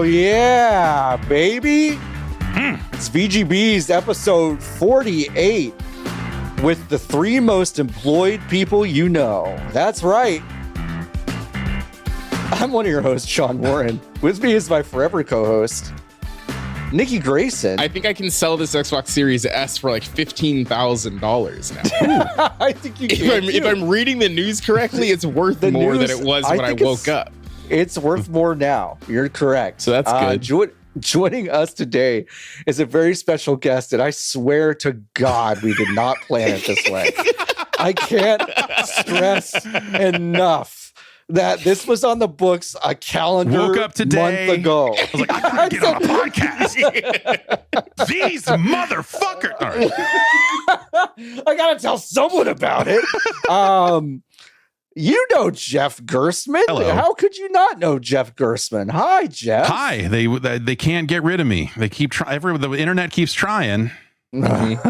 Oh, yeah, baby. It's VGB's episode 48 with the 3 most employed people you know. That's right. I'm one of your hosts, Sean Warren. With me is my forever co-host, Nikki Grayson. I think I can sell this Xbox Series S for like $15,000 now. I think you can. If I'm reading the news correctly, it's worth more than it was when I woke up. It's worth more now. You're correct. So that's good. Joining us today is a very special guest, and I swear to God we did not plan it this way. I can't stress enough that this was on the books a calendar woke up today, month ago. I was like, I gotta get on a podcast. These motherfuckers. All right. I gotta tell someone about it. You know Jeff Gerstmann. Hello. How could you not know Jeff Gerstmann? Hi, Jeff. Hi. They can't get rid of me. They keep trying. The internet keeps trying. Like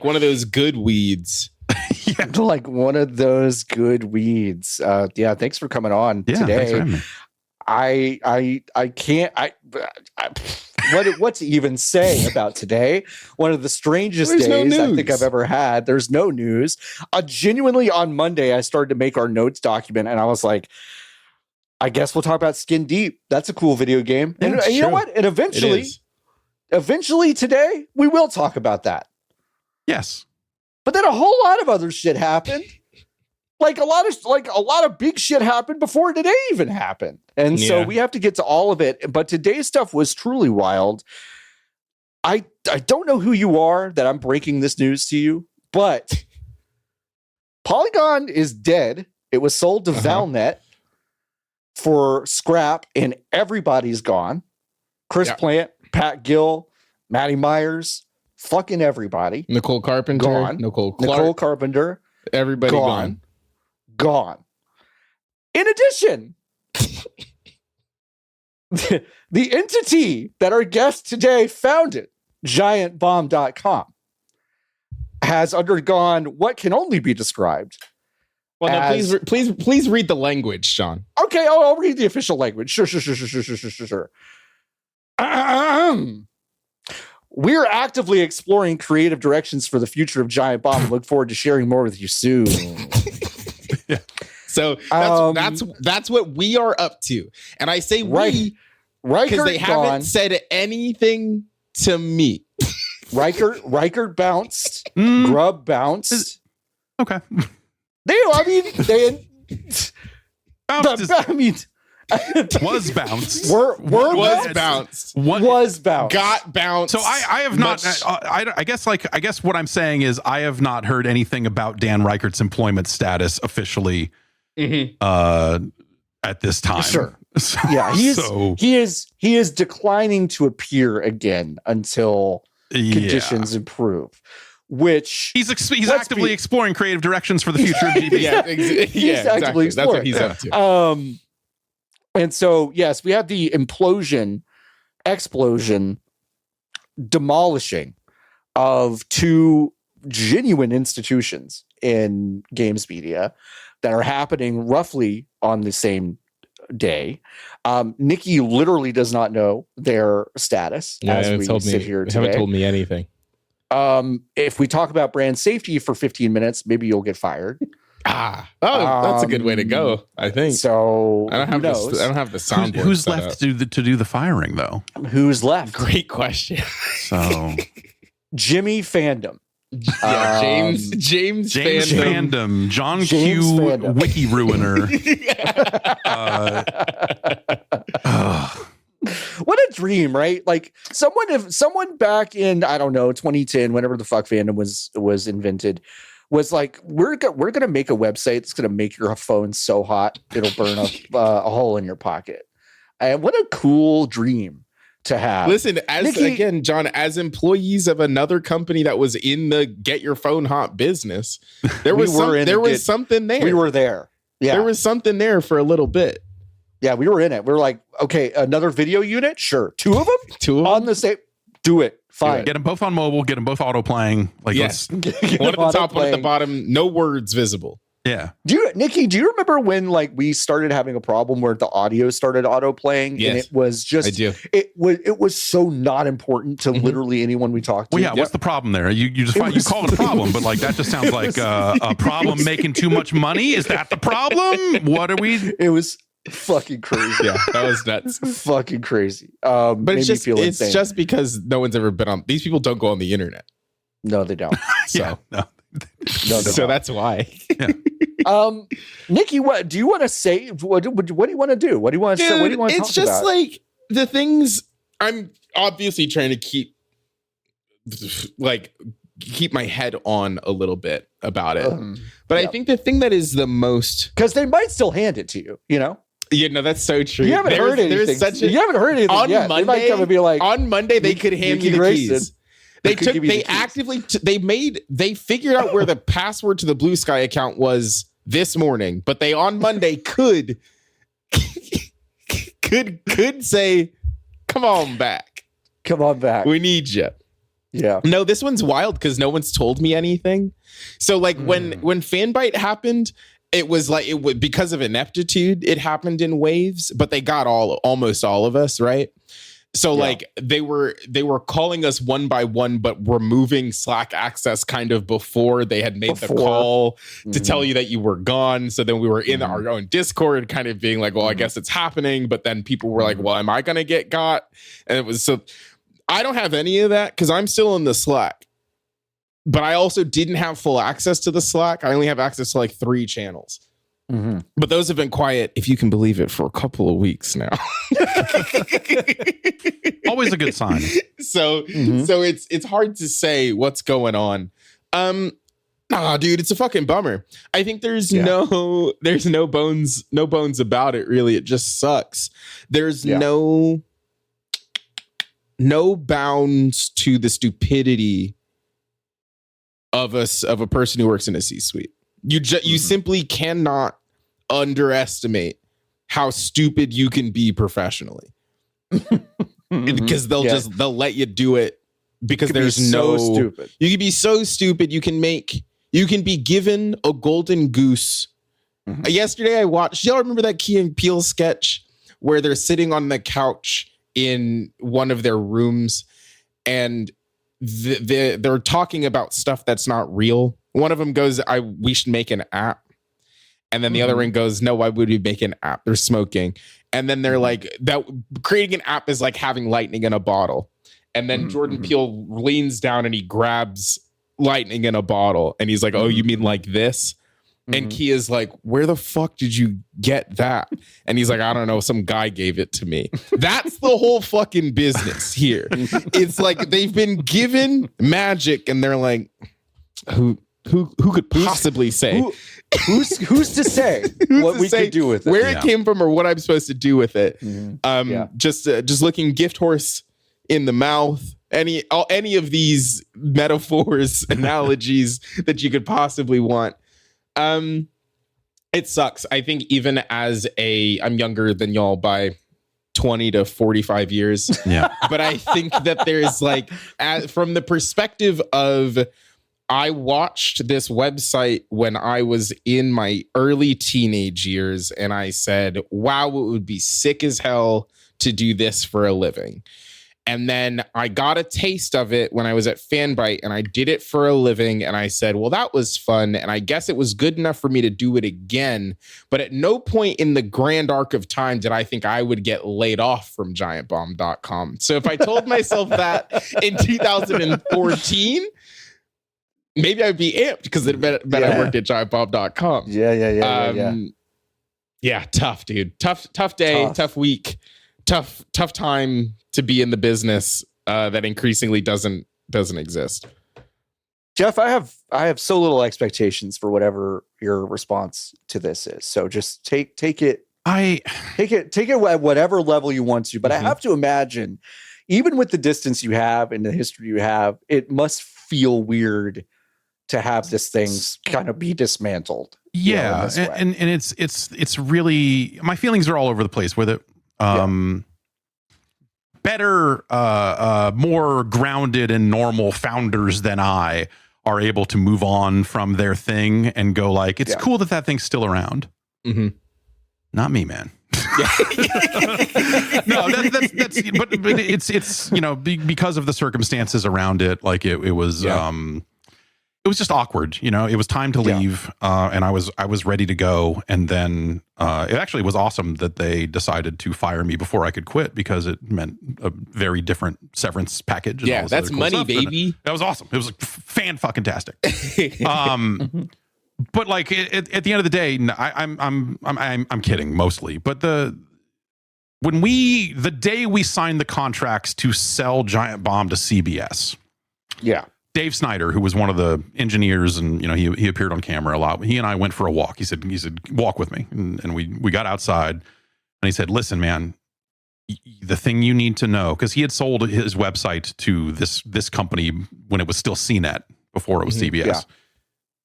one of those good weeds. Yeah. Like one of those good weeds. Yeah. Thanks for coming on today. Thanks for having me. I can't. What to even say about today? One of the strangest days I think I've ever had. There's no news. Genuinely on Monday, I started to make our notes document, and I was like, I guess we'll talk about Skin Deep. That's a cool video game. Yeah, and you know what? And eventually today, we will talk about that. Yes. But then a whole lot of other shit happened. Like a lot of big shit happened before today even happened. And so we have to get to all of it. But today's stuff was truly wild. I don't know who you are that I'm breaking this news to you, but Polygon is dead. It was sold to Valnet for scrap, and everybody's gone. Chris Plant, Pat Gill, Matty Myers, fucking everybody. Nicole Carpenter, gone. Nicole Carpenter, everybody gone. In addition, the entity that our guest today founded, giantbomb.com, has undergone what can only be described. Well, no, please read the language, Sean. Okay, I'll read the official language. Sure. We're actively exploring creative directions for the future of Giant Bomb and look forward to sharing more with you soon. Yeah. So that's what we are up to. And I say we because they haven't said anything to me. Riker bounced. Grub bounced. Okay. Was bounced. Was bounced. Was bounced. Got bounced. So I have not. I guess what I'm saying is I have not heard anything about Dan Reichert's employment status officially at this time. Sure. So, yeah, he is declining to appear again until conditions improve. Which he's actively exploring creative directions for the future of GB. He's actively exploring. That's what he's up to. And so, yes, we have the explosion, demolishing of 2 genuine institutions in games media that are happening roughly on the same day. Nikki literally does not know their status as we sit here today. They haven't told me anything. If we talk about brand safety for 15 minutes, maybe you'll get fired. That's a good way to go, I think. So I don't have the soundboard. Who's left to do the firing though? Who's left? Great question. So Jimmy Fandom. James Fandom. John James Q Fandom. Wiki Ruiner. What a dream, right? Like someone back in, I don't know, 2010, whenever the fuck fandom was invented, was like, we're gonna make a website that's gonna make your phone so hot it'll burn a hole in your pocket. And what a cool dream to have. Listen, John, as employees of another company that was in the get your phone hot business, there was something there. We were there. Yeah, there was something there for a little bit. Yeah, we were in it. We were like, okay, another video unit, sure. 2 of them, on the same. Do it. Fine. Get them both on mobile. Get them both auto playing. Like, yes. One at the top, one at the bottom. No words visible. Yeah. Nikki, do you remember when like we started having a problem where the audio started auto playing? Yes. And it was just, I do. It was so not important to literally anyone we talked to. Well, yeah. What's the problem there? You call it a problem, but like that just sounds like a problem making too much money. Is that the problem? What are we? It was fucking crazy. Yeah, that was nuts. Fucking crazy. But it's just because no one's ever been on. These people don't go on the internet. No, they don't. So. Yeah, no, so that's why. Yeah. Nikki, what do you want to say? What do you want to do? What do you want to say? What do you want to talk about? It's just like the things I'm obviously trying to keep my head on a little bit about it. But I think the thing that is the most, because they might still hand it to you, you know? Yeah, no, that's so true. You haven't heard anything. You haven't heard anything on yet. Monday. They might come and be like, on Monday they could hand me the keys. They figured out where the password to the Blue Sky account was this morning, but they on Monday could say, come on back. We need you. Yeah. No, this one's wild because no one's told me anything. So like when Fanbyte happened, it was like because of ineptitude, it happened in waves, but they got almost all of us, right? So like they were calling us one by one, but removing Slack access kind of before they had made the call to tell you that you were gone. So then we were in our own Discord kind of being like, well, I guess it's happening. But then people were like, well, am I going to get got? And it was so I don't have any of that because I'm still in the Slack. But I also didn't have full access to the Slack. I only have access to like 3 channels. But those have been quiet, if you can believe it, for a couple of weeks now. Always a good sign. So it's hard to say what's going on. Dude, it's a fucking bummer. I think there's no bones about it, really. It just sucks. There's no bounds to the stupidity of a person who works in a C-suite. You simply cannot underestimate how stupid you can be professionally. Because they'll let you do it because there's no stupid. You can be so stupid you can be given a golden goose. Yesterday I watched, y'all remember that Key and Peele sketch where they're sitting on the couch in one of their rooms and they're talking about stuff that's not real. One of them goes, we should make an app. And then the other one goes, no, why would we make an app? They're smoking. And then they're like, that creating an app is like having lightning in a bottle. And then Jordan Peele leans down and he grabs lightning in a bottle. And he's like, oh, you mean like this? And Key is like, where the fuck did you get that? And he's like, I don't know. Some guy gave it to me. That's the whole fucking business here. It's like they've been given magic and they're like, who could possibly say? Who's to say what we could do with it? Where it came from or what I'm supposed to do with it. Just looking gift horse in the mouth. Any of these metaphors, analogies that you could possibly want. It sucks. I think even as I'm younger than y'all by 20 to 45 years. Yeah. But I think that there's like, from the perspective of, I watched this website when I was in my early teenage years and I said, wow, it would be sick as hell to do this for a living. And then I got a taste of it when I was at Fanbyte and I did it for a living. And I said, well, that was fun. And I guess it was good enough for me to do it again. But at no point in the grand arc of time did I think I would get laid off from giantbomb.com. So if I told myself that in 2014, maybe I'd be amped because it meant I worked at giantbomb.com. Yeah, tough, dude. Tough day, tough week, tough time to be in the business that increasingly doesn't exist. Jeff, I have so little expectations for whatever your response to this is. So just take it at whatever level you want to. But I have to imagine, even with the distance you have and the history you have, it must feel weird to have this thing kind of be dismantled. Yeah, and it's really, my feelings are all over the place with it. Better, more grounded and normal founders than I are able to move on from their thing and go like, it's cool that thing's still around. Mm-hmm. Not me, man. No, that's but it's because of the circumstances around it, like it was just awkward. It was time to leave, and I was ready to go, and then it actually was awesome that they decided to fire me before I could quit, because it meant a very different severance package. And all that's cool money, stuff. baby. That was awesome. It was like fan-fucking-tastic. But like at the end of the day, I'm kidding mostly. But the day we signed the contracts to sell Giant Bomb to CBS, Dave Snyder, who was one of the engineers, and he appeared on camera a lot. He and I went for a walk. He said walk with me, and we got outside, and he said, listen, man, the thing you need to know, because he had sold his website to this company when it was still CNET before it was CBS.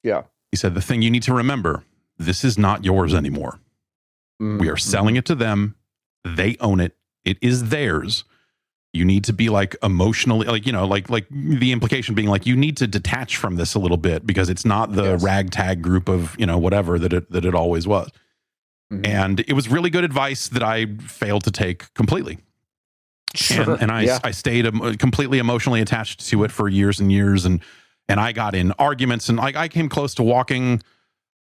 Yeah. He said, the thing you need to remember, this is not yours anymore. We are selling it to them. They own it. It is theirs. You need to be like emotionally, like the implication being like, you need to detach from this a little bit, because it's not the ragtag group of, whatever that it always was. Mm-hmm. And it was really good advice that I failed to take completely. Sure. And I stayed completely emotionally attached to it for years and years. And I got in arguments, and I came close to walking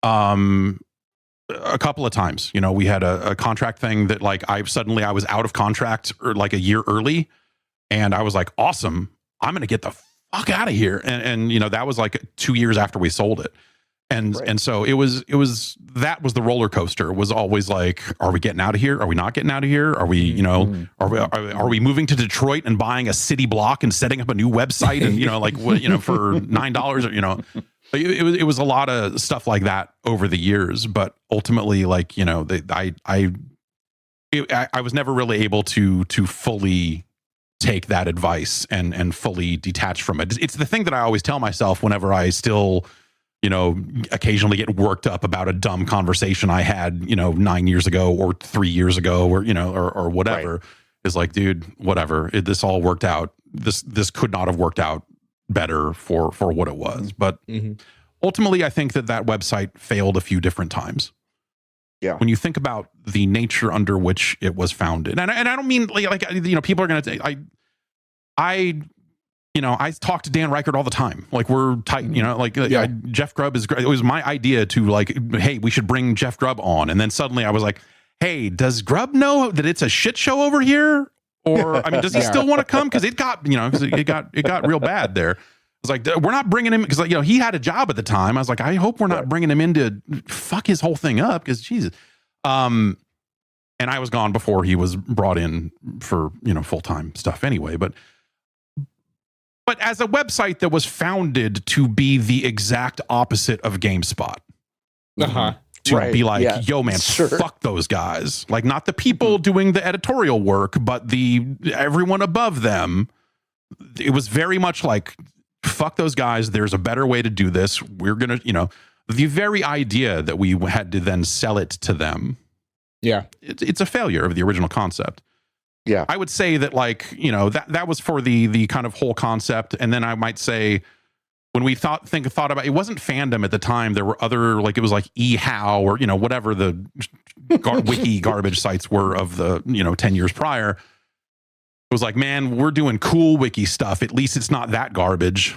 a couple of times. We had a contract thing that like I was out of contract like a year early, and I was like, awesome, I'm going to get the fuck out of here. And that was like 2 years after we sold it. And so that was the roller coaster. It was always like, are we getting out of here? Are we not getting out of here? Are we, are we moving to Detroit and buying a city block and setting up a new website and, for $9, it was a lot of stuff like that over the years. But ultimately, like, I was never really able to fully take that advice and fully detach from it. It's the thing that I always tell myself whenever I still, occasionally get worked up about a dumb conversation I had, 9 years ago or 3 years ago, or, or whatever, is like, dude, whatever. This all worked out. This could not have worked out better for what it was. But ultimately, I think that website failed a few different times. Yeah. When you think about the nature under which it was founded, and I don't mean like people are going to say, I talk to Dan Reichert all the time. Like, we're tight, Jeff Grubb is great. It was my idea to like, hey, we should bring Jeff Grubb on. And then suddenly I was like, hey, does Grubb know that it's a shit show over here? Or, I mean, does he still want to come? Cause it got, it got real bad there. I was like, we're not bringing him, because he had a job at the time. I was like, I hope we're not bringing him in to fuck his whole thing up, because Jesus. And I was gone before he was brought in for, full-time stuff anyway. But as a website that was founded to be the exact opposite of GameSpot, to be like, yo, man, fuck those guys. Like, not the people doing the editorial work, but everyone above them. It was very much like, fuck those guys. There's a better way to do this. We're going to, the very idea that we had to then sell it to them. Yeah. It's a failure of the original concept. Yeah, I would say that, like, that was for the kind of whole concept. And then I might say, when we thought about it, wasn't fandom at the time. There were other, like, it was like eHow or whatever the wiki garbage sites were of the 10 years prior. It was like, man, we're doing cool wiki stuff. At least it's not that garbage.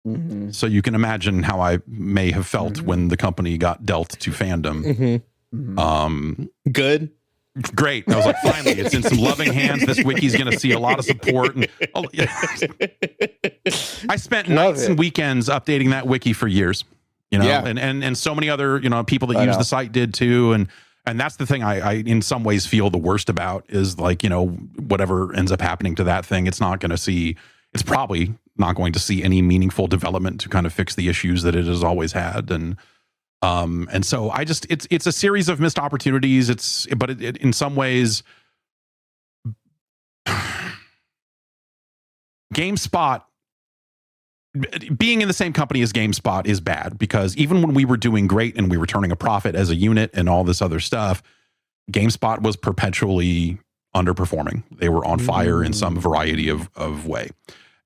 Mm-hmm. So you can imagine how I may have felt when the company got dealt to fandom. Mm-hmm. Good. Great. I was like, finally, it's in some loving hands. This wiki's going to see a lot of support. And I spent nights and weekends updating that wiki for years, and so many other, people that use the site did too. And that's the thing I in some ways feel the worst about is, like, whatever ends up happening to that thing, it's probably not going to see any meaningful development to kind of fix the issues that it has always had. And so it's a series of missed opportunities. But in some ways, GameSpot, being in the same company as GameSpot is bad, because even when we were doing great and we were turning a profit as a unit and all this other stuff, GameSpot was perpetually underperforming. They were on fire in some variety of way.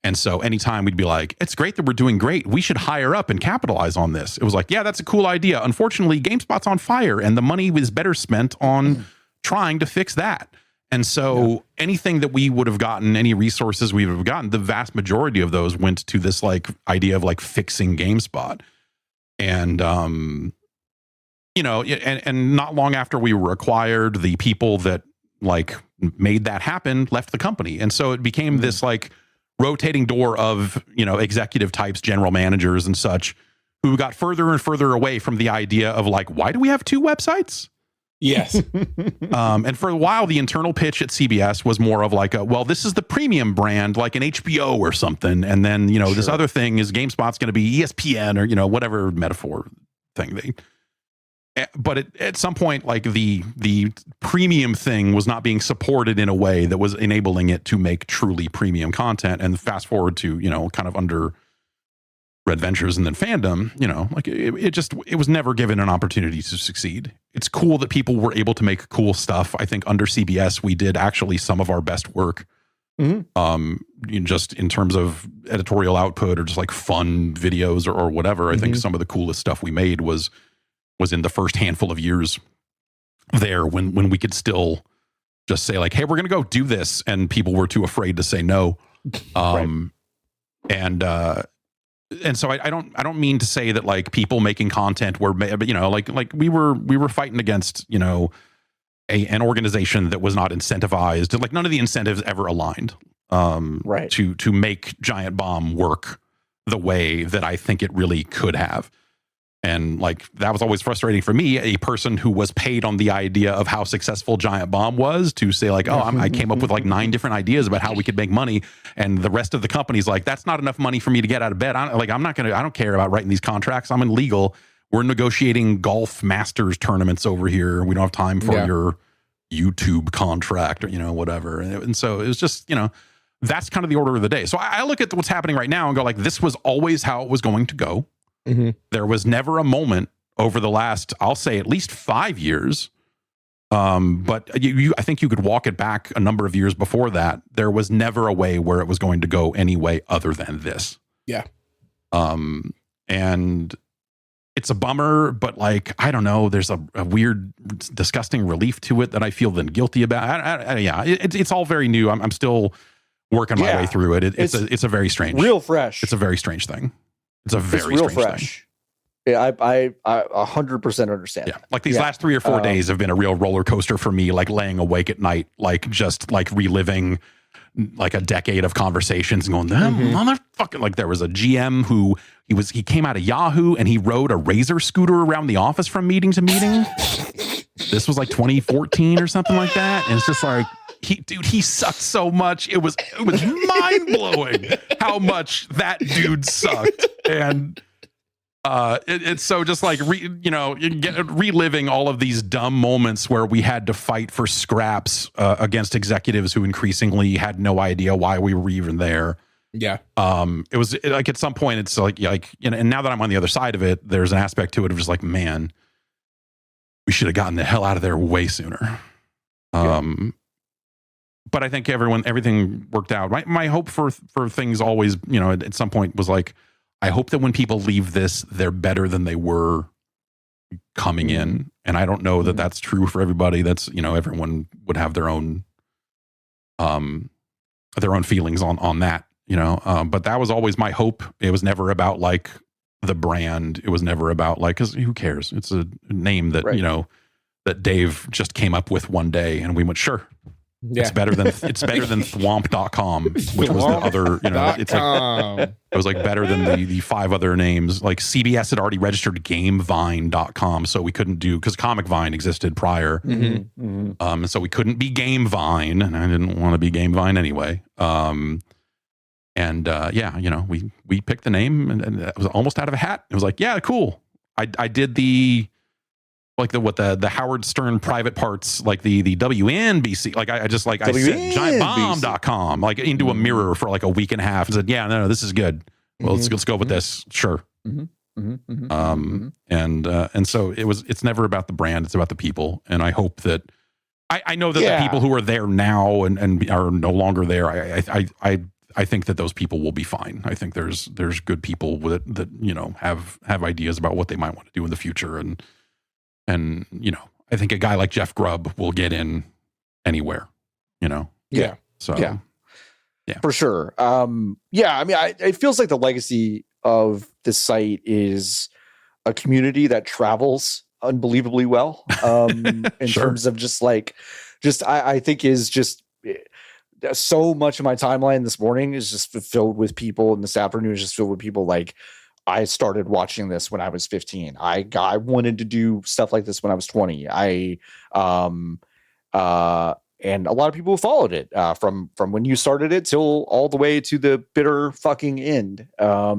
And so anytime we'd be like, it's great that we're doing great, we should hire up and capitalize on this. It was like, yeah, that's a cool idea. Unfortunately, GameSpot's on fire and the money was better spent on trying to fix that. And so anything that we would have gotten, any resources we would have gotten, the vast majority of those went to this like idea of like fixing GameSpot. And, you know, and not long after we were acquired, the people that like made that happen left the company. And so it became this like rotating door of, you know, executive types, general managers and such, who got further and further away from the idea of like, why do we have two websites? Yes. And for a while, the internal pitch at CBS was more of like, well, this is the premium brand, like an HBO or something. And then, you know, this other thing is GameSpot's going to be ESPN or, you know, whatever metaphor thing. But at some point, like the premium thing was not being supported in a way that was enabling it to make truly premium content. And fast forward to, you know, kind of under Red Ventures and then Fandom, you know, like it was never given an opportunity to succeed. It's cool that people were able to make cool stuff. I think under CBS, we did actually some of our best work. Just in terms of editorial output or just like fun videos or whatever. I think some of the coolest stuff we made was in the first handful of years there when we could still just say like, hey, we're going to go do this. And people were too afraid to say no. And so I don't mean to say that like people making content were, but you know, like we were fighting against, you know, an organization that was not incentivized. Like none of the incentives ever aligned to make Giant Bomb work the way that I think it really could have. And like, that was always frustrating for me, a person who was paid on the idea of how successful Giant Bomb was, to say like, oh, I came up with like 9 different ideas about how we could make money. And the rest of the company's like, that's not enough money for me to get out of bed. I don't care about writing these contracts. I'm in legal. We're negotiating golf masters tournaments over here. We don't have time for your YouTube contract or, you know, whatever. And so it was just, you know, that's kind of the order of the day. So I look at what's happening right now and go like, this was always how it was going to go. There was never a moment over the last, I'll say at least 5 years. But I think you could walk it back a number of years before that. There was never a way where it was going to go any way other than this. Yeah. And it's a bummer, but like, I don't know, there's a weird, disgusting relief to it that I feel then guilty about. It's all very new. I'm still working my way through it. It's a very strange, real fresh. It's a very strange thing. It's a very strange thing. Yeah, I 100% understand. Yeah, like these last 3 or 4 days have been a real roller coaster for me. Like laying awake at night, like just like reliving like a decade of conversations and going, motherfucking. Like there was a GM who he came out of Yahoo and he rode a Razor scooter around the office from meeting to meeting. This was like 2014 or something like that, and it's just like. He sucked so much. It was mind blowing how much that dude sucked. And it's so just like, reliving all of these dumb moments where we had to fight for scraps against executives who increasingly had no idea why we were even there. Yeah. It was like at some point it's like, and now that I'm on the other side of it, there's an aspect to it of just like, man, we should have gotten the hell out of there way sooner. But I think everything worked out. My hope for things always, you know, at some point was like, I hope that when people leave this, they're better than they were coming in. And I don't know that that's true for everybody. That's, you know, everyone would have their own feelings on that, you know. But that was always my hope. It was never about like the brand. It was never about like, because who cares? It's a name that, you know, that Dave just came up with one day and we went, sure. Yeah. It's better than thwomp.com, which was the other, you know, it's like, it was like better than the 5 other names. Like CBS had already registered gamevine.com, so we couldn't do, because Comic Vine existed prior. And so we couldn't be Game Vine, and I didn't want to be Game Vine anyway. You know, we picked the name and it was almost out of a hat. It was like, yeah, cool. I did the Howard Stern private parts, like the WNBC, like I said giantbomb.com, like into a mirror for like a week and a half and said, yeah, no, this is good. Well, let's go with this. Sure. And so it's never about the brand. It's about the people. And I hope that I know that the people who are there now and are no longer there, I think that those people will be fine. I think there's good people that have ideas about what they might want to do in the future, and I think a guy like Jeff Grubb will get in anywhere. Yeah. So yeah, for sure. I mean, it feels like the legacy of this site is a community that travels unbelievably well. In terms of I think is just so much of my timeline this morning is just filled with people, and this afternoon is just filled with people like, I started watching this when I was 15. I wanted to do stuff like this when I was 20. And a lot of people followed it from when you started it till all the way to the bitter fucking end. I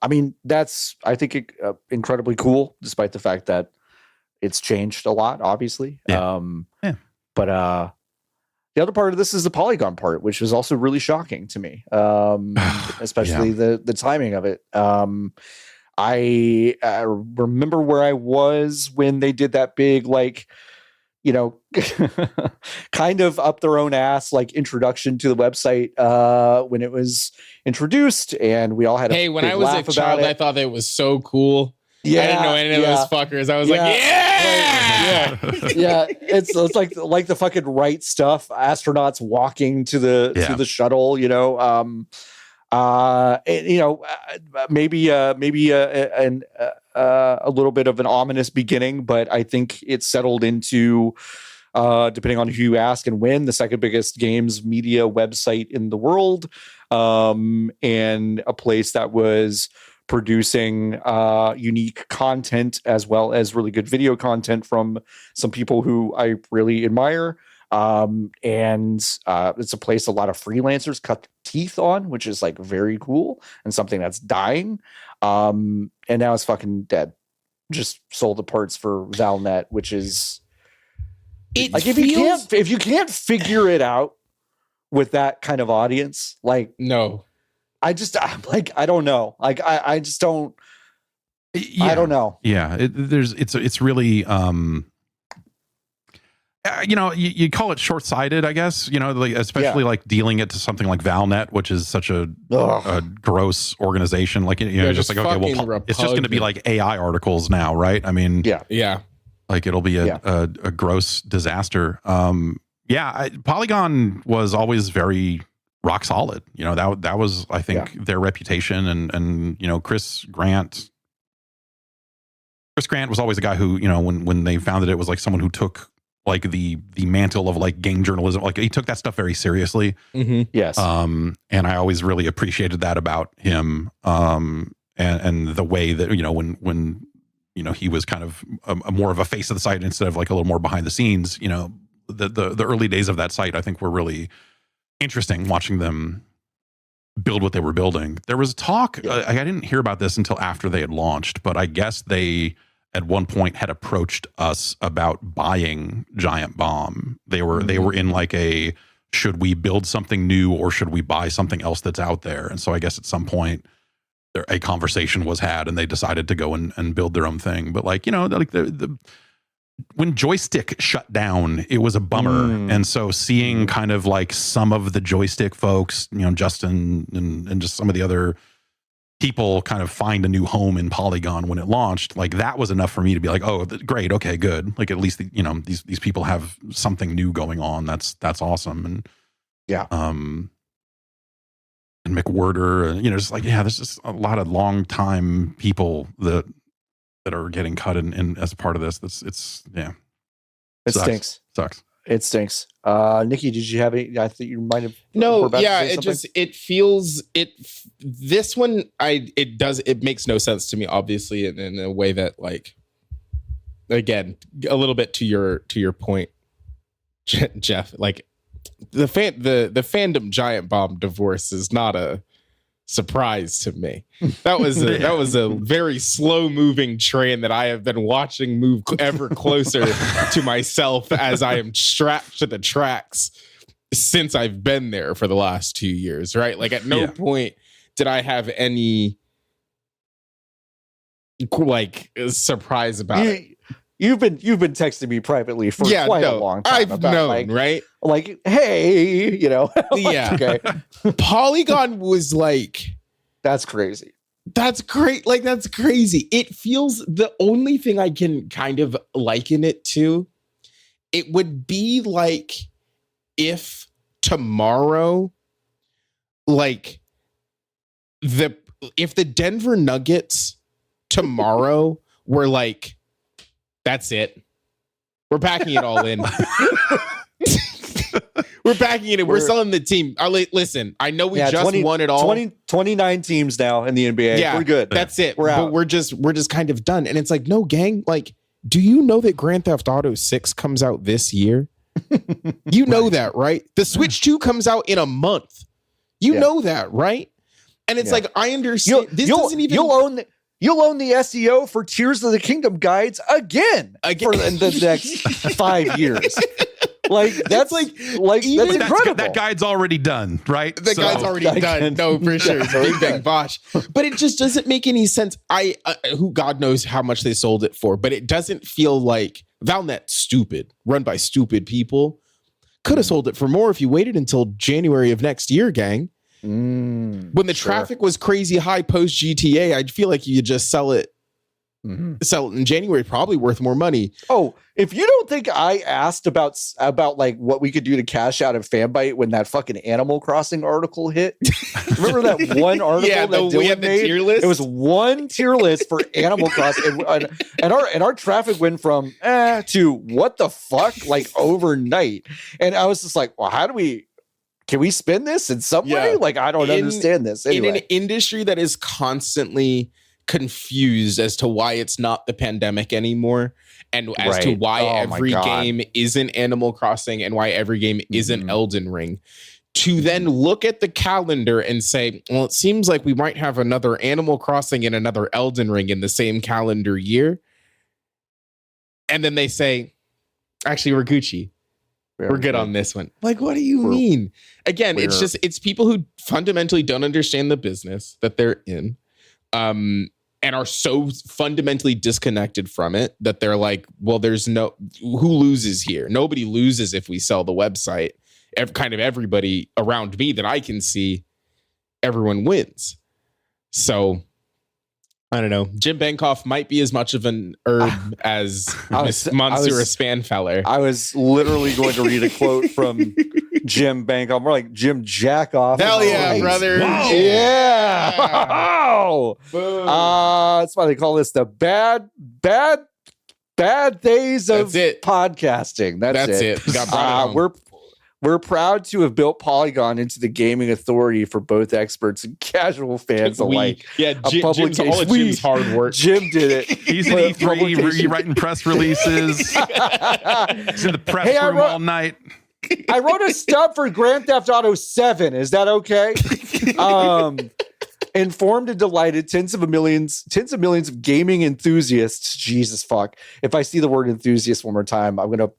mean, that's, I think, incredibly cool, despite the fact that it's changed a lot, obviously. Yeah. But the other part of this is the Polygon part, which was also really shocking to me, especially the timing of it. I remember where I was when they did that big, kind of up their own ass, introduction to the website when it was introduced, and we all had when I was a child, I thought it was so cool. Yeah, I didn't know any of those fuckers. I was it's like the fucking right stuff. Astronauts walking to the shuttle, maybe a little bit of an ominous beginning, but I think it settled into, depending on who you ask and when, the second biggest games media website in the world, and a place that was producing unique content as well as really good video content from some people who I really admire. And it's a place a lot of freelancers cut teeth on, which is very cool and something that's dying. And now it's fucking dead. Just sold the parts for Valnet, which is if you can't figure it out with that kind of audience, no. I don't know. I just don't. I don't know. Yeah, it's really you call it short-sighted, I guess. Especially dealing it to something like Valnet, which is such a gross organization. Just okay, well, it's just going to be AI articles now, right? I mean, yeah. It'll be a gross disaster. Polygon was always very rock solid. That was, I think, their reputation, and Chris Grant was always a guy who, when they founded it, was someone who took the mantle of game journalism. He took that stuff very seriously. Mm-hmm. Yes. And I always really appreciated that about him. And the way that, when he was kind of a more of a face of the site instead of a little more behind the scenes, the early days of that site, I think, were really interesting, watching them build what they were building. There was talk, I didn't hear about this until after they had launched, but I guess they at one point had approached us about buying Giant Bomb. They were in a, should we build something new or should we buy something else that's out there? And so I guess at some point a conversation was had and they decided to go and build their own thing. But when Joystick shut down, it was a bummer. And so seeing kind of some of the Joystick folks, Justin and just some of the other people kind of find a new home in Polygon when it launched, that was enough for me to be oh, great. Okay, good. At least, these people have something new going on. That's awesome. And and McWhorter, there's there's just a lot of long time people that are getting cut in as a part of this. It stinks. Sucks. It stinks. Nikki, did you have any? I think you might have. No, yeah. It feels this one. It makes no sense to me. Obviously, in a way that again, a little bit to your point, Jeff. The fandom Giant Bomb divorce is not a surprise to me. That was a very slow moving train that I have been watching move ever closer to myself as I am strapped to the tracks since I've been there for the last 2 years, right? At no point did I have any surprise about it. you've been texting me privately for quite a long time. I've known, right? Like, hey, yeah. Okay. Polygon was like, that's crazy. That's great. Like, that's crazy. It feels, the only thing I can kind of liken it to, it would be like if tomorrow, like, if the Denver Nuggets tomorrow were like, that's it. We're packing it all in. We're packing it in. We're selling the team. Listen, I know we just won it all. 29 teams now in the NBA. Yeah, we're good. That's it. We're out. But we're just kind of done. And it's like, no, gang, like, do you know that Grand Theft Auto 6 comes out this year? You know that, right? The Switch 2 comes out in a month. You know that, right? And it's like, I understand. You'll own the SEO for Tears of the Kingdom guides again. For the next 5 years. Like, that's like that's incredible. That guide's already done, right? The guide's already done. No, for sure. Big bang bosh. But it just doesn't make any sense. Who God knows how much they sold it for, but it doesn't feel like Valnet's stupid, run by stupid people. Could have sold it for more if you waited until January of next year, gang. When the traffic was crazy high post GTA, I'd feel like you just sell it. Sell it in January, probably worth more money. Oh, if you don't think I asked about like what we could do to cash out of Fanbyte when that fucking Animal Crossing article hit, remember that one article that Dylan made? Tier list? It was one tier list for Animal Crossing, and our traffic went from to what the fuck, like, overnight. And I was just like, well, can we spin this in some way? Like, I don't understand this. Anyway. In an industry that is constantly confused as to why it's not the pandemic anymore, and as to why every game isn't Animal Crossing and why every game isn't Elden Ring, to then look at the calendar and say, well, it seems like we might have another Animal Crossing and another Elden Ring in the same calendar year. And then they say, actually, we're Gucci. We're good on this one. Like, what do you mean? Again, it's people who fundamentally don't understand the business that they're in. And are so fundamentally disconnected from it that they're like, well, who loses here? Nobody loses if we sell the website. Kind of everybody around me that I can see, everyone wins. So I don't know. Jim Bankoff might be as much of an herb as Monsieur Spanfeller. I was literally going to read a quote from Jim Bankoff. More like Jim Jackoff. Hell yeah, brother. Wow. Yeah. Wow. That's why they call this the bad days of podcasting. That's it. We're proud to have built Polygon into the gaming authority for both experts and casual fans alike. Yeah, Jim's all of Jim's hard work. Jim did it. He's in E3 rewriting press releases. He's in the press room all night. I wrote a stub for Grand Theft Auto 7. Is that okay? Informed and delighted tens of millions of gaming enthusiasts. Jesus fuck. If I see the word enthusiast one more time, I'm going to.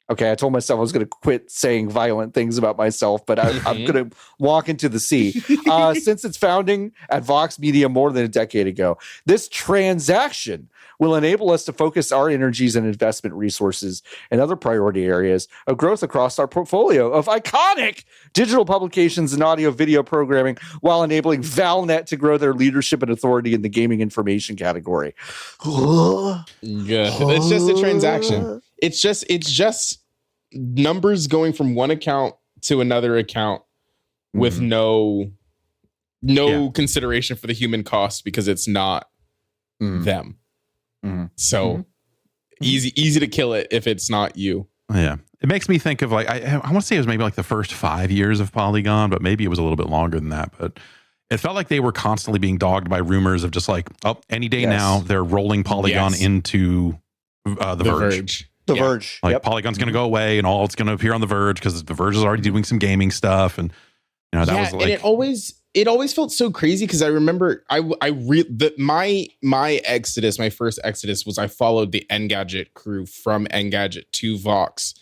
Okay, I told myself I was going to quit saying violent things about myself, but I'm going to walk into the sea. Since its founding at Vox Media more than a decade ago, this transaction will enable us to focus our energies and investment resources in other priority areas of growth across our portfolio of iconic digital publications and audio-video programming, while enabling Valnet to grow their leadership and authority in the gaming information category. It's just a transaction. It's just numbers going from one account to another account with no consideration for the human cost, because it's not them. So easy to kill it if it's not you. Yeah. It makes me think of, like, I want to say it was maybe like the first 5 years of Polygon, but maybe it was a little bit longer than that. But it felt like they were constantly being dogged by rumors of just like, oh, any day now they're rolling Polygon into the Verge. The Verge. Like, Polygon's going to go away and all it's going to appear on the Verge, because the Verge is already doing some gaming stuff. And, you know, that was like, and it always felt so crazy, because I remember my exodus, my first exodus was I followed the Engadget crew from Engadget to Vox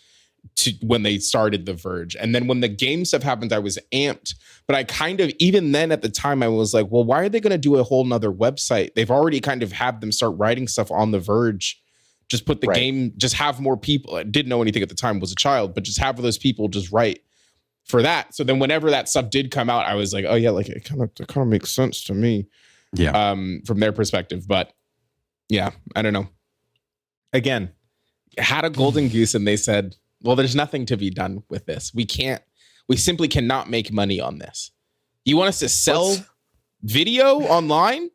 to when they started the Verge. And then when the game stuff happened, I was amped. But I kind of, even then at the time, I was like, well, why are they going to do a whole nother website? They've already kind of had them start writing stuff on the Verge Just put the game, just have more people. I didn't know anything at the time, was a child, but just have those people just write for that. So then whenever that stuff did come out, I was like, oh yeah, like it kind of makes sense to me. Yeah. From their perspective. But yeah, I don't know. Again, had a golden goose and they said, well, there's nothing to be done with this. We simply cannot make money on this. You want us to sell video online?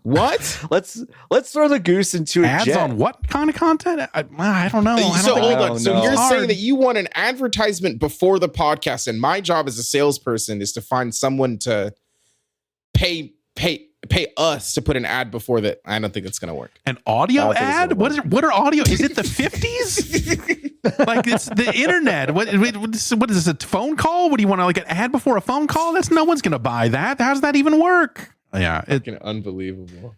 What? Let's throw the goose into ads jet. on what kind of content? I don't know. So hold on. know. So you're Hard. saying that you want an advertisement before the podcast, and my job as a salesperson is to find someone to pay us to put an ad before that. I don't think it's going to work. An audio I don't think it's ad? gonna work. What are audio? Is it the 50s? Like it's the internet. What is this? A phone call? What do you want to like an ad before a phone call? No one's going to buy that. How does that even work? Yeah, Unbelievable.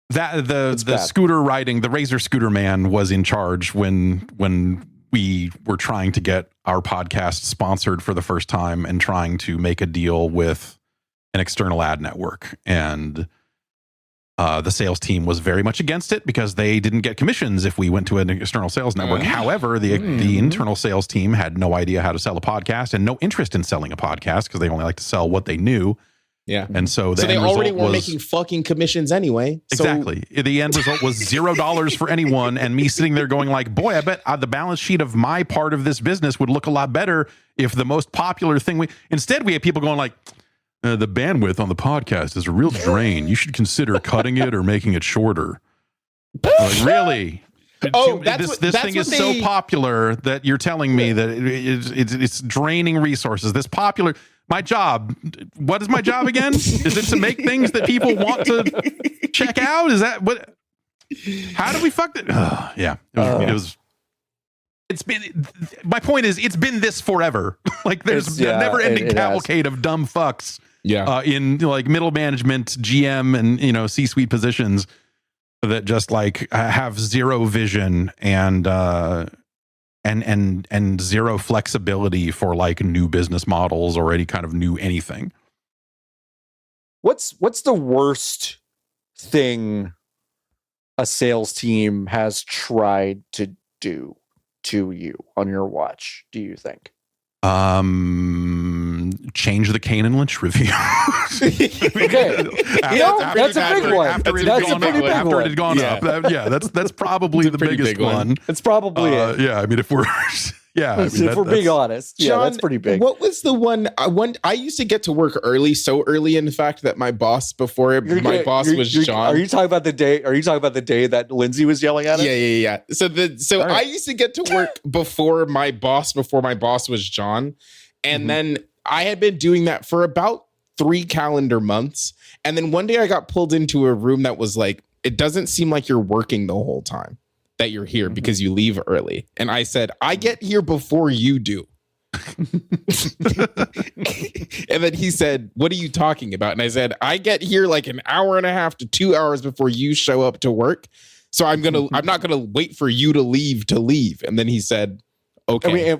That the scooter riding, the Razor scooter man was in charge when we were trying to get our podcast sponsored for the first time and trying to make a deal with an external ad network. And the sales team was very much against it because they didn't get commissions if we went to an external sales network. However, the internal sales team had no idea how to sell a podcast and no interest in selling a podcast because they only like to sell what they knew. Yeah. And so they already were making fucking commissions anyway. Exactly. The end result was $0 for anyone. And me sitting there going like, boy, I bet the balance sheet of my part of this business would look a lot better if the most popular thing instead we have people going like, the bandwidth on the podcast is a real drain. You should consider cutting it or making it shorter. Like, really? This thing is so popular that you're telling me that it's draining resources. This popular. My job. What is my job again? Is it to make things that people want to check out? Is that what? How do we fuck it? Yeah. It was. It's been. My point is, it's been this forever. Like there's a never-ending cavalcade of dumb fucks. Yeah. In like middle management, GM, and C-suite positions that just like have zero vision and zero flexibility for like new business models or any kind of new anything. What's the worst thing a sales team has tried to do to you on your watch, do you think? Change the Kane and Lynch review. Okay. That's a big one. After it had gone up. That's probably the biggest one. It's probably it. Yeah, I mean, if we're if we're being honest, John, that's pretty big. What was the one? I used to get to work early, so early, in fact, that my boss was John. Are you talking about the day? Are you talking about the day that Lindsay was yelling at us? Yeah. So I used to get to work before my boss was John, and then I had been doing that for about 3 calendar months, and then one day I got pulled into a room that was like, it doesn't seem like you're working the whole time that you're here because you leave early. And I said, I get here before you do. And then he said, what are you talking about? And I said, I get here like an hour and a half to 2 hours before you show up to work. So I'm not gonna wait for you to leave. And then he said, okay.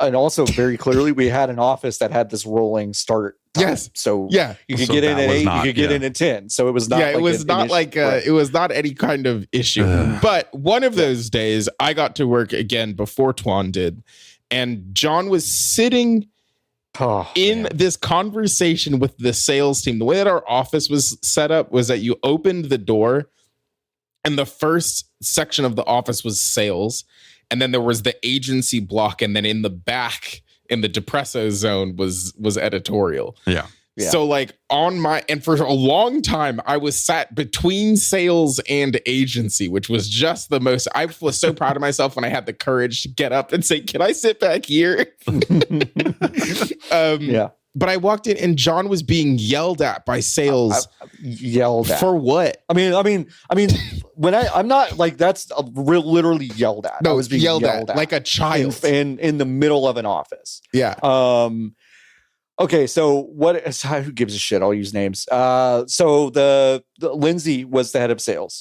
And also very clearly we had an office that had this rolling start time. Yes. So you could get in at 8, you could get in at 10. So it was not. Yeah, it was not like it was not any kind of issue. But one of those days, I got to work again before Twan did, and John was sitting in this conversation with the sales team. The way that our office was set up was that you opened the door, and the first section of the office was sales, and then there was the agency block, and then in the back, in the depresso zone, was editorial. Yeah. So like and for a long time, I was sat between sales and agency, which was just the most, I was so proud of myself when I had the courage to get up and say, can I sit back here? But I walked in and John was being yelled at by sales. Yelled at for what? I mean, when I'm not like, that's literally yelled at. No, I was being yelled at like a child in the middle of an office. Yeah. Okay, so who gives a shit? I'll use names. So the Lindsay was the head of sales.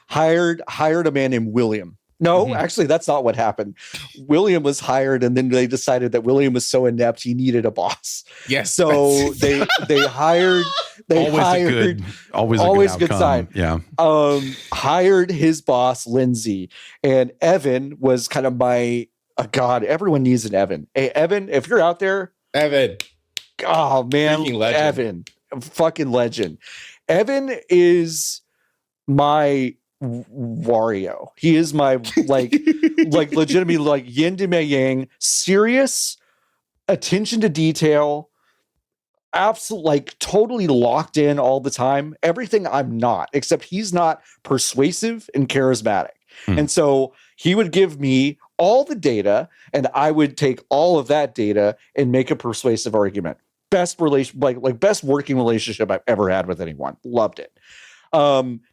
Hired a man named William No, actually, that's not what happened. William was hired, and then they decided that William was so inept he needed a boss. Yes. So they hired. Always a good sign. Yeah. Hired his boss, Lindsay, and Evan was kind of my God. Everyone needs an Evan. Hey, Evan, if you're out there, Evan. Oh man, Evan, fucking legend. Evan is my Wario. He is my like legitimately like yin to my yang, serious, attention to detail, absolute like totally locked in all the time. Everything I'm not, except he's not persuasive and charismatic. And so he would give me all the data, and I would take all of that data and make a persuasive argument. Best relation, like best working relationship I've ever had with anyone. Loved it.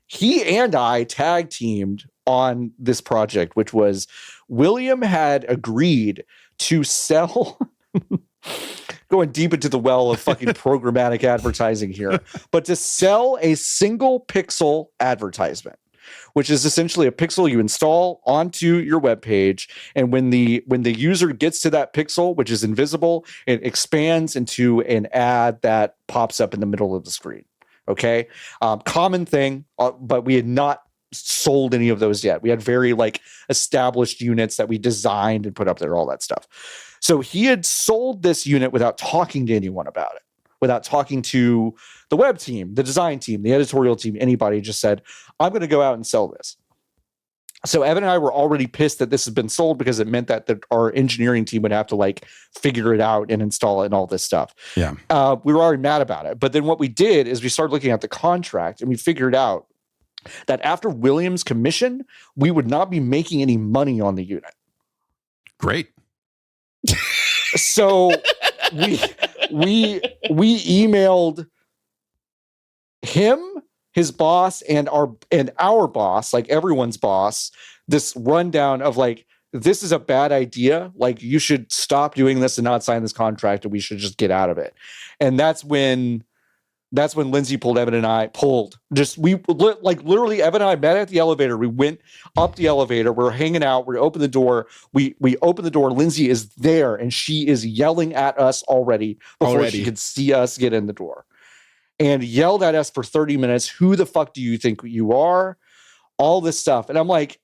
He and I tag teamed on this project, which was William had agreed to sell going deep into the well of fucking programmatic advertising here, but to sell a single pixel advertisement, which is essentially a pixel you install onto your web page. And when the user gets to that pixel, which is invisible, it expands into an ad that pops up in the middle of the screen. Okay. Common thing, but we had not sold any of those yet. We had very like established units that we designed and put up there, all that stuff. So he had sold this unit without talking to anyone about it, without talking to the web team, the design team, the editorial team, anybody. Just said, I'm going to go out and sell this. So Evan and I were already pissed that this has been sold because it meant that our engineering team would have to like figure it out and install it and all this stuff. Yeah. We were already mad about it. But then what we did is we started looking at the contract and we figured out that after Williams' commission, we would not be making any money on the unit. Great. So we emailed him, his boss, and our boss, like everyone's boss, this rundown of like, this is a bad idea. Like, you should stop doing this and not sign this contract, and we should just get out of it. And that's when Lindsay pulled Evan and I literally Evan and I met at the elevator. We went up the elevator. We're hanging out. We open the door. We open the door. Lindsay is there and she is yelling at us already before she could see us get in the door, and yelled at us for 30 minutes. Who the fuck do you think you are? All this stuff. And I'm like,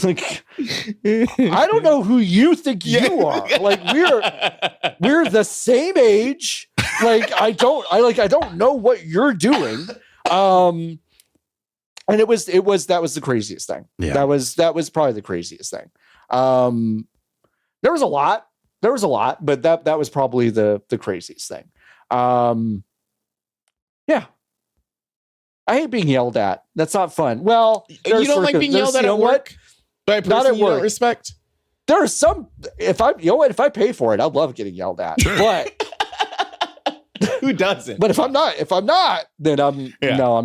like, I don't know who you think you are. Like, we're the same age. Like, I don't know what you're doing. And that was the craziest thing. Yeah. That was probably the craziest thing. There was a lot, but that was probably the craziest thing. Yeah. I hate being yelled at. That's not fun. Well, you don't like being yelled at work? By a person you don't respect? There are some, if I pay for it, I'd love getting yelled at. Sure. But who doesn't? But if I'm not, then I'm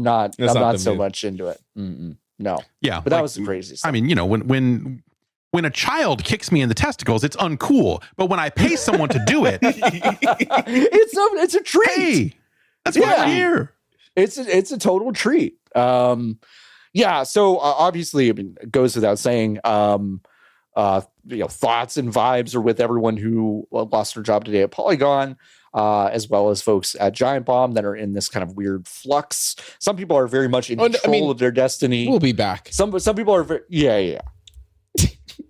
not so move. much into it. No. Yeah. But that was the craziest thing. I mean, when a child kicks me in the testicles, it's uncool. But when I pay someone to do it, it's a treat. Hey, that's why we're here. It's a total treat. Yeah. So obviously, I mean, it goes without saying, thoughts and vibes are with everyone who lost their job today at Polygon, as well as folks at Giant Bomb that are in this kind of weird flux. Some people are very much in control of their destiny. We'll be back. Some people are yeah.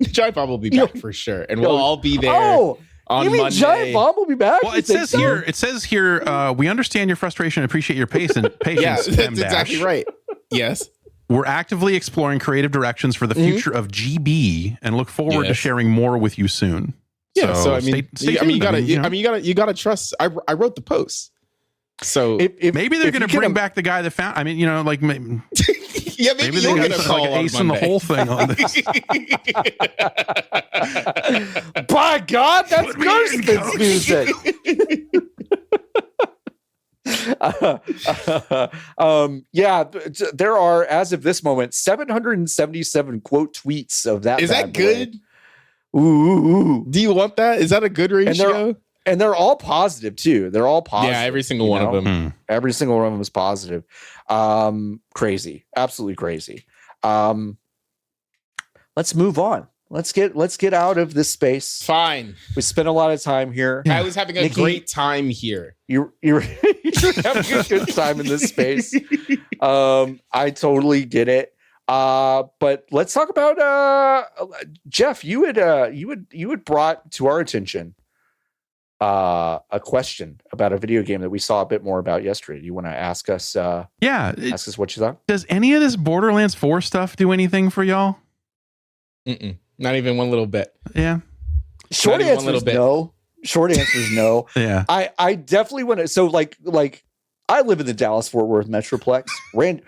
Giant Bomb will be back for sure, and we'll all be there. Oh, on you mean Monday. Giant Bomb will be back? Well, it says here, we understand your frustration and appreciate your patience. Yeah, that's exactly right. Yes. We're actively exploring creative directions for the future of GB and look forward to sharing more with you soon. Yeah, so I mean, stay tuned. you gotta trust. I wrote the post, so maybe they're going to bring back the guy that found. I mean, maybe, yeah, maybe they're going to call like ace in the whole thing on this. By God, that's Gerstmann's music. There are, as of this moment, 777 quote tweets of that. Is that good? Ooh. Do you want that? Is that a good ratio? And they're all positive too. They're all positive. Yeah, every single one of them. Every single one of them is positive. Crazy. Absolutely crazy. Let's move on. Let's get out of this space. Fine. We spent a lot of time here. I was having a Nikki, great time here. You're having a good time in this space. I totally get it. But let's talk about Jeff. You had brought to our attention a question about a video game that we saw a bit more about yesterday. Do you want to ask us? Ask us what you thought. Does any of this Borderlands 4 stuff do anything for y'all? Not even one little bit. Yeah. Short answer is no. Short answer is no. Yeah. I definitely want to. So like I live in the Dallas Fort Worth Metroplex. Randy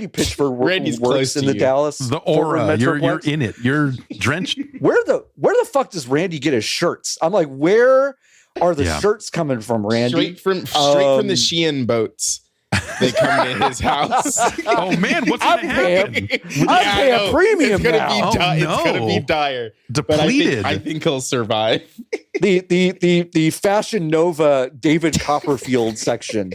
Pitchford works in the Dallas. The aura. You're in it. You're drenched. Where the fuck does Randy get his shirts? I'm like, where are the shirts coming from, Randy? Straight from the Shein boats. They come to his house. Oh man, what's gonna happen? I'm paying premium now. It's gonna be dire. Depleted. But I think he'll survive. The Fashion Nova David Copperfield section.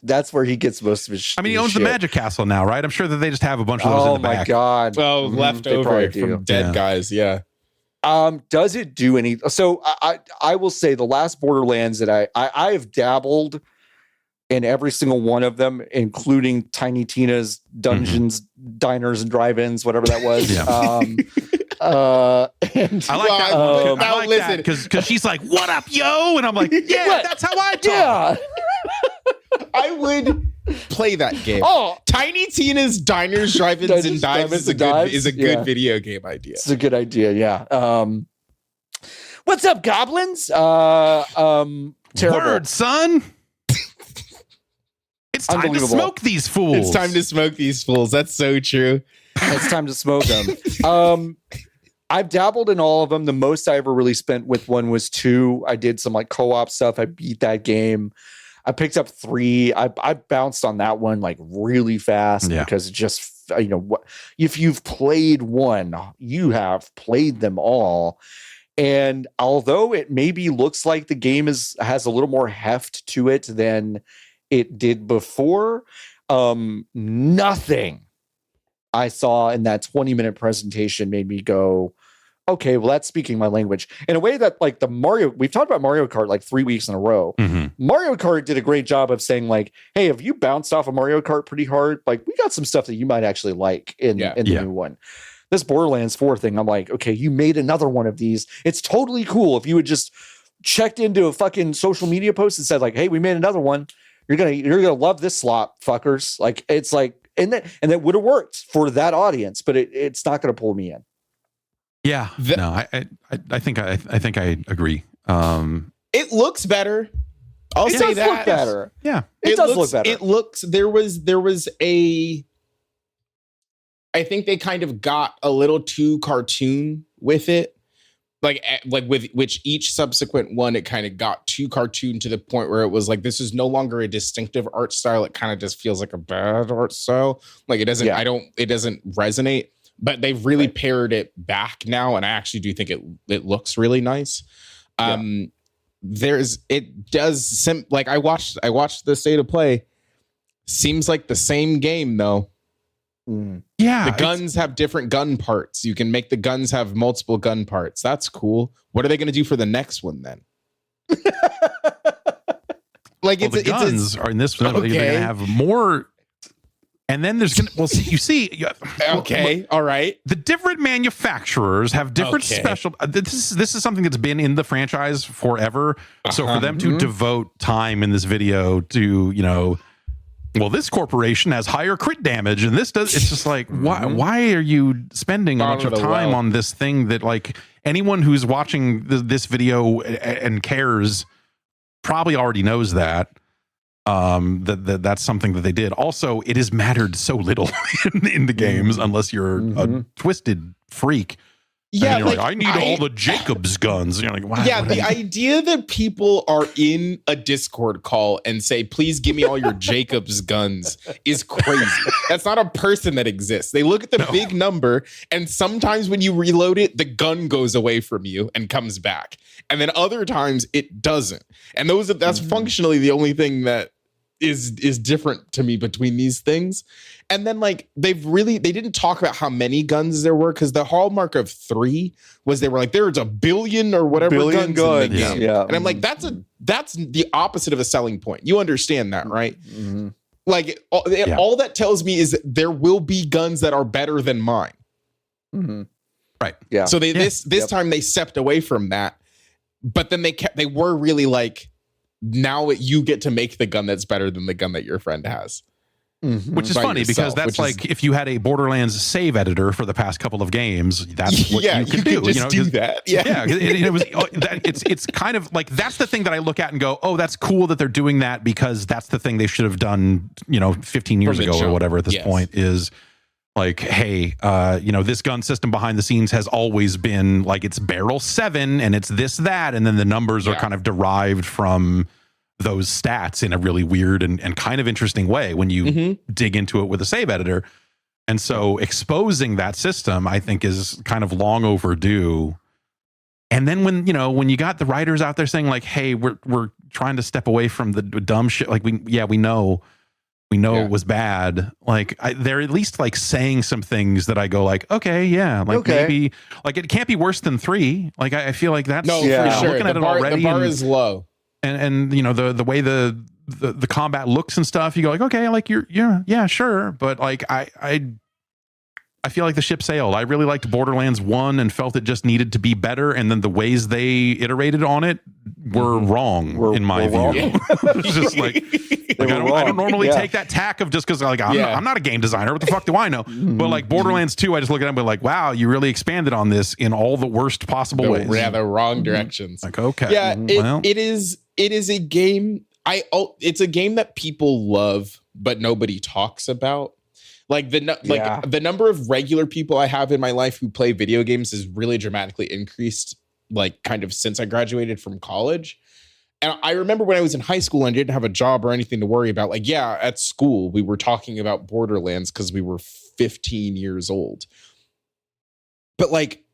That's where he gets most of his. I mean, he owns the Magic Castle now, right? I'm sure that they just have a bunch of those in the back. Oh my god! Oh, left over from dead guys. Yeah. Does it do any? So I will say the last Borderlands that I have dabbled in every single one of them, including Tiny Tina's Dungeons, Diners and Drive-Ins, whatever that was. And I like that. I like that because she's like, "What up, yo?" And I'm like, "Yeah, that's how I talk." Yeah. I would play that game. Tiny Tina's Diners, Drive-Ins, and Dives is a good video game idea. It's a good idea, yeah. What's up, goblins? Terrible. Word, son. It's time to smoke these fools. It's time to smoke these fools. That's so true. It's time to smoke them. I've dabbled in all of them. The most I ever really spent with one was 2. I did some like co-op stuff. I beat that game. I picked up 3. I bounced on that one like really fast because it just, if you've played one, you have played them all. And although it maybe looks like the game has a little more heft to it than it did before, nothing I saw in that 20-minute presentation made me go, okay, well, that's speaking my language in a way that like we've talked about Mario Kart like 3 weeks in a row. Mario Kart did a great job of saying like, hey, have you bounced off of Mario Kart pretty hard? Like we got some stuff that you might actually like in the new one. This Borderlands 4 thing, I'm like, okay, you made another one of these. It's totally cool if you had just checked into a fucking social media post and said like, hey, we made another one. You're gonna love this slop, fuckers. Like it's like, and that would have worked for that audience, but it's not gonna pull me in. Yeah, no, I think I agree. It looks better. I'll say that. Look better. Yeah, it does look better. It looks. There was a. I think they kind of got a little too cartoon with it. Like with which each subsequent one, it kind of got too cartoon to the point where it was like, this is no longer a distinctive art style. It kind of just feels like a bad art style. Like it doesn't, it doesn't resonate, but they've really pared it back now. And I actually do think it looks really nice. I watched the state of play. Seems like the same game though. Yeah, the guns have different gun parts. You can make the guns have multiple gun parts. That's cool. What are they going to do for the next one then? Like the guns are in this one. Okay. They're going to have more, and then there's going to. Okay, all right. The different manufacturers have different special. This is something that's been in the franchise forever. So for them to devote time in this video to well, this corporation has higher crit damage and this does, it's just like, why are you spending a bunch of time on this thing that like anyone who's watching this video and cares probably already knows that, that's something that they did. Also, it has mattered so little in the games unless you're a twisted freak. Yeah, and you're like, I need all the Jacobs guns. And you're like, wow. Yeah, the idea that people are in a Discord call and say, please give me all your Jacobs guns is crazy. That's not a person that exists. They look at the big number, and sometimes when you reload it, the gun goes away from you and comes back. And then other times it doesn't. And that's functionally the only thing that is different to me between these things. And then like they didn't talk about how many guns there were, because the hallmark of 3 was they were like, there's a billion or whatever guns in the game. Yeah. And I'm like, that's the opposite of a selling point. You understand that, right? Mm-hmm. Like all that tells me is that there will be guns that are better than mine. Mm-hmm. Right. Yeah. So this time they stepped away from that, but then they were really like, now you get to make the gun that's better than the gun that your friend has. Mm-hmm. Which is funny because that's like if you had a Borderlands save editor for the past couple of games, that's what you could do. Just do that. Yeah, it's kind of like that's the thing that I look at and go, oh, that's cool that they're doing that, because that's the thing they should have done, 15 years ago or whatever at this point is like, hey, this gun system behind the scenes has always been like it's barrel 7 and it's this, that, and then the numbers are kind of derived from those stats in a really weird and kind of interesting way when you dig into it with a save editor. And so exposing that system, I think, is kind of long overdue. And then when you got the writers out there saying like, hey, we're trying to step away from the dumb shit. Like we know it was bad. Like they're at least like saying some things that I go like, okay, yeah, like maybe like it can't be worse than 3. Like I feel like that's for sure. Looking at it already, the bar is low. And the way the combat looks and stuff, you go like, okay, like yeah, sure, but like I feel like the ship sailed. I really liked Borderlands 1 and felt it just needed to be better, and then the ways they iterated on it were wrong in my view. It's just like I don't normally take that tack of just because like I'm not a game designer. What the fuck do I know? But like Borderlands 2, I just look at it and be like, wow, you really expanded on this in all the worst possible ways. Yeah, the wrong directions. Like, okay, yeah, it is a game. It's a game that people love, but nobody talks about. Like the number of regular people I have in my life who play video games has really dramatically increased, like kind of since I graduated from college. And I remember when I was in high school and didn't have a job or anything to worry about, like, yeah, at school, we were talking about Borderlands because we were 15 years old. But like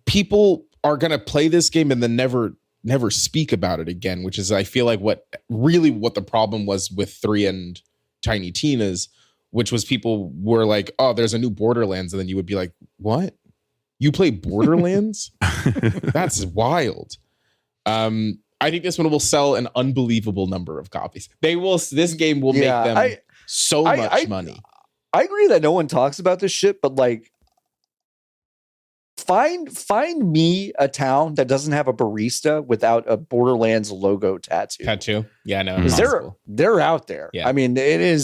people are going to play this game and then never speak about it again, which is, I feel like what the problem was with 3 and Tiny Tina's, which was people were like, oh, there's a new Borderlands. And then you would be like, what? You play Borderlands? That's wild. I think this one will sell an unbelievable number of copies. This game will make them so much money. I agree that no one talks about this shit, but like, find me a town that doesn't have a barista without a Borderlands logo tattoo. Yeah, no, they're out there. Yeah. I mean, every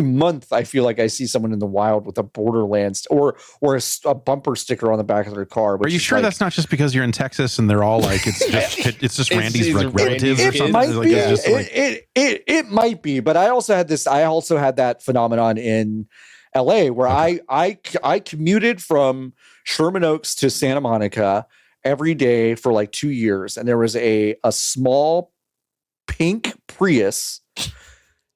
month I feel like I see someone in the wild with a Borderlands or a bumper sticker on the back of their car. Are you sure that's not just because you're in Texas and they're all like it's just Randy's like relatives or something? It might be, but I also had that phenomenon in LA where I commuted from Sherman Oaks to Santa Monica every day for like 2 years, and there was a small pink Prius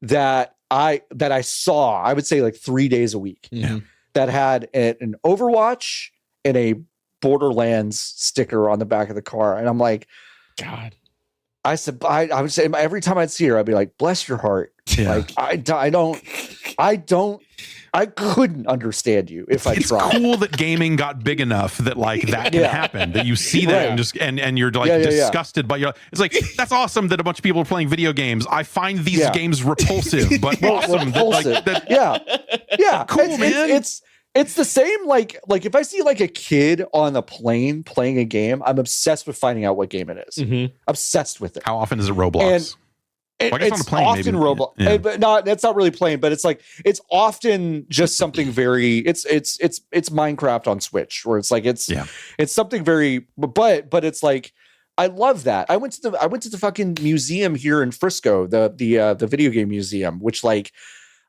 that I saw, I would say like 3 days a week, that had an Overwatch and a Borderlands sticker on the back of the car, and I'm like, God. I said, I would say every time I'd see her, I'd be like, bless your heart. Yeah. Like I couldn't understand you if I tried. It's cool that gaming got big enough that like that can happen. That you see that and just and you're like disgusted by it's like, that's awesome that a bunch of people are playing video games. I find these games repulsive, but awesome. Cool, man. It's the same like if I see like a kid on a plane playing a game, I'm obsessed with finding out what game it is. Obsessed with it. How often is it Roblox? It's often Roblox, but that's not really playing. But it's like it's often just something very. It's Minecraft on Switch, where it's like it's something very. But it's like I love that. I went to the fucking museum here in Frisco, the video game museum, which like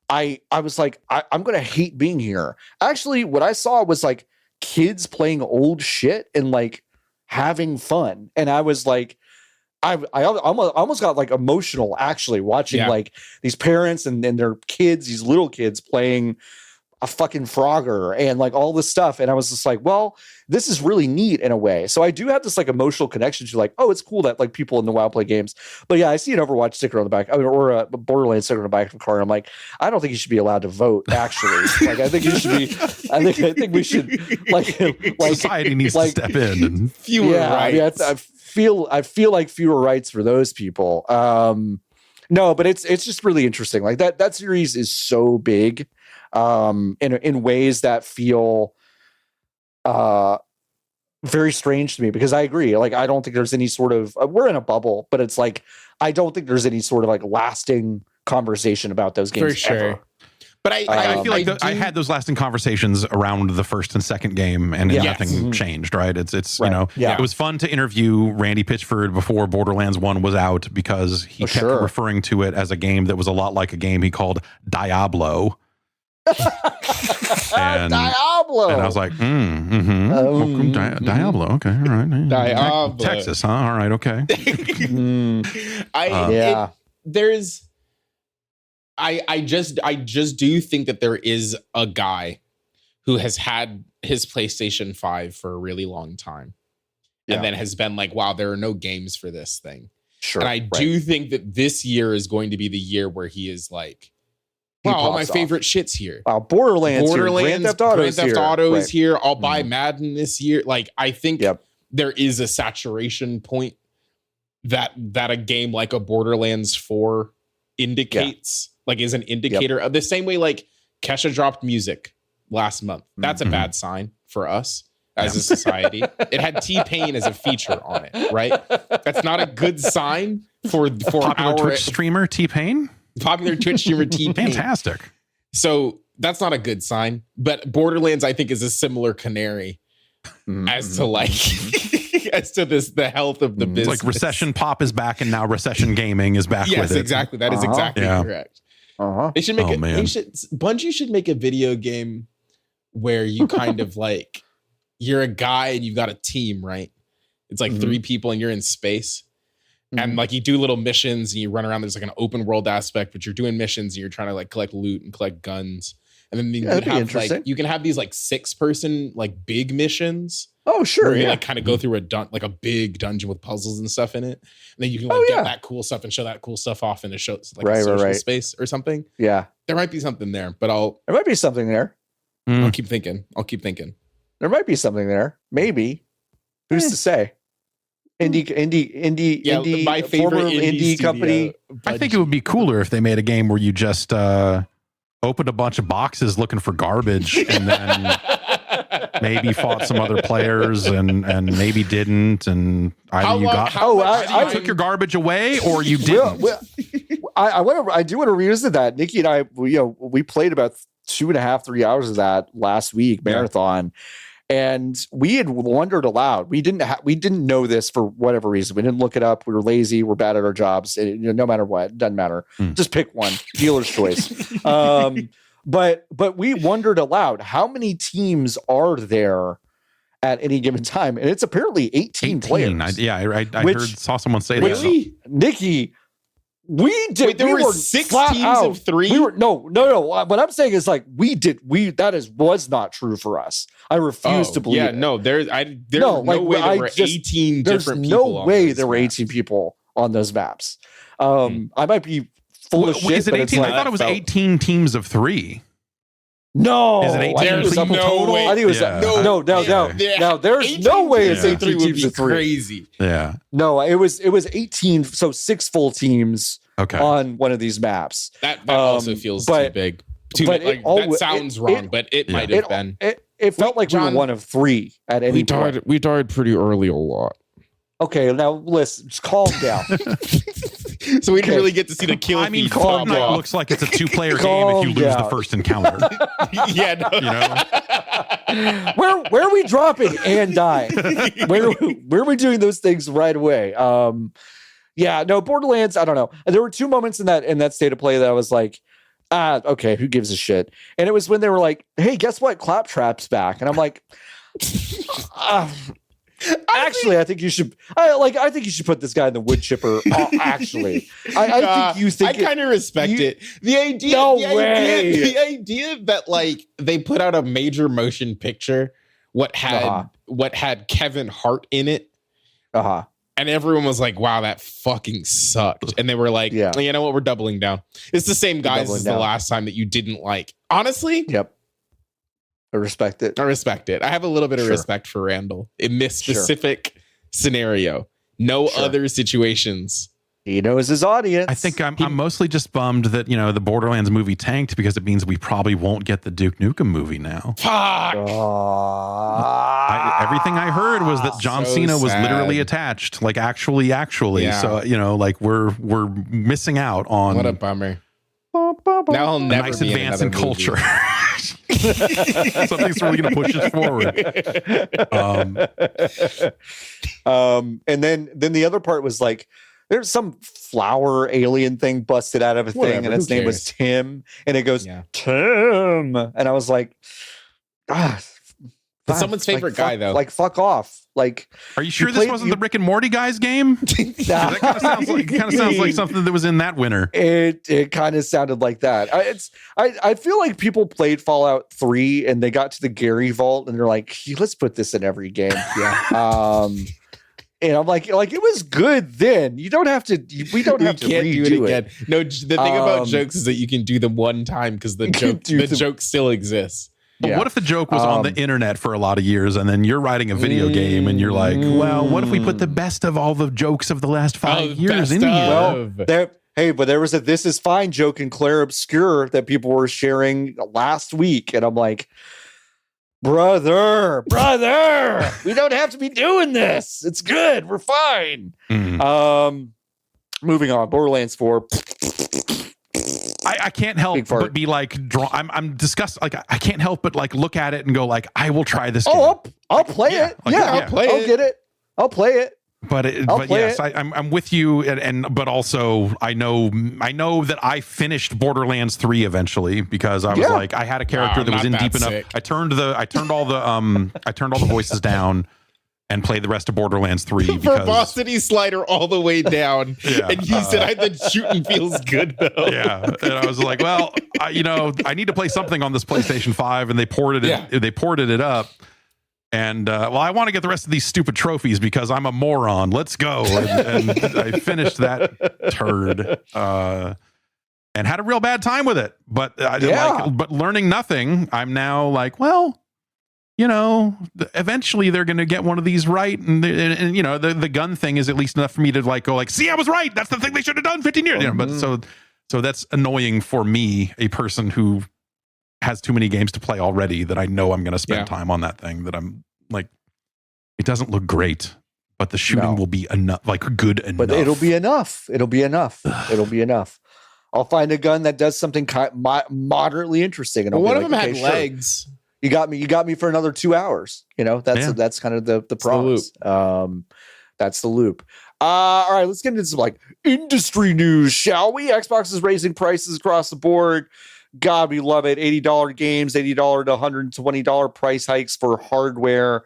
I was like I'm gonna hate being here. Actually, what I saw was like kids playing old shit and like having fun. And I was like, I almost got like emotional actually watching like these parents and their kids, these little kids playing a fucking Frogger and like all this stuff. And I was just like, well, this is really neat in a way. So I do have this like emotional connection to like, oh, it's cool that like people in the WoW play games. But yeah, I see an Overwatch sticker on the back, or a Borderlands sticker on the back of the car. I'm like, I don't think you should be allowed to vote. Actually, like I think you should be. I think we should like society needs to step in and fewer rights. I feel like fewer rights for those people. No, but it's just really interesting. Like that series is so big. In ways that feel very strange to me, because I agree. Like, I don't think there's any sort of we're in a bubble, but it's like I don't think there's any sort of like lasting conversation about those games for sure. ever. But I feel like I had those lasting conversations around the first and second game, and nothing changed. Right? It's right. It was fun to interview Randy Pitchford before Borderlands 1 was out, because he kept referring to it as a game that was a lot like a game he called Diablo. And Diablo. And I was like, Diablo. Okay, all right. Diablo. Texas, huh? All right, okay. I just do think that there is a guy who has had his PlayStation 5 for a really long time. And then has been like, wow, there are no games for this thing. Sure. And I do think that this year is going to be the year where he is like, wow, all my favorite shit's here. Wow, Borderlands here. Grand Theft Auto is here. I'll buy Madden this year. Like, I think there is a saturation point that a game like a Borderlands 4 indicates, like is an indicator of the same way like Kesha dropped music last month. That's a bad sign for us as a society. It had T-Pain as a feature on it, right? That's not a good sign for popular Twitch streamer T-Pain. Popular Twitch streamer T-Pain. Fantastic. So that's not a good sign. But Borderlands, I think, is a similar canary as to like as to the health of the business. It's like recession pop is back, and now recession gaming is back with it. Yes, exactly. That is exactly correct. They should make Bungie should make a video game where you kind of like you're a guy and you've got a team, right? It's like 3 people and you're in space. And like you do little missions and you run around. There's like an open world aspect, but you're doing missions and you're trying to like collect loot and collect guns. And then you can have these like 6-person like big missions. Oh, sure. Where you like kind of go through like a big dungeon with puzzles and stuff in it. And then you can like get that cool stuff and show that cool stuff off in a show like a social space or something. Yeah. There might be something there, but there might be something there. I'll keep thinking. There might be something there. Maybe. Who's to say? Indie, my favorite indie company. I think it would be cooler if they made a game where you just opened a bunch of boxes looking for garbage and then maybe fought some other players and maybe didn't, and either you took your garbage away or you didn't. I do want to revisit that. Nikki and I, we played about 2.5-3 hours of that last week marathon. And we had wondered aloud. We didn't know this for whatever reason. We didn't look it up. We were lazy. We're bad at our jobs. No matter what, it doesn't matter. Just pick one. Dealer's choice. But we wondered aloud, how many teams are there at any given time? And it's apparently 18 players. I saw someone say that. Nikki, we did. Wait, there were 6 teams of 3. We were no. What I'm saying is like that was not true for us. I refuse to believe. Yeah, it. no, there's no way there were 18 different people. There's no way there were 18 people on those maps. I might be full of shit. Is it 18? I thought it was 18 teams of 3. No, is it 18 people total? I think it was no. Now there's no way it's 18 teams of 3. Crazy. Yeah. No, it was 18. So 6 full teams on one of these maps. That also feels too big. That sounds wrong, but it might have been. It felt like we were one of 3 at any point. We died pretty early a lot. Okay, now listen, just calm down. So we didn't really get to see the kill. I mean, Fortnite looks like it's a 2-player game if you lose the first encounter. Where are we dropping and dying? Where are we doing those things right away? Borderlands, I don't know. There were 2 moments in that state of play that I was like, okay, who gives a shit? And it was when they were like, hey, guess what? Claptrap's back. And I'm like, Actually, I think you should. I think you should put this guy in the wood chipper. Actually, I think you think. I kind of respect it. The idea. The idea that like they put out a major motion picture, what had Kevin Hart in it, and everyone was like, "Wow, that fucking sucked," and they were like, "Yeah, you know what? We're doubling down." It's the same guys as the last time that you didn't like. Honestly, yep. I respect it. I have a little bit of respect for Randall in this specific scenario. No other situations. He knows his audience. I think I'm mostly just bummed that, the Borderlands movie tanked because it means we probably won't get the Duke Nukem movie now. Fuck. Everything I heard was that John Cena was literally attached, like actually. Yeah. So, we're missing out on. What a bummer. Now he'll never nice be advance in culture. Something's really going to push us forward. And then the other part was like, there's some flower alien thing busted out of a thing, and its name was Tim, and it goes Tim, and I was like, it's someone's favorite guy though. Like, fuck off. Like, are you sure this wasn't the Rick and Morty guys game? That kind of sounds like something that was in that winner. It kind of sounded like that. I feel like people played Fallout 3 and they got to the Gary Vault and they're like, let's put this in every game. And I'm like, it was good then. You don't have to. We don't have to redo it again. No, the thing about jokes is that you can do them one time because the joke still exists. But what if the joke was on the internet for a lot of years and then you're writing a video game and you're like, well, what if we put the best of all the jokes of the last 5 years in here? Well, but there was a "This Is Fine" joke in Clair Obscur that people were sharing last week. And I'm like, brother, we don't have to be doing this. It's good. We're fine. Moving on. Borderlands 4. I can't help but be like, I'm disgusted. Like, I can't help but like look at it and go like, I will try this game. I'll play it. I'll play it. I'll get it. I'll play it. But yes, I'm with you. But also I know that I finished Borderlands 3 eventually because I was like, I had a character that was in deep enough. I turned all the voices down and play the rest of Borderlands 3 verbosity slider all the way down. And you said the shooting feels good though. Yeah. And I was like, well, I need to play something on this PlayStation 5, and they ported it up. And I want to get the rest of these stupid trophies because I'm a moron. Let's go. And I finished that turd. And had a real bad time with it. But but learning nothing, I'm now like, well, eventually they're going to get one of these right. And the gun thing is at least enough for me to like go like, see, I was right. That's the thing they should have done 15 years. But so that's annoying for me, a person who has too many games to play already, that I know I'm going to spend time on that thing, that I'm like, it doesn't look great, but the shooting will be enough, like good enough. But it'll be enough. It'll be enough. I'll find a gun that does something moderately interesting. And one of them had legs. Sure. You got me for another 2 hours. That's kind of the promise. That's the loop. All right, let's get into some like industry news, shall we? Xbox is raising prices across the board. God, we love it. $80 games, $80 to $120 price hikes for hardware.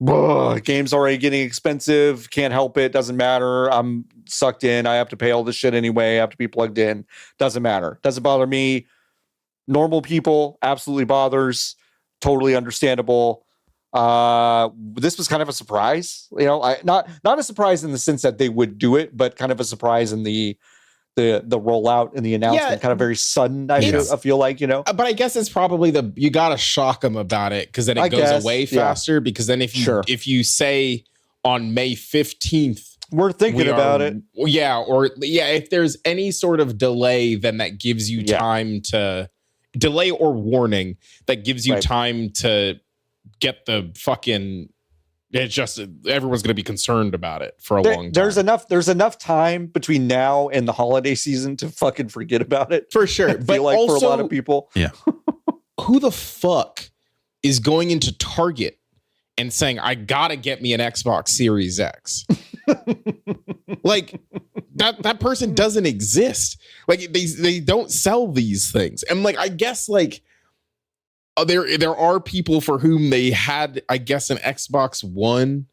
Games already getting expensive. Can't help it. Doesn't matter. I'm sucked in. I have to pay all this shit anyway. I have to be plugged in. Doesn't matter. Doesn't bother me. Normal people, absolutely bothers. Totally understandable. This was kind of a surprise. Not a surprise in the sense that they would do it, but kind of a surprise in the rollout and the announcement, kind of very sudden. I feel like, but I guess it's probably you got to shock them about it, because then it goes away faster. Because then if you say on May 15th, we're thinking about it. If there's any sort of delay, then that gives you time to delay or warning that gives you time to get the fucking. It's just everyone's going to be concerned about it for a long time. There's enough time between now and the holiday season to fucking forget about it. For sure. But also, for a lot of people. Yeah. Who the fuck is going into Target and saying, I got to get me an Xbox Series X? Like that person doesn't exist. Like they don't sell these things. And like, I guess like there are people for whom they had, I guess, an Xbox One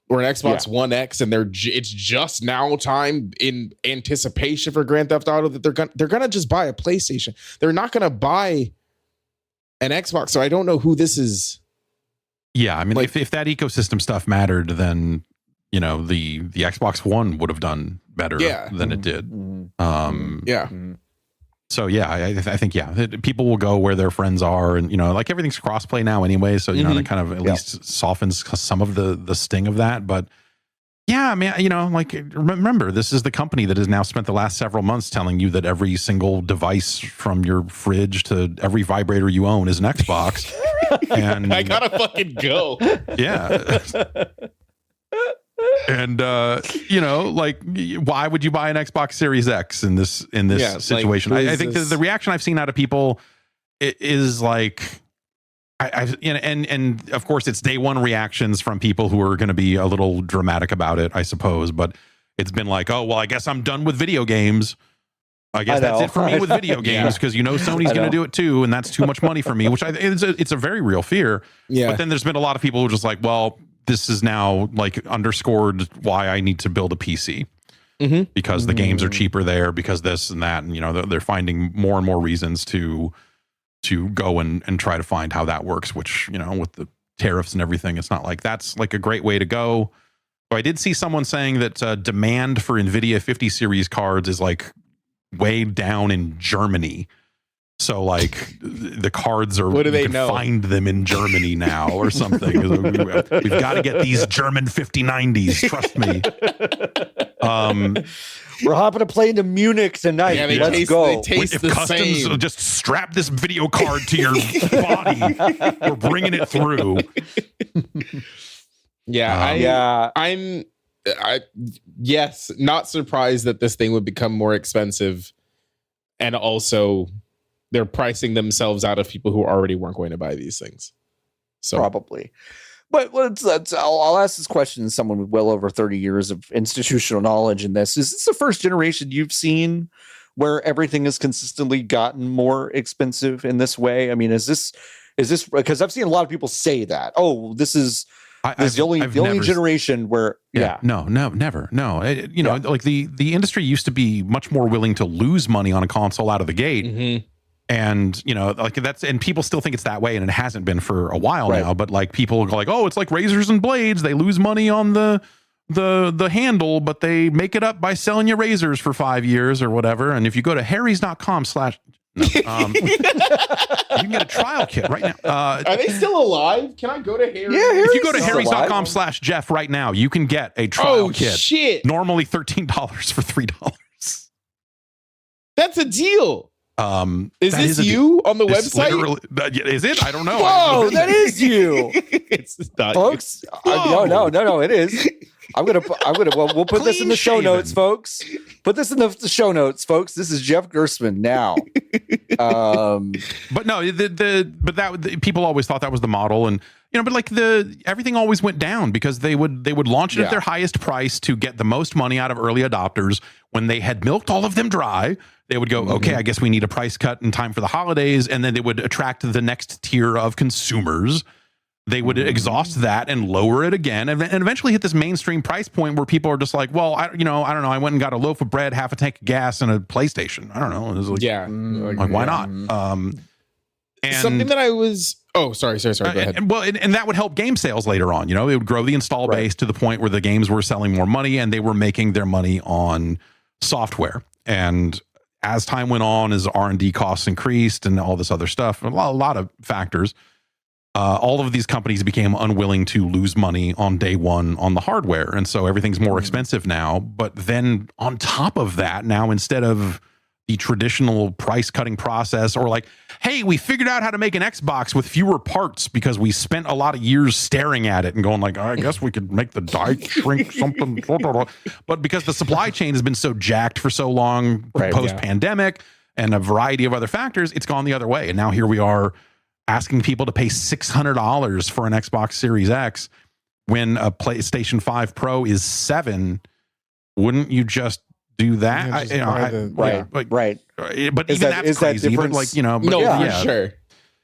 or an Xbox One X, and it's just now time in anticipation for Grand Theft Auto that they're gonna just buy a PlayStation. They're not gonna buy an Xbox. So I don't know who this is. Yeah, I mean, like, if that ecosystem stuff mattered, then the Xbox One would have done better than it did. So yeah, I think people will go where their friends are, and like everything's crossplay now anyway. So that kind of at least softens some of the sting of that. But yeah, I mean, like, remember, this is the company that has now spent the last several months telling you that every single device from your fridge to every vibrator you own is an Xbox. And I gotta fucking go. Yeah. And like, why would you buy an Xbox Series X in this situation? Like, I think the reaction I've seen out of people is like, and of course it's day one reactions from people who are going to be a little dramatic about it, I suppose. But it's been like, oh well, I guess I'm done with video games. I guess that's it for me with video games, because Sony's going to do it too, and that's too much money for me. Which it's a very real fear. Yeah. But then there's been a lot of people who are just like, well, this is now like underscored why I need to build a PC, because the games are cheaper there, because this and that, and they're finding more and more reasons to go and try to find how that works. Which with the tariffs and everything, it's not like that's like a great way to go. So I did see someone saying that demand for NVIDIA 50 series cards is like way down in Germany. So like the cards are, what do they you can know? Find them in Germany now or something. We've got to get these German 5090s. Trust me. We're hopping a plane to Munich tonight. Yeah, let's go. They taste if the customs same. Just strap this video card to your body, we're bringing it through. I'm yes, not surprised that this thing would become more expensive, and also they're pricing themselves out of people who already weren't going to buy these things. So probably. But I'll ask this question to someone with well over 30 years of institutional knowledge in this. Is this the first generation you've seen where everything has consistently gotten more expensive in this way? I mean, is this because I've seen a lot of people say that, oh, this is the only generation where no, never. No, like the industry used to be much more willing to lose money on a console out of the gate. And like that's, and people still think it's that way, and it hasn't been for a while now. But like people go like, oh, it's like razors and blades. They lose money on the handle, but they make it up by selling you razors for 5 years or whatever. And if you go to harrys.com/ you can get a trial kit right now. Are they still alive? Can I go to Harry's? Yeah, if you go to harrys.com/Jeff right now, you can get a trial kit. Shit. Normally $13 for $3. That's a deal. Is this you on the website? Is it? I don't know. Whoa, that is you. It's not, folks. No, it is. We'll put this in the show notes, folks. Put this in the show notes, folks. This is Jeff Gerstmann now. But no, people always thought that was the model, and but like everything always went down because they would launch it at their highest price to get the most money out of early adopters. When they had milked all of them dry, they would go, okay, I guess we need a price cut in time for the holidays, and then they would attract the next tier of consumers. They would exhaust that and lower it again, and eventually hit this mainstream price point where people are just like, well, I don't know. I went and got a loaf of bread, half a tank of gas, and a PlayStation. I don't know. It was like, like why not? And something that I was. Oh, sorry. Go ahead. And that would help game sales later on. It would grow the install base to the point where the games were selling more money, and they were making their money on software. And as time went on, as R&D costs increased and all this other stuff, a lot of factors, all of these companies became unwilling to lose money on day one on the hardware. And so everything's more expensive now. But then on top of that, now instead of the traditional price cutting process, or like, hey, we figured out how to make an Xbox with fewer parts because we spent a lot of years staring at it and going like, I guess we could make the die shrink something. But because the supply chain has been so jacked for so long, post-pandemic and a variety of other factors, it's gone the other way. And now here we are asking people to pay $600 for an Xbox Series X when a PlayStation 5 Pro is $7,000. Wouldn't you just do that? Right. But even that's crazy. But like, for sure.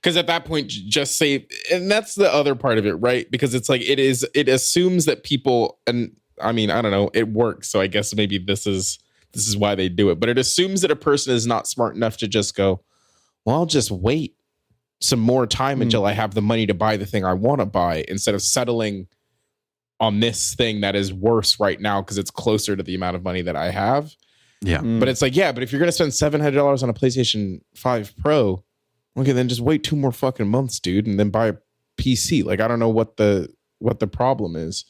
Because at that point, just say, and that's the other part of it, right? Because it's like it assumes that people, and I mean, I don't know, it works. So I guess maybe this is why they do it. But it assumes that a person is not smart enough to just go, well, I'll just wait some more time until I have the money to buy the thing I want to buy, instead of settling on this thing that is worse right now because it's closer to the amount of money that I have. Yeah. But it's like, but if you're going to spend $700 on a PlayStation 5 Pro, okay, then just wait 2 more fucking months, dude, and then buy a PC. Like, I don't know what the problem is.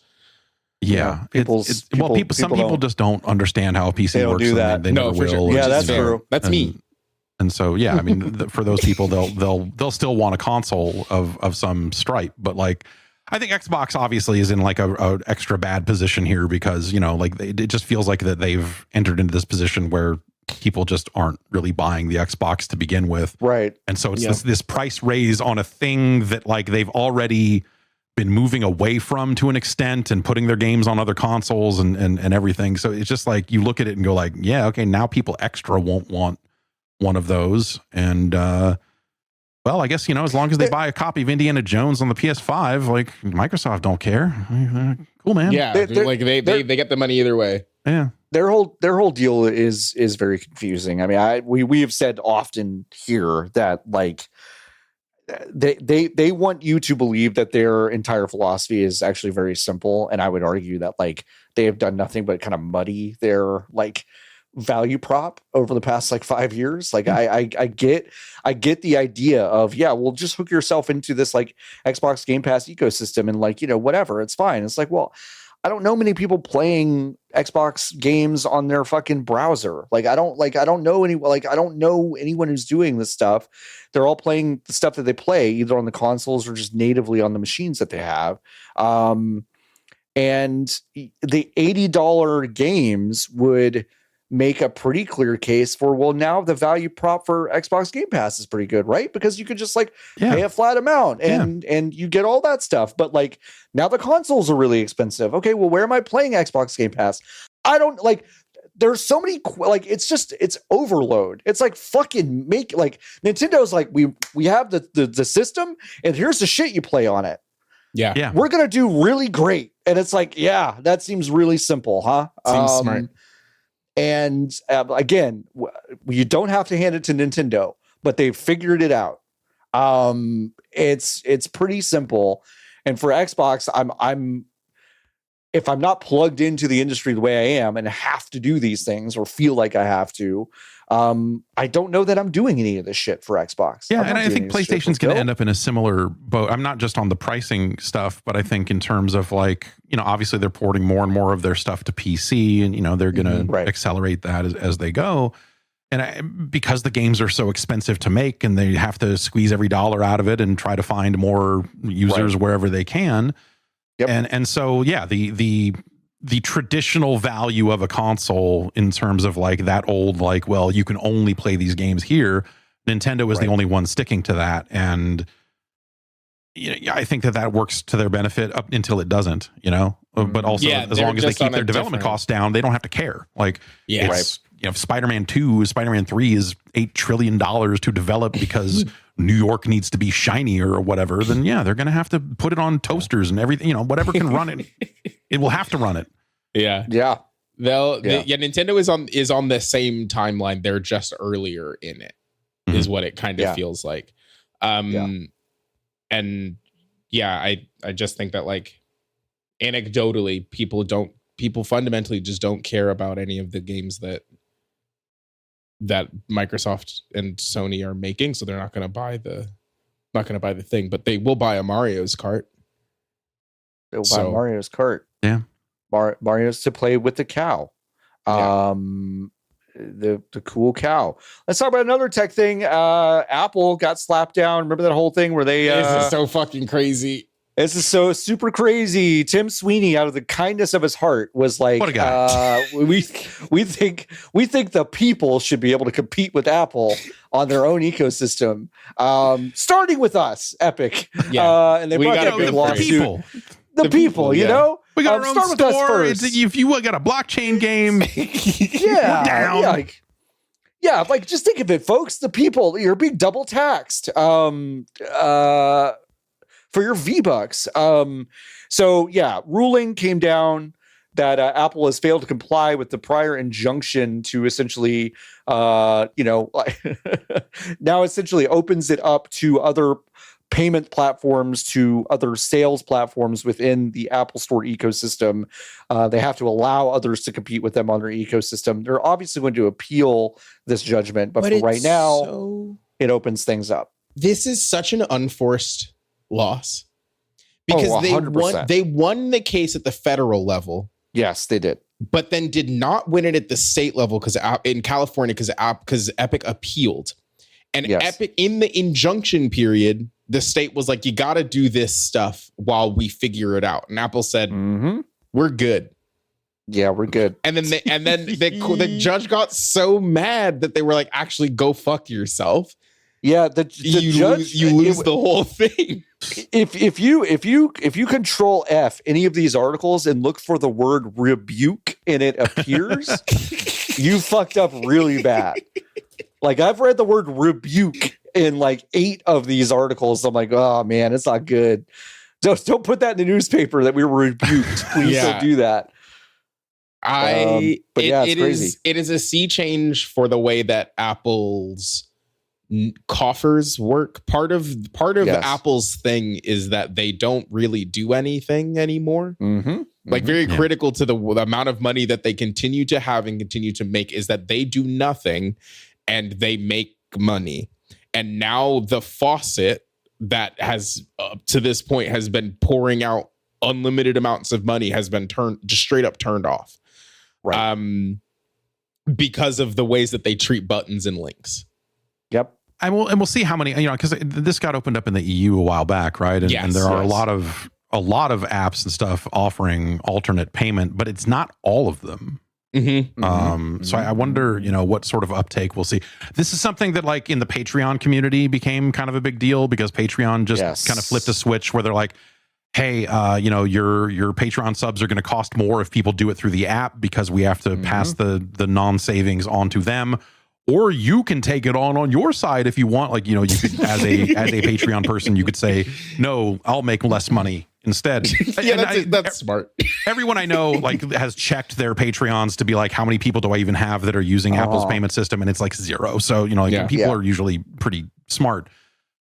Yeah, some people just don't understand how a PC works. Do that. They never will. Sure. Yeah, that's true. That's me. And so, yeah, I mean, for those people, they'll still want a console of some stripe. But like, I think Xbox obviously is in like a extra bad position here because, you know, like it just feels like that they've entered into this position where people just aren't really buying the Xbox to begin with. Right. And so it's this price raise on a thing that like they've already been moving away from to an extent and putting their games on other consoles and everything. So it's just like, you look at it and go like, yeah, okay, now people extra won't want one of those. And, well, I guess, you know, as long as they buy a copy of Indiana Jones on the PS5, like Microsoft don't care. Cool, man. Yeah. They get the money either way. Yeah. Their whole deal is very confusing. I mean, we have said often here that like they want you to believe that their entire philosophy is actually very simple, and I would argue that like they have done nothing but kind of muddy their like value prop over the past like 5 years. Like I get the idea of, yeah, well, just hook yourself into this like Xbox Game Pass ecosystem and like, you know, whatever, it's fine. It's like, well, I don't know many people playing Xbox games on their fucking browser. I don't know anyone who's doing this stuff. They're all playing the stuff that they play either on the consoles or just natively on the machines that they have. And the $80 games would make a pretty clear case for, well, now the value prop for Xbox Game Pass is pretty good, right? Because you could just like pay a flat amount and you get all that stuff. But like now the consoles are really expensive. Okay, well, where am I playing Xbox Game Pass? I don't like, there's so many, like, it's overload. It's like fucking make, like Nintendo's like, we have the system and here's the shit you play on it. Yeah. We're going to do really great. And it's like, yeah, that seems really simple, huh? Seems smart. And again, you don't have to hand it to Nintendo, but they've figured it out. It's pretty simple. And for Xbox, I'm if I'm not plugged into the industry the way I am and have to do these things or feel like I have to, I don't know that I'm doing any of this shit for Xbox. Yeah, and I think PlayStation's going to end up in a similar boat. I'm not just on the pricing stuff, but I think in terms of like, you know, obviously they're porting more and more of their stuff to PC, and you know they're going to accelerate that as they go. And because the games are so expensive to make, and they have to squeeze every dollar out of it and try to find more users wherever they can. Yep. And so yeah, the traditional value of a console in terms of like that old, like, well, you can only play these games here. Nintendo is the only one sticking to that. And you know, I think that works to their benefit up until it doesn't, you know, but also as long as they keep their development costs down, they don't have to care. Like, you know, Spider-Man 3 is $8 trillion to develop because New York needs to be shiny or whatever, then yeah, they're going to have to put it on toasters and everything, you know, whatever can run it, it will have to run it. Yeah. Yeah. Nintendo is on the same timeline. They're just earlier in it, is what it kind of feels like. And yeah, I just think that like anecdotally, people fundamentally just don't care about any of the games that Microsoft and Sony are making, so they're not going to buy the thing, but they will buy a Mario's cart. They'll buy Mario's cart. Yeah. Mario's to play with the cow. The cool cow. Let's talk about another tech thing. Apple got slapped down. Remember that whole thing where they this is so fucking crazy. This is so super crazy. Tim Sweeney, out of the kindness of his heart, was like, what a guy. we think the people should be able to compete with Apple on their own ecosystem, starting with us, Epic. Yeah. And they brought a big lawsuit. The people, you know? We got our own store. If you got a blockchain game, we're down. Yeah, like just think of it, folks. The people, you're being double taxed for your V-Bucks. So yeah, ruling came down that Apple has failed to comply with the prior injunction to essentially, now essentially opens it up to other payment platforms, to other sales platforms within the Apple Store ecosystem. They have to allow others to compete with them on their ecosystem. They're obviously going to appeal this judgment, but for right now, it opens things up. This is such an unforced loss because they won the case at the federal level. Yes, they did. But then did not win it at the state level in California because Epic appealed. And Epic, in the injunction period, the state was like, you got to do this stuff while we figure it out. And Apple said, we're good. Yeah, we're good. And then the judge got so mad that they were like, actually, go fuck yourself. Yeah, the judge, you lose the whole thing. If you control F any of these articles and look for the word rebuke and it appears, you fucked up really bad. Like I've read the word rebuke in like 8 of these articles. I'm like, oh man, it's not good. Don't put that in the newspaper that we were rebuked. Please don't do that. It's crazy. It is a sea change for the way that Apple's coffers work. Part of Apple's thing is that they don't really do anything anymore. Very critical to the amount of money that they continue to have and continue to make is that they do nothing and they make money. And now the faucet that has to this point has been pouring out unlimited amounts of money has been just straight up turned off. Right. Because of the ways that they treat buttons and links. Yep. And we'll see how many, because this got opened up in the EU a while back, right? And there are a lot of apps and stuff offering alternate payment, but it's not all of them. So I wonder, what sort of uptake we'll see. This is something that like in the Patreon community became kind of a big deal because Patreon just kind of flipped a switch where they're like, hey, your Patreon subs are going to cost more if people do it through the app because we have to pass the non-savings on to them. Or you can take it on your side if you want. Like, you could, as a Patreon person, you could say, no, I'll make less money instead. That's smart. Everyone I know has checked their Patreons to be like, how many people do I even have that are using Apple's payment system? And it's like 0. So, people are usually pretty smart.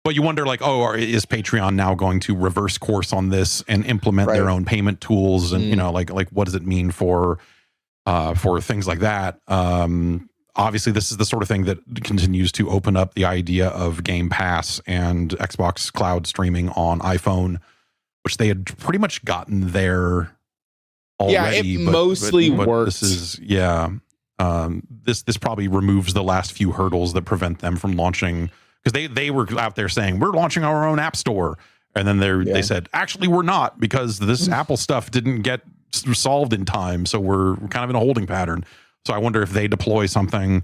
But you wonder is Patreon now going to reverse course on this and implement their own payment tools? And, what does it mean for things like that? Obviously, this is the sort of thing that continues to open up the idea of Game Pass and Xbox Cloud streaming on iPhone, which they had pretty much gotten there already. Yeah, it mostly worked. This is, this probably removes the last few hurdles that prevent them from launching, because they were out there saying, we're launching our own app store. And then they said, actually, we're not, because this Apple stuff didn't get solved in time. So we're kind of in a holding pattern. So I wonder if they deploy something,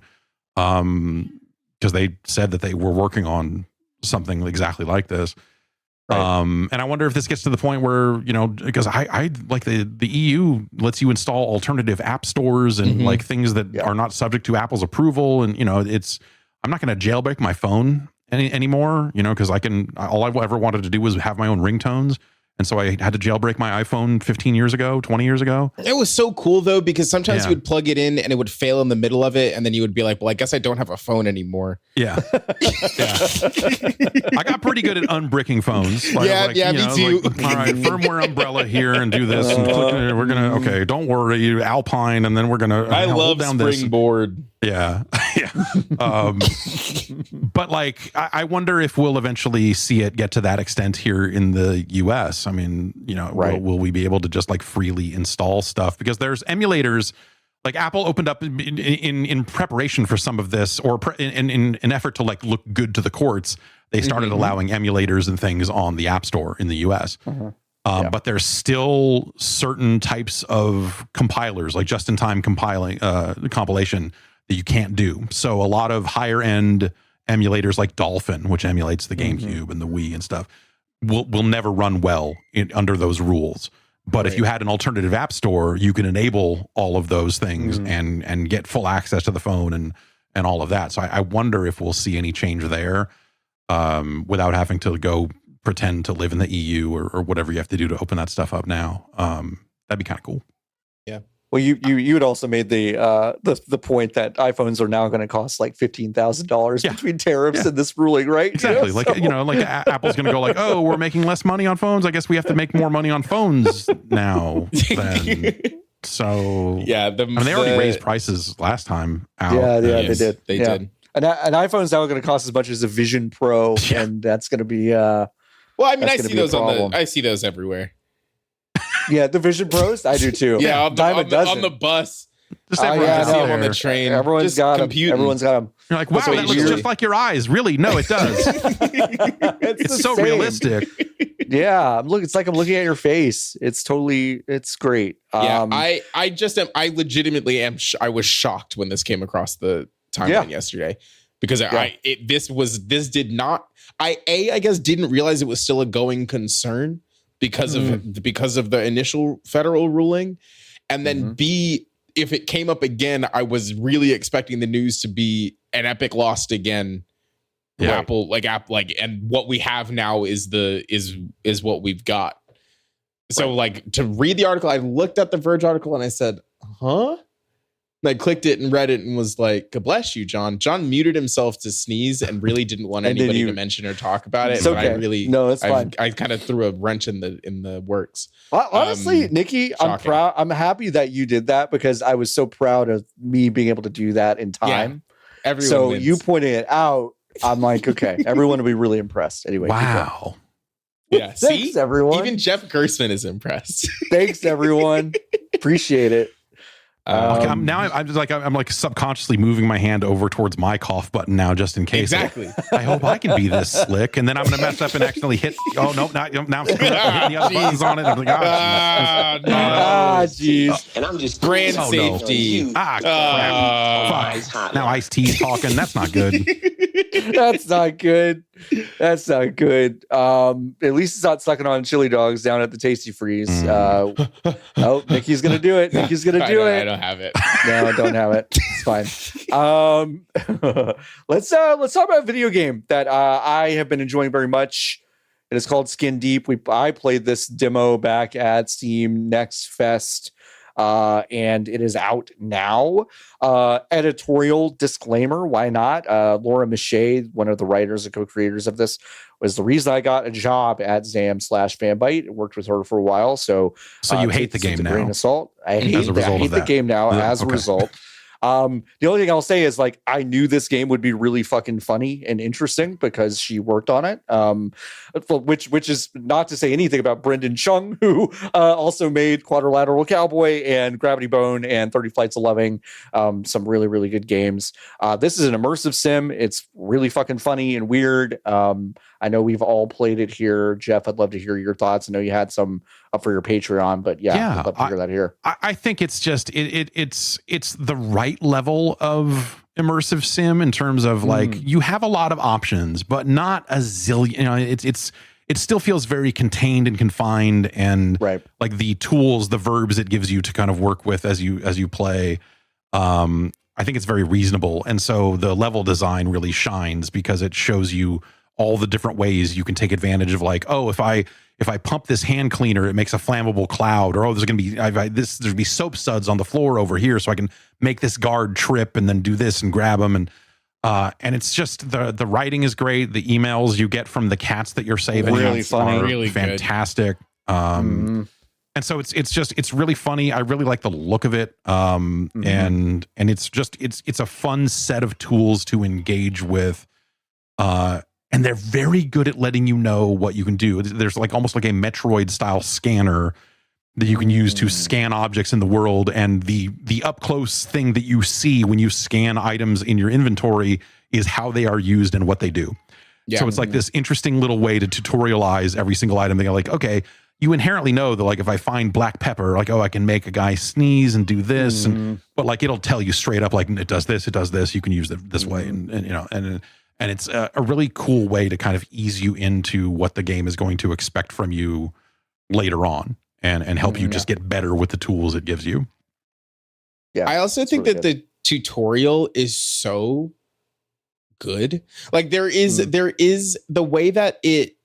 because they said that they were working on something exactly like this. Right. And I wonder if this gets to the point where, because I like the EU lets you install alternative app stores and like things that are not subject to Apple's approval. And, I'm not going to jailbreak my phone anymore, because all I've ever wanted to do was have my own ringtones. And so I had to jailbreak my iPhone 15 years ago, 20 years ago. It was so cool, though, because sometimes you would plug it in and it would fail in the middle of it. And then you would be like, well, I guess I don't have a phone anymore. Yeah. I got pretty good at unbricking phones. Me too. All right, firmware umbrella here and do this. And click, we're going to, don't worry, Alpine. And then we're going to I love Springboard. Yeah. But I wonder if we'll eventually see it get to that extent here in the US. I mean, will we be able to just freely install stuff? Because there's emulators, Apple opened up in preparation for some of this, or in an effort to look good to the courts. They started allowing emulators and things on the App Store in the US. But there's still certain types of compilers, like just-in-time compilation, that you can't do. So a lot of higher end emulators like Dolphin, which emulates the GameCube and the Wii and stuff, will never run well under those rules. But if you had an alternative app store, you can enable all of those things and get full access to the phone and all of that. So I wonder if we'll see any change there without having to go pretend to live in the EU or whatever you have to do to open that stuff up now. That'd be kind of cool. Yeah. Well, you had also made the point that iPhones are now going to cost like $15,000 between tariffs and this ruling, right? Exactly. You know, Like Apple's going to go like, oh, we're making less money on phones. I guess we have to make more money on phones now. So yeah, they already raised prices last time out. Yeah, they did. They did. An iPhone's now going to cost as much as a Vision Pro, and that's going to be. Well, I mean, I see those everywhere. Yeah, the Vision Pros, I do too. Yeah, on the bus. Just everyone see them on the train. Everyone's got them. Everyone's got them. You're like, wow, that looks just like your eyes. Really? No, it does. It's so realistic. Yeah, it's like I'm looking at your face. It's great. Yeah, I legitimately am. I was shocked when this came across the timeline yesterday because this did not. I guess didn't realize it was still a going concern because of the initial federal ruling, and then B, if it came up again, I was really expecting the news to be an Epic lost again. Yeah. Apple, and what we have now is what we've got. So to read the article, I looked at the Verge article and I said, huh? And I clicked it and read it and was like, God bless you, John. John muted himself to sneeze and really didn't want anybody to mention or talk about it. It's okay. It's fine. I kind of threw a wrench in the works. Honestly, Nikki, shocking. I'm proud. I'm happy that you did that because I was so proud of me being able to do that in time. Yeah, everyone so wins. You pointing it out, I'm like, okay, everyone will be really impressed. Anyway, wow. Yeah, thanks everyone. Even Jeff Gerstmann is impressed. Thanks everyone. Appreciate it. I'm like subconsciously moving my hand over towards my cough button now, just in case. Exactly. I hope I can be this slick, and then I'm going to mess up and accidentally hit. Oh no! Now I'm screwing up and hitting the other buttons on it. I'm like, jeez. And I'm just brand safety. Crap! Now Ice-T's talking. That's not good. That's not good. That's not good. At least it's not sucking on chili dogs down at the Tasty Freeze. Oh, Nikki's gonna do it. Nikki's gonna do it. I don't have it. No, I don't have it. It's fine. Let's talk about a video game that I have been enjoying very much. It is called Skin Deep. I played this demo back at Steam Next Fest. And it is out now. Editorial disclaimer, why not? Laura Miche, one of the writers and co-creators of this, was the reason I got a job at Zam/Fanbyte. I worked with her for a while. So you hate the game now? Grain of salt. I hate the game now as a result. The only thing I'll say is I knew this game would be really fucking funny and interesting because she worked on it. Which is not to say anything about Brendan Chung, who also made Quadrilateral Cowboy and Gravity Bone and 30 Flights of Loving, some really, really good games. This is an immersive sim. It's really fucking funny and weird. I know we've all played it here. Jeff, I'd love to hear your thoughts. I know you had some up for your Patreon, but I'd love to hear that here. I think it's just it's the right level of immersive sim in terms of you have a lot of options, but not a zillion. You know, it still feels very contained and confined, and like the tools, the verbs it gives you to kind of work with as you play. I think it's very reasonable, and so the level design really shines because it shows you all the different ways you can take advantage of, if I pump this hand cleaner, it makes a flammable cloud, or there's gonna be soap suds on the floor over here, so I can make this guard trip and then do this and grab them, and it's just the writing is great. The emails you get from the cats that you're saving really funny, really fantastic. And so it's really funny. I really like the look of it. And it's a fun set of tools to engage with. And they're very good at letting you know what you can do. There's almost like a Metroid style scanner that you can use to scan objects in the world. And the up close thing that you see when you scan items in your inventory is how they are used and what they do. Yeah. So it's like this interesting little way to tutorialize every single item. They're like, okay, you inherently know that if I find black pepper, I can make a guy sneeze and do this. But it'll tell you straight up, it does this, you can use it this way. And it's a really cool way to kind of ease you into what the game is going to expect from you later on and help you just get better with the tools it gives you. Yeah. I also think that tutorial is so good. Like there is the way that it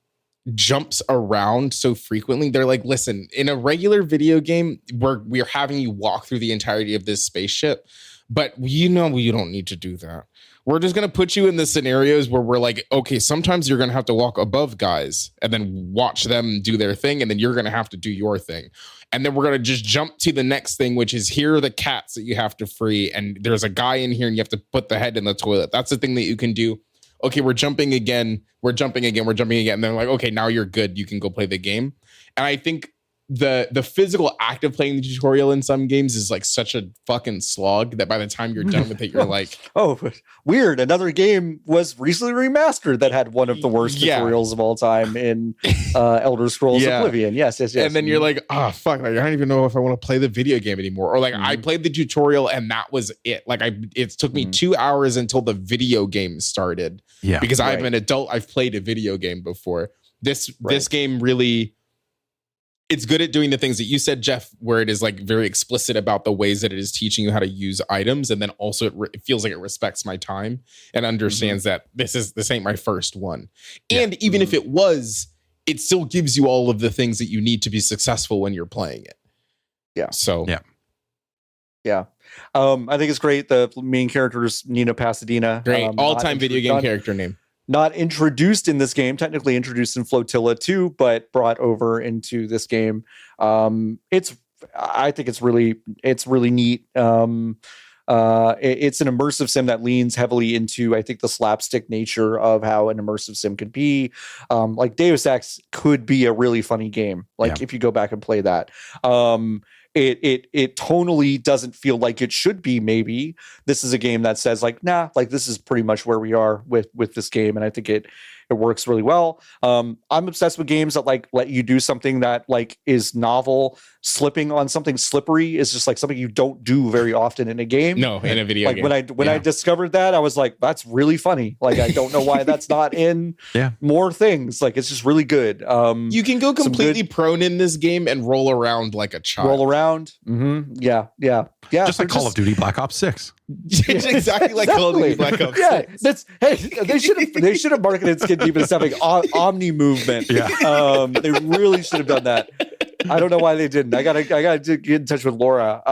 jumps around so frequently. They're like, listen, in a regular video game we're having you walk through the entirety of this spaceship, but you don't need to do that. We're just going to put you in the scenarios where we're like, okay, sometimes you're going to have to walk above guys and then watch them do their thing, and then you're going to have to do your thing. And then we're going to just jump to the next thing, which is here are the cats that you have to free, and there's a guy in here and you have to put the head in the toilet. That's the thing that you can do. Okay, we're jumping again. And they're like, okay, now you're good. You can go play the game. And I think the physical act of playing the tutorial in some games is like such a fucking slog that by the time you're done with it, you're like, oh, weird. Another game was recently remastered that had one of the worst tutorials of all time in Elder Scrolls Oblivion. Yes. And then you're like, oh, fuck, like, I don't even know if I want to play the video game anymore. Or like I played the tutorial and that was it. Like it took me 2 hours until the video game started. Yeah. Because I'm an adult. I've played a video game before. This game really... It's good at doing the things that you said, Jeff, where it is like very explicit about the ways that it is teaching you how to use items. And then also it feels like it respects my time and understands that this ain't my first one. And even if it was, it still gives you all of the things that you need to be successful when you're playing it. Yeah. So, yeah. I think it's great. The main character is Nina Pasadena. Great. All-time video game character name. Not introduced in this game, technically introduced in Flotilla 2, but brought over into this game. I think it's really neat. It's an immersive sim that leans heavily into, I think, the slapstick nature of how an immersive sim could be. Like Deus Ex could be a really funny game. Like if you go back and play that. It tonally doesn't feel like it should be. Maybe this is a game that says like, nah, like this is pretty much where we are with this game, and I think it works really well. I'm obsessed with games that like let you do something that like is novel. Slipping on something slippery is just like something you don't do very often in a game. No, in a video game. When I discovered that, I was like, that's really funny. Like I don't know why that's not in more things. Like it's just really good. You can go completely prone in this game and roll around like a child. Roll around. Mm-hmm. Yeah. Just like Call of Duty Black Ops 6. Exactly like Call of Duty Black Ops 6. They should have marketed Skin Deep as having Omni movement. Yeah. They really should have done that. I don't know why they didn't. I gotta get in touch with Laura.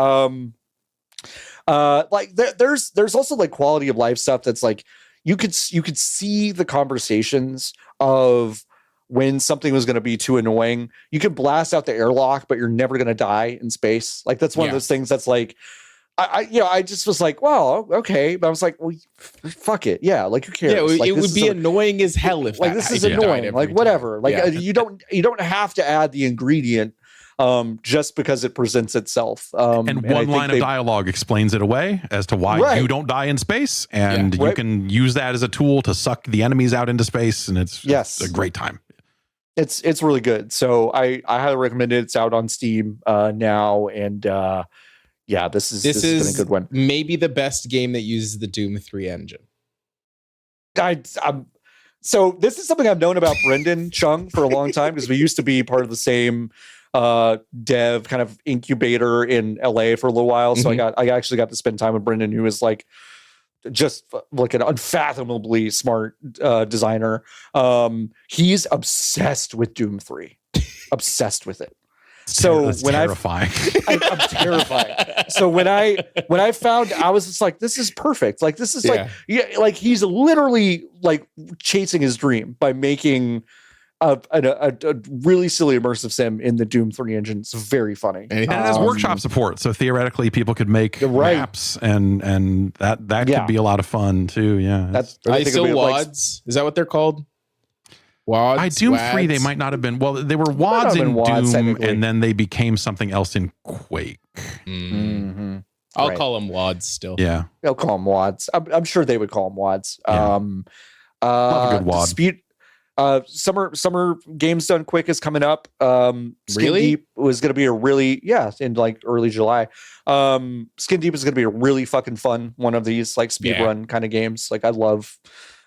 Like there's also like quality of life stuff that's like you could see the conversations of when something was going to be too annoying. You can blast out the airlock, but you're never going to die in space. Like that's one of those things that's like, I just was like, wow, okay. But I was like, well, fuck it. Yeah. Like who cares? Yeah, like, it would be annoying as hell if like this is annoying. Like whatever. Like you don't have to add the ingredient just because it presents itself. And one line of dialogue explains it away as to why you don't die in space. And you can use that as a tool to suck the enemies out into space. And it's a great time. It's really good. So I highly recommend it. It's out on Steam now. And this has been a good one. Maybe the best game that uses the Doom 3 engine. So this is something I've known about Brendan Chung for a long time because we used to be part of the same dev kind of incubator in LA for a little while. So I actually got to spend time with Brendan, who is like just like an unfathomably smart designer. He's obsessed with Doom 3, obsessed with it. So that's when terrifying. I'm terrified. So when I found, I was just like, this is perfect. Like this is like he's literally like chasing his dream by making a really silly immersive sim in the Doom 3 engine. It's very funny. And it has workshop support, so theoretically people could make maps and that could be a lot of fun too. Yeah. Are they still WADs? Is that what they're called? WADs? Doom 3, they might not have been. Well, they were WADs in Doom, and then they became something else in Quake. Mm-hmm. I'll call them WADs still. Yeah. They'll call them WADs. I'm sure they would call them WADs. Love a good WAD. Summer Games Done Quick is coming up. Skin Deep was going to be a really in like early July. Skin Deep is going to be a really fucking fun one of these like speedrun kind of games. Like I love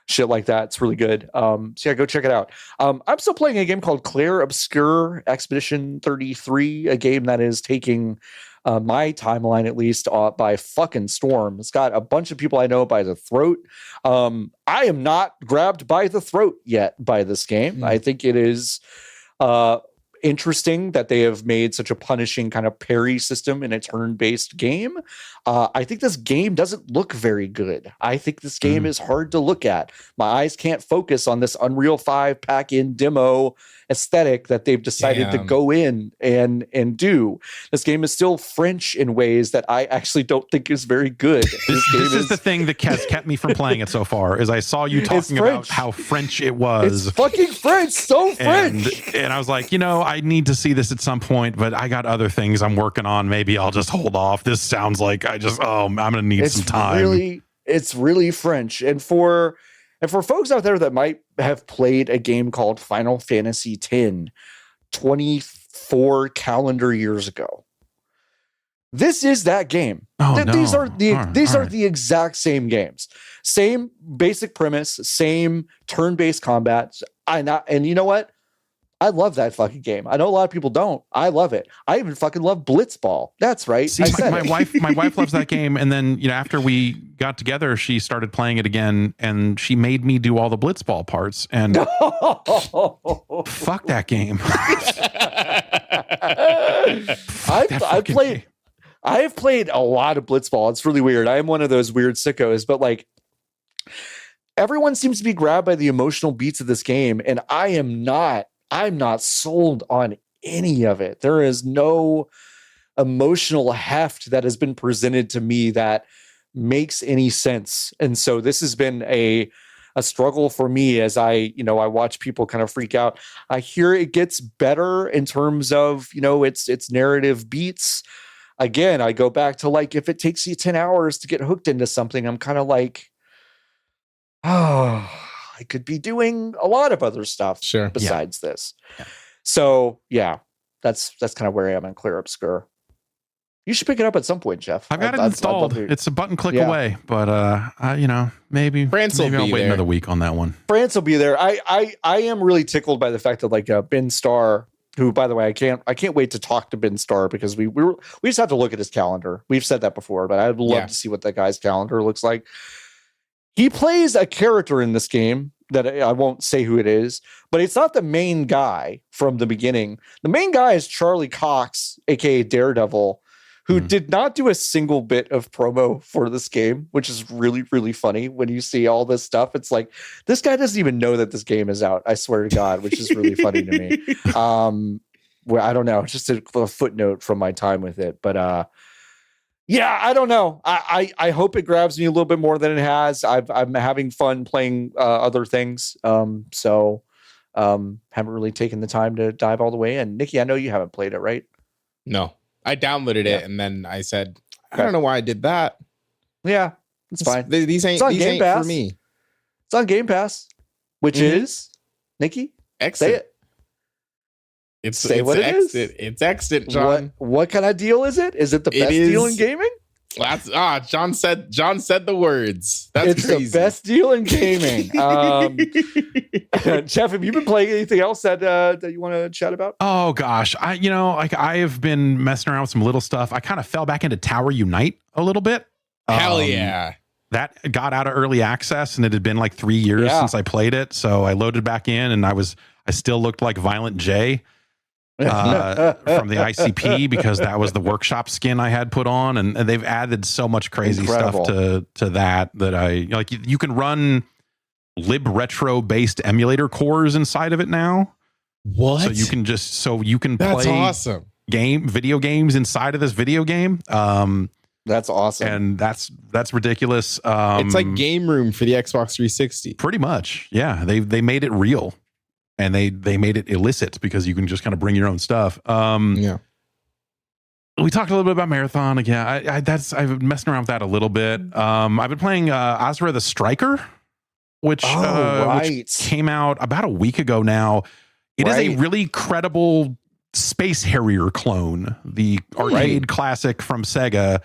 shit like that. It's really good. So go check it out. I'm still playing a game called Clair Obscur Expedition 33, a game that is taking my timeline at least by fucking storm. It's got a bunch of people I know by the throat. I am not grabbed by the throat yet by this game. I think it is interesting that they have made such a punishing kind of parry system in a turn-based game. I think this game doesn't look very good. I think this game is hard to look at. My eyes can't focus on this Unreal 5 pack-in demo aesthetic that they've decided to go in and do. This game is still French in ways that I actually don't think is very good. This is the thing that has kept me from playing it so far, is I saw you talking about how French it was. It's fucking French, so French. And I was like, I need to see this at some point, but I got other things I'm working on. Maybe I'll just hold off. This sounds like I'm going to need some time. It's really French. And for folks out there that might have played a game called Final Fantasy X 24 calendar years ago, this is that game. These are the exact same games. Same basic premise, same turn-based combat. And you know what? I love that fucking game. I know a lot of people don't. I love it. I even fucking love Blitzball. That's right. See, my wife loves that game. And then, after we got together, she started playing it again, and she made me do all the Blitzball parts. And fuck that game. I have played a lot of Blitzball. It's really weird. I am one of those weird sickos, but like, everyone seems to be grabbed by the emotional beats of this game, and I'm not sold on any of it. There is no emotional heft that has been presented to me that makes any sense. And so this has been a struggle for me as I watch people kind of freak out. I hear it gets better in terms of, its narrative beats. Again, I go back to like, if it takes you 10 hours to get hooked into something, I'm kind of like, I could be doing a lot of other stuff besides this. Yeah. So that's kind of where I am on Clair Obscur. You should pick it up at some point, Jeff. I've got it installed. It's a button click away, but maybe I'll wait another week on that one. France will be there. I am really tickled by the fact that like Ben Starr, who, by the way, I can't wait to talk to Ben Starr, because we just have to look at his calendar. We've said that before, but I'd love to see what that guy's calendar looks like. He plays a character in this game that I won't say who it is, but it's not the main guy from the beginning. The main guy is Charlie Cox, aka Daredevil, who did not do a single bit of promo for this game, which is really, really funny when you see all this stuff. It's like, this guy doesn't even know that this game is out, I swear to God, which is really funny to me. Well, I don't know, just a footnote from my time with it, but I don't know. I hope it grabs me a little bit more than it has. I'm having fun playing other things. So haven't really taken the time to dive all the way in. Nikki, I know you haven't played it, right? No, I downloaded it and then I said, I don't know why I did that. Yeah, it's fine. These ain't for me. It's on Game Pass, which is, Nikki, Exit. Say it. Say what it is. It's Exit, John. What kind of deal is it? Is it the best deal in gaming? John said the words. It's crazy. The best deal in gaming. Jeff, have you been playing anything else that you want to chat about? Oh gosh, I've been messing around with some little stuff. I kind of fell back into Tower Unite a little bit. Hell yeah. That got out of early access, and it had been like 3 years since I played it. So I loaded back in, and I still looked like Violent J from the ICP, because that was the workshop skin I had put on, and they've added so much crazy stuff to that I like. You can run libretro based emulator cores inside of it now. What? So you can That's play awesome. Video games inside of this video game. That's awesome. And that's ridiculous. It's like Game Room for the Xbox 360. Pretty much. Yeah. They made it real. And they made it illicit, because you can just kind of bring your own stuff. We talked a little bit about Marathon. Yeah, I've been messing around with that a little bit. I've been playing Azra the Striker, which came out about a week ago now. It is a really credible Space Harrier clone, the arcade classic from Sega.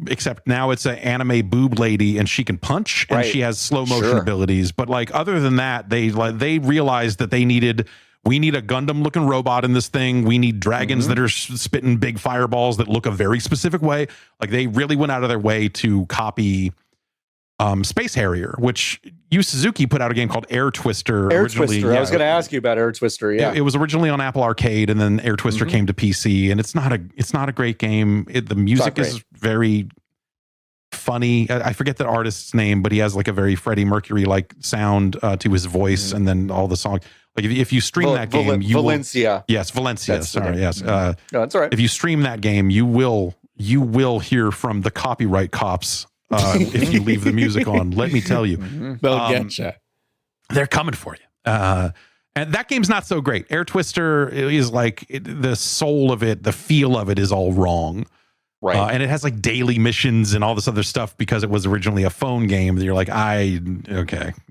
Except now it's an anime boob lady, and she can punch, and she has slow motion abilities. But like, other than that, they realized that they needed we need a Gundam looking robot in this thing. We need dragons that are spitting big fireballs that look a very specific way. Like they really went out of their way to copy Space Harrier, which Yu Suzuki put out a game called Air Twister. Air Twister. I was going to ask you about Air Twister. Yeah, it was originally on Apple Arcade, and then Air Twister came to PC, and it's not a great game. The music is very funny. I forget the artist's name, but he has like a very Freddie Mercury like sound to his voice, and then all the songs. Like if you stream that game, Valencia. Yes, Valencia. Sorry, yes. No, that's all right. If you stream that game, you will hear from the copyright cops if you leave the music on. Let me tell you, they'll get you. They're coming for you. And that game's not so great. Air Twister is like the soul of it, the feel of it is all wrong. Right. And it has like daily missions and all this other stuff because it was originally a phone game. You're like,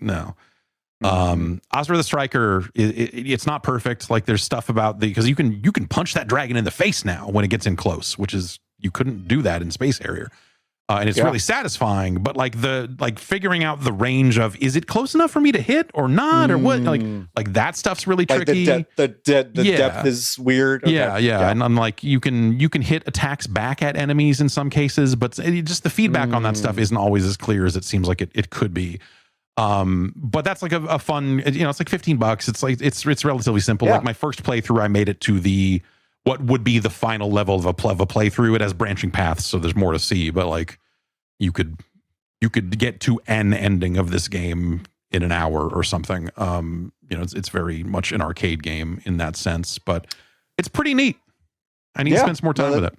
no. Ozra the Striker, it's not perfect. Like there's stuff about because you can punch that dragon in the face now when it gets in close, which is you couldn't do that in Space Harrier. And it's really satisfying, but like figuring out the range of, is it close enough for me to hit or not, or what? Like that stuff's really tricky. The depth is weird. Okay. Yeah. And I'm like, you can hit attacks back at enemies in some cases, but just the feedback on that stuff isn't always as clear as it seems like it could be. But that's like a fun, it's like $15. It's like, it's relatively simple. Like my first playthrough, I made it to what would be the final level of a playthrough. It has branching paths, so there's more to see, but like you could get to an ending of this game in an hour or something. It's very much an arcade game in that sense, but it's pretty neat. I need to spend some more time with it.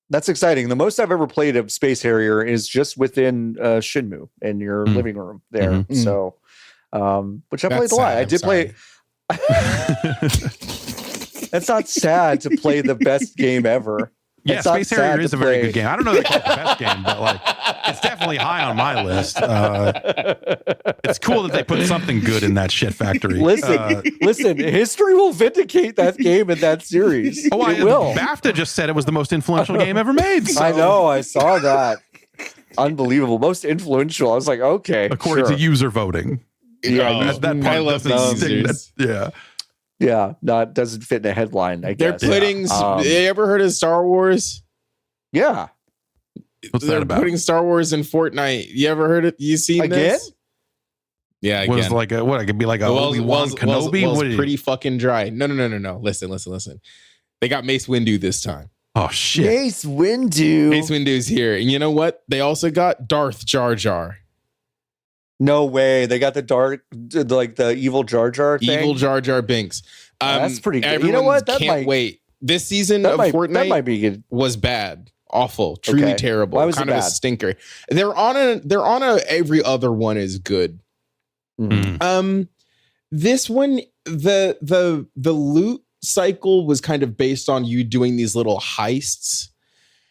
That's exciting. The most I've ever played of Space Harrier is just within Shinmu in your living room there. So, which I played a lot. I did play. That's not sad to play the best game ever. Yeah, Space Harrier is a very good game. I don't know if it's the best game, but like it's definitely high on my list. It's cool that they put something good in that shit factory. Listen, history will vindicate that game in that series. Oh, it will. BAFTA just said it was the most influential game ever made. So. I know, I saw that. Unbelievable. Most influential. I was like, okay. According to user voting. Yeah, that part I love those users. Yeah, it doesn't fit in a headline, I guess. They're putting. You ever heard of Star Wars? Yeah. What's that about? They're putting Star Wars in Fortnite. You ever heard it? You seen this? Yeah, again. Was like it could be like a Obi-Wan Kenobi? Was pretty fucking dry. No. Listen. They got Mace Windu this time. Oh shit. Mace Windu's here. And you know what? They also got Darth Jar Jar. No way. They got the evil Jar Jar thing? Evil Jar Jar Binks. That's pretty good. You know what? That can't wait. This season of Fortnite that might be good. Was bad. Awful. Truly terrible. Why was kind it of bad? A stinker. They're on a every other one is good. This one, the loot cycle was kind of based on you doing these little heists.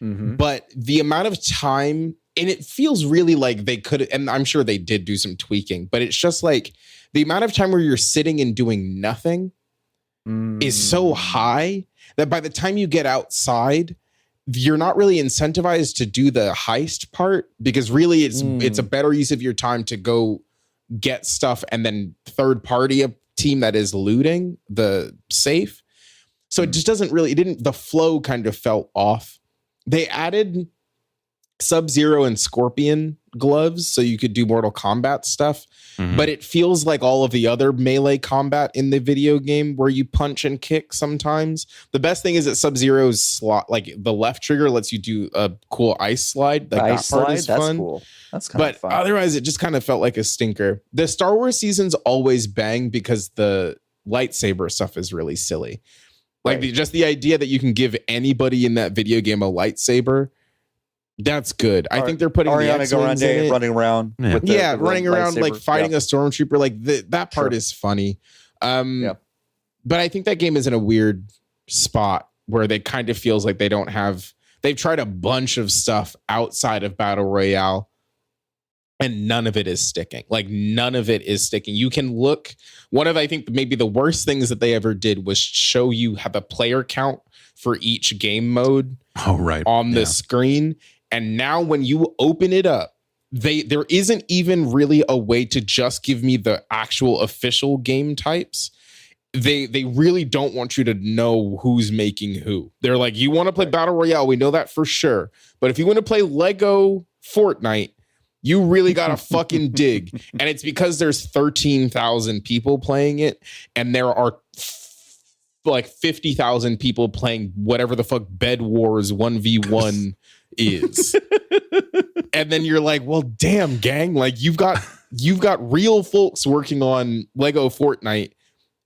But the amount of time, and it feels really like they could, and I'm sure they did do some tweaking, but it's just like the amount of time where you're sitting and doing nothing is so high that by the time you get outside, you're not really incentivized to do the heist part, because really it's a better use of your time to go get stuff and then third party a team that is looting the safe. So it just the flow kind of felt off. They added Sub-Zero and Scorpion gloves so you could do Mortal Kombat stuff, but it feels like all of the other melee combat in the video game where you punch and kick sometimes. The best thing is that Sub-Zero's slot, like the left trigger lets you do a cool ice slide. Like that part is fun. That's cool. That's kind of fun. But otherwise it just kind of felt like a stinker. The Star Wars seasons always bang because the lightsaber stuff is really silly. Like just the idea that you can give anybody in that video game a lightsaber, that's good. I think they're putting Ariana Grande running around. Running around like fighting a stormtrooper. Like that part is funny. But I think that game is in a weird spot where they kind of feels like they've tried a bunch of stuff outside of Battle Royale and none of it is sticking. Like none of it is sticking. You can look, I think maybe the worst things that they ever did was show you have a player count for each game mode on the screen. And now when you open it up, there isn't even really a way to just give me the actual official game types. they really don't want you to know who's making who. They're like, you want to play Battle Royale, we know that for sure. But if you want to play Lego Fortnite, you really gotta fucking dig. And it's because there's 13,000 people playing it, and there are like 50,000 people playing whatever the fuck Bed Wars 1v1 is. And then you're like, well, damn, gang, like you've got real folks working on Lego Fortnite,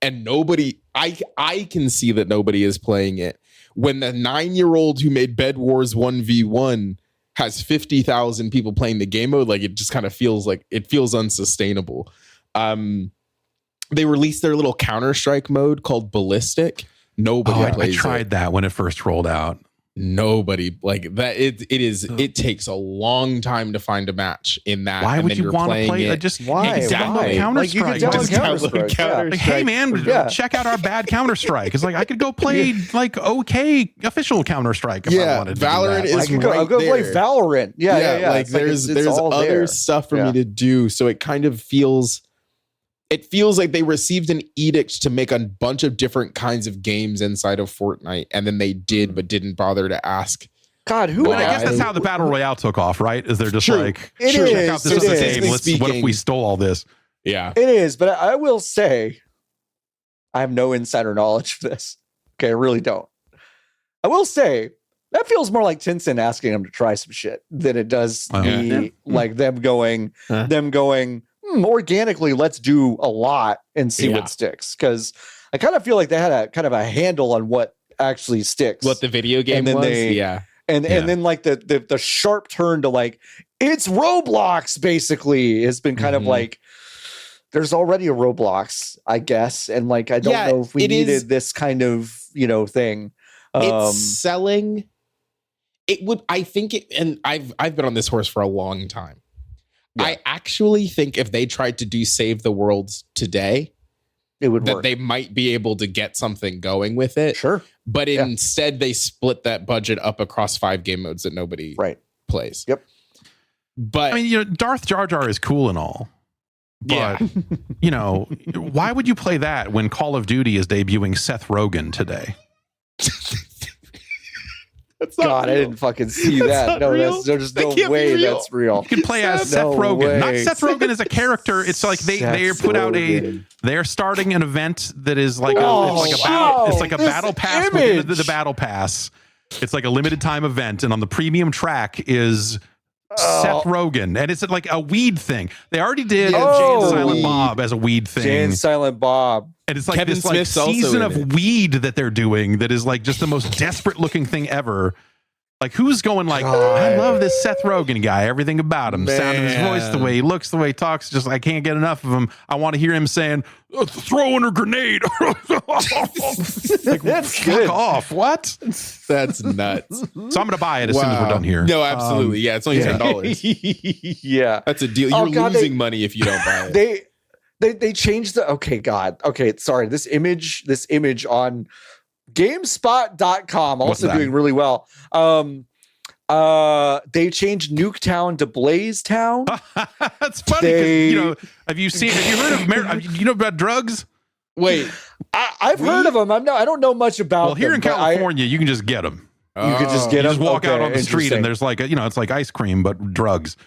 and nobody, I can see that nobody is playing it. When the 9-year-old who made Bed Wars 1v1 has 50,000 people playing the game mode, like it just kind of feels like it feels unsustainable. They released their little Counter-Strike mode called Ballistic. Nobody plays I tried that when it first rolled out. Nobody like that. It takes a long time to find a match in that. Why would you want to play it? Just download Counter-Strike. Like, hey man, check out our bad Counter-Strike. It's like I could go play like okay official Counter-Strike if I wanted to. Valorant is I'll go play Valorant. Yeah. Like there's other stuff for me to do. So it kind of feels. It feels like they received an edict to make a bunch of different kinds of games inside of Fortnite, and then they did, but didn't bother to ask. God, who? I guess that's how the Battle Royale took off, right? Is they're just like, check out this game. What if we stole all this? Yeah, it is. But I will say, I have no insider knowledge of this. Okay, I really don't. I will say that feels more like Tencent asking them to try some shit than it does like them going. Organically, let's do a lot and see what sticks, because I kind of feel like they had a kind of a handle on what actually sticks, what the video game was. And then like the sharp turn to like it's Roblox basically has been kind of like there's already a Roblox, I guess, and like I don't know if we needed this kind of thing. It's selling. It would, I think it, and I've been on this horse for a long time. Yeah. I actually think if they tried to do Save the World today, it would work. That they might be able to get something going with it. Sure. But instead they split that budget up across 5 game modes that nobody plays. Yep. But I mean, Darth Jar Jar is cool and all. But why would you play that when Call of Duty is debuting Seth Rogen today? God, real. I didn't fucking see that. No, there's no way that's real. You can play as Seth Rogen. Not Seth Rogen as a character. It's like they put out they're starting an event that is like it's like a battle pass within the battle pass. It's like a limited time event, and on the premium track is Seth Rogen, and it's like a weed thing. They already did Jay and Silent Bob as a weed thing. Jay and Silent Bob. And it's like Kevin this like season of weed that they're doing that is like just the most desperate looking thing ever. Like who's going like, I love this Seth Rogen guy, everything about him, the sound of his voice, the way he looks, the way he talks, just I can't get enough of him. I want to hear him saying, throwing a grenade. Like, that's good. Fuck off. What? That's nuts. So I'm going to buy it as soon as we're done here. No, absolutely. Yeah, it's only $10. Yeah. That's a deal. You're losing money if you don't buy it. They changed the sorry. This image on GameSpot.com also doing really well. They changed Nuketown to Blaze Town. That's funny. Have you heard of about drugs? Wait, I've heard of them. I don't know much about them. Well, here in California, you can just get them. You could just get them. Just walk out on the street and there's like it's like ice cream but drugs.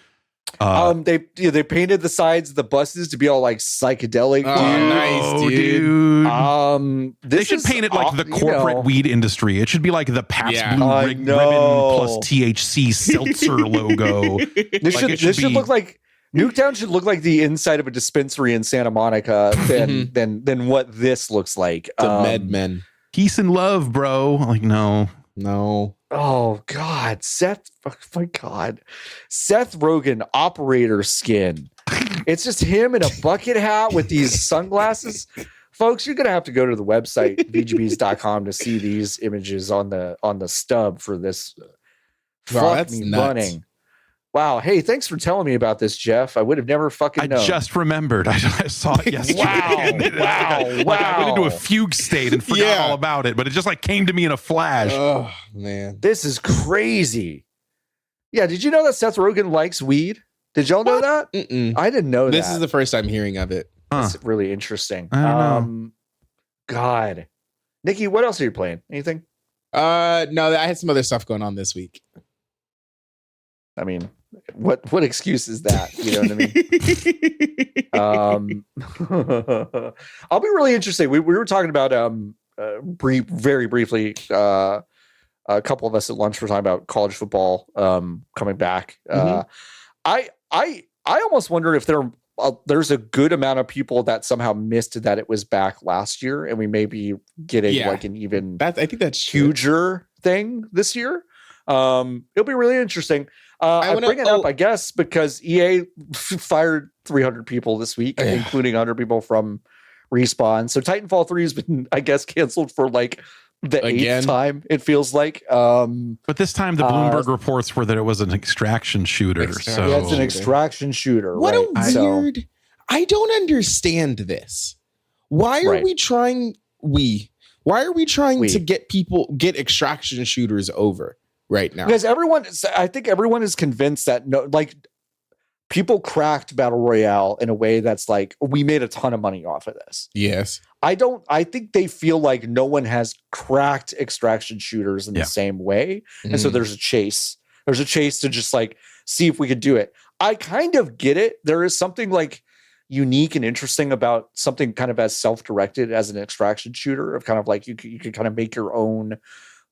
They painted the sides of the buses to be all like psychedelic. Nice, dude. They should paint it like the corporate weed industry. It should be like the Pabst Blue Ribbon plus THC seltzer logo. This should look like Nuketown should look like the inside of a dispensary in Santa Monica than what this looks like. The MedMen. Peace and love, bro. Like no. Oh God, Seth Rogen operator skin. It's just him in a bucket hat with these sunglasses. Folks, you're gonna have to go to the website VGBs.com to see these images on the stub for this. Wow, that's nuts. Running. Wow. Hey, thanks for telling me about this, Jeff. I would have never fucking known. I just remembered. I saw it yesterday. Wow. I went into a fugue state and forgot all about it, but it just like came to me in a flash. Oh, man. This is crazy. Yeah. Did you know that Seth Rogen likes weed? Did y'all know that? Mm-mm. I didn't know This is the first time hearing of it. That's really interesting. I don't know. God. Nikki, what else are you playing? Anything? No, I had some other stuff going on this week. I mean, what excuse is that? You know what I mean? I'll be really interested. We were talking about very briefly. A couple of us at lunch were talking about college football coming back. I almost wonder if there's a good amount of people that somehow missed that it was back last year, and we may be getting like an even I think that's huger thing this year. It'll be really interesting. I bring it up, I guess, because EA fired 300 people this week, including 100 people from Respawn. So Titanfall 3 has been, I guess, canceled for like the 8th time, it feels like. But this time the Bloomberg reports were that it was an extraction shooter. So yeah, it's an extraction shooter. What a weird... I don't understand this. Why are we trying... Why are we trying to get extraction shooters over right now? Because I think everyone is convinced that people cracked Battle Royale in a way that's like, we made a ton of money off of this. Yes. I think they feel like no one has cracked extraction shooters in the same way. And so there's a chase. There's a chase to just like see if we could do it. I kind of get it. There is something like unique and interesting about something kind of as self-directed as an extraction shooter, of kind of like you could kind of make your own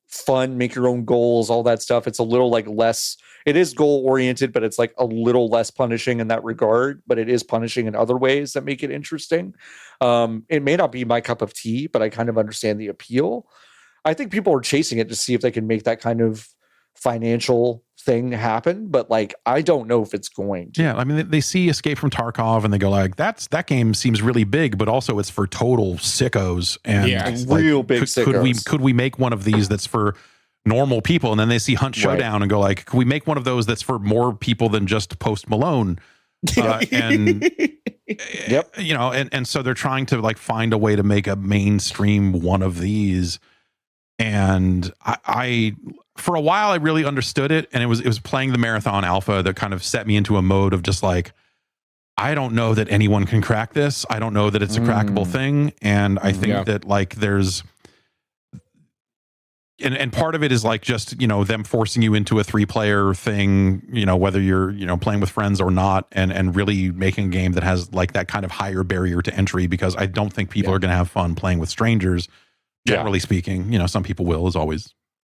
fun, make your own goals, all that stuff. It's a little like less, it is goal oriented, but it's like a little less punishing in that regard, but it is punishing in other ways that make it interesting. It may not be my cup of tea, but I kind of understand the appeal. I think people are chasing it to see if they can make that kind of financial thing happen, but like I don't know if it's going to. Yeah, I mean they see Escape from Tarkov and they go like, that game seems really big, but also it's for total sickos and real big sickos. Could we make one of these that's for normal people? And then they see Hunt Showdown and go like, could we make one of those that's for more people than just Post Malone? And you know, and so they're trying to like find a way to make a mainstream one of these. And I for a while I really understood it, and it was playing the Marathon Alpha that kind of set me into a mode of just like, I don't know that anyone can crack this. I don't know that it's a crackable thing. And I think that like there's and part of it is like just, you know, them forcing you into a 3-player thing, you know, whether you're, you know, playing with friends or not, and really making a game that has like that kind of higher barrier to entry, because I don't think people are going to have fun playing with strangers. Generally speaking, you know, some people will,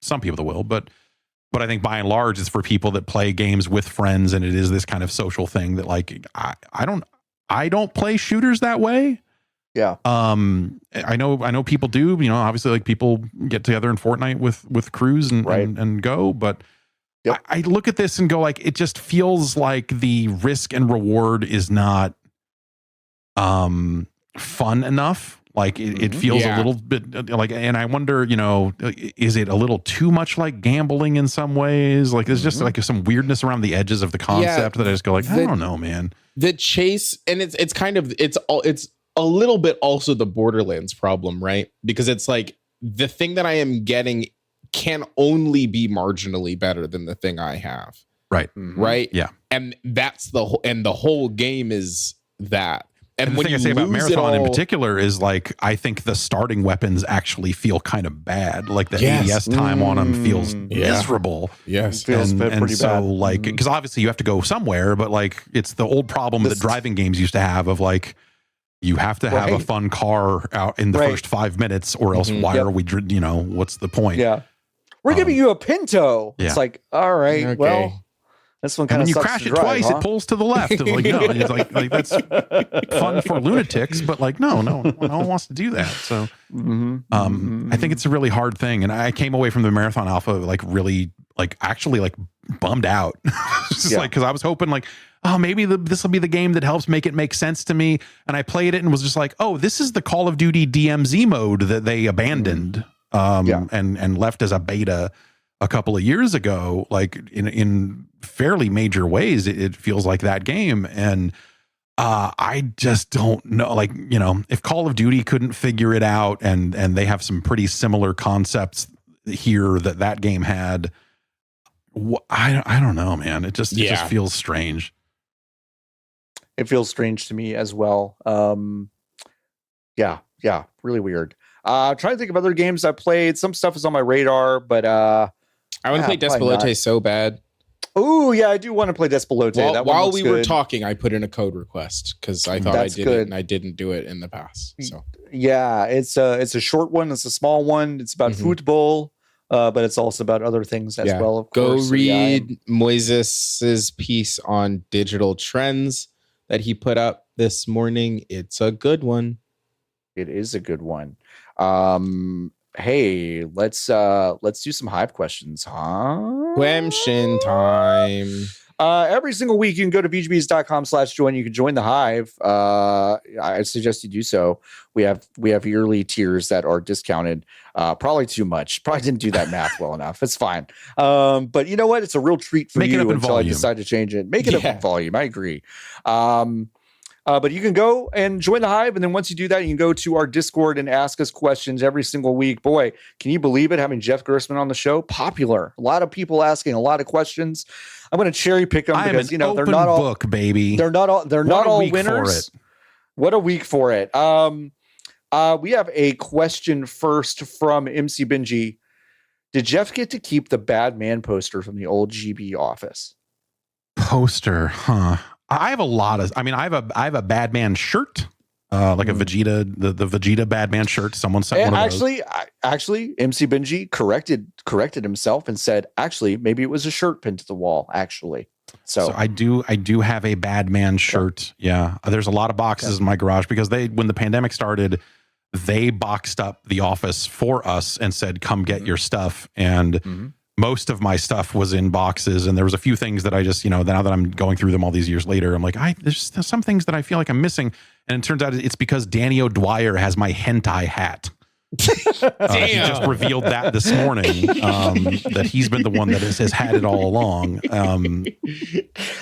some people that will, but I think by and large it's for people that play games with friends, and it is this kind of social thing that like, I don't play shooters that way. Yeah. I know people do, you know, obviously like people get together in Fortnite with crews and go, but I look at this and go like, it just feels like the risk and reward is not, fun enough. Like it feels a little bit like, and I wonder, you know, is it a little too much like gambling in some ways? Like there's just like some weirdness around the edges of the concept that I just go like, I don't know, man. The chase, and it's kind of, it's a little bit also the Borderlands problem, right? Because it's like the thing that I am getting can only be marginally better than the thing I have. Right. Right. Yeah. And that's the whole game is that. And the thing I say about Marathon in particular is like, I think the starting weapons actually feel kind of bad. Like the ADS time on them feels miserable. Yes. Feels and so bad. like, because obviously you have to go somewhere, but like it's the old problem that driving games used to have of like, you have to have a fun car out in the first 5 minutes, or else why are we, you know, what's the point? Yeah. We're giving you a Pinto. It's like, all right, well, this one kind of when you sucks crash to it drive, twice, it pulls to the left. It's like, no, it's like that's fun for lunatics, but like, no one wants to do that. So I think it's a really hard thing. And I came away from the Marathon Alpha like really like actually like bummed out. Just like, because I was hoping like, oh, maybe this will be the game that helps make it make sense to me. And I played it and was just like, oh, this is the Call of Duty DMZ mode that they abandoned and left as a beta a couple of years ago. Like in fairly major ways, it feels like that game. And I just don't know, like, you know, if Call of Duty couldn't figure it out, and they have some pretty similar concepts here that game had, I don't know, man. It just feels strange. It feels strange to me as well. Yeah, really weird. Trying to think of other games I played. Some stuff is on my radar, but I want to play Despelote so bad. Oh yeah, I do want to play Despelote. While we were talking, I put in a code request because I thought I did it, and I didn't do it in the past. So yeah, it's a short one. It's a small one. It's about football, but it's also about other things as well. Of course. Go read Moises's piece on digital trends that he put up this morning. It's a good one. It is a good one. Hey, let's do some Hive questions, huh? Question time. Every single week you can go to vgbs.com/join. You can join the Hive. I suggest you do so. We have yearly tiers that are discounted. Probably too much. Probably didn't do that math well enough. It's fine. But you know what? It's a real treat for you until I decide to change it. Make it up in volume. I agree. But you can go and join the Hive. And then once you do that, you can go to our Discord and ask us questions every single week. Boy, can you believe it? Having Jeff Gerstmann on the show, popular. A lot of people asking a lot of questions. I'm going to cherry pick them because, they're not all book, baby. They're not all winners. What a week for it. We have a question first from MC Benji. Did Jeff get to keep the Bad Man poster from the old GB office? Poster, huh? I have a lot of. I mean, I have a Bad Man shirt, like a Vegeta, the Vegeta Bad Man shirt. Someone sent one of those. Actually, MC Benji corrected himself and said, actually, maybe it was a shirt pinned to the wall. Actually, so I do have a Bad Man shirt. Yeah, there's a lot of boxes in my garage because when the pandemic started, they boxed up the office for us and said, "Come get your stuff." And most of my stuff was in boxes, and there was a few things that I just, now that I'm going through them all these years later, I'm like, there's some things that I feel like I'm missing. And it turns out it's because Danny O'Dwyer has my hentai hat. He just revealed that this morning, that he's been the one that has had it all along.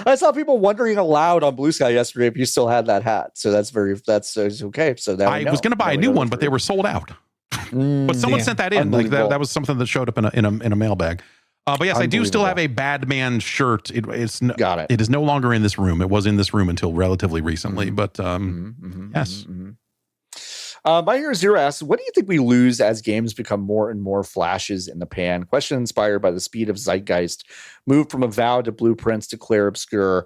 I saw people wondering aloud on Blue Sky yesterday if you still had that hat. So that's okay. So that I was going to buy a new one, but they were sold out. But someone sent that in. Like that was something that showed up in a mailbag. But yes, I do still have a Bad Man shirt. It is no longer in this room. It was in this room until relatively recently. But yes. My Hero Zero asks, what do you think we lose as games become more and more flashes in the pan? Question inspired by the speed of zeitgeist, moved from Avowed to Blueprints to Clair Obscur,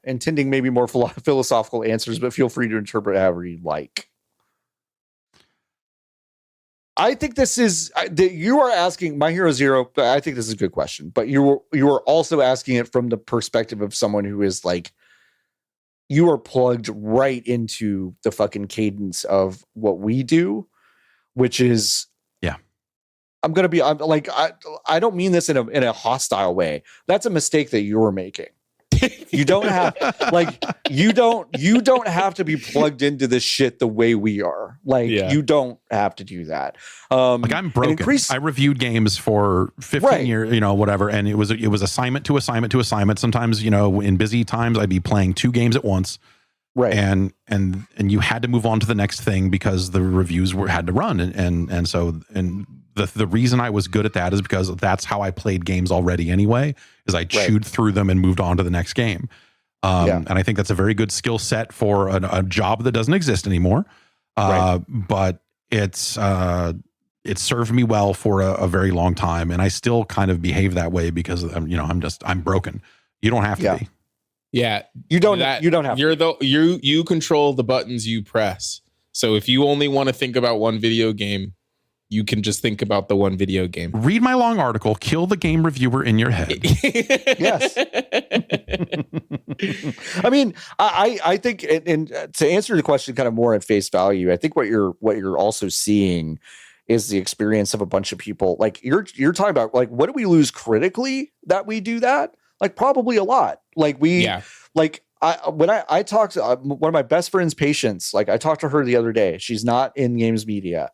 intending maybe more philosophical answers, but feel free to interpret however you like. I think this is you are asking My Hero Zero. I think this is a good question, but you are also asking it from the perspective of someone who is like, you are plugged right into the fucking cadence of what we do, which is, I'm like, I don't mean this in a hostile way. That's a mistake that you're making. You don't have you don't have to be plugged into this shit the way we are. Like you don't have to do that. Like I'm broken. I reviewed games for 15 years, whatever, and it was assignment to assignment to assignment. Sometimes, in busy times, I'd be playing 2 games at once. Right. And you had to move on to the next thing because the reviews had to run. And so the reason I was good at that is because that's how I played games already anyway, is I chewed through them and moved on to the next game. And I think that's a very good skill set for a job that doesn't exist anymore. But it served me well for a very long time. And I still kind of behave that way because I'm broken. You don't have to be. Yeah, you don't have. You control the buttons you press. So if you only want to think about one video game, you can just think about the one video game. Read my long article, kill the game reviewer in your head. Yes. I mean, I think, and to answer the question kind of more at face value, I think what you're also seeing is the experience of a bunch of people. Like you're talking about, like, what do we lose critically that we do that? Like probably a lot. Like when I talked to one of my best friends, Patience, like I talked to her the other day. She's not in games media.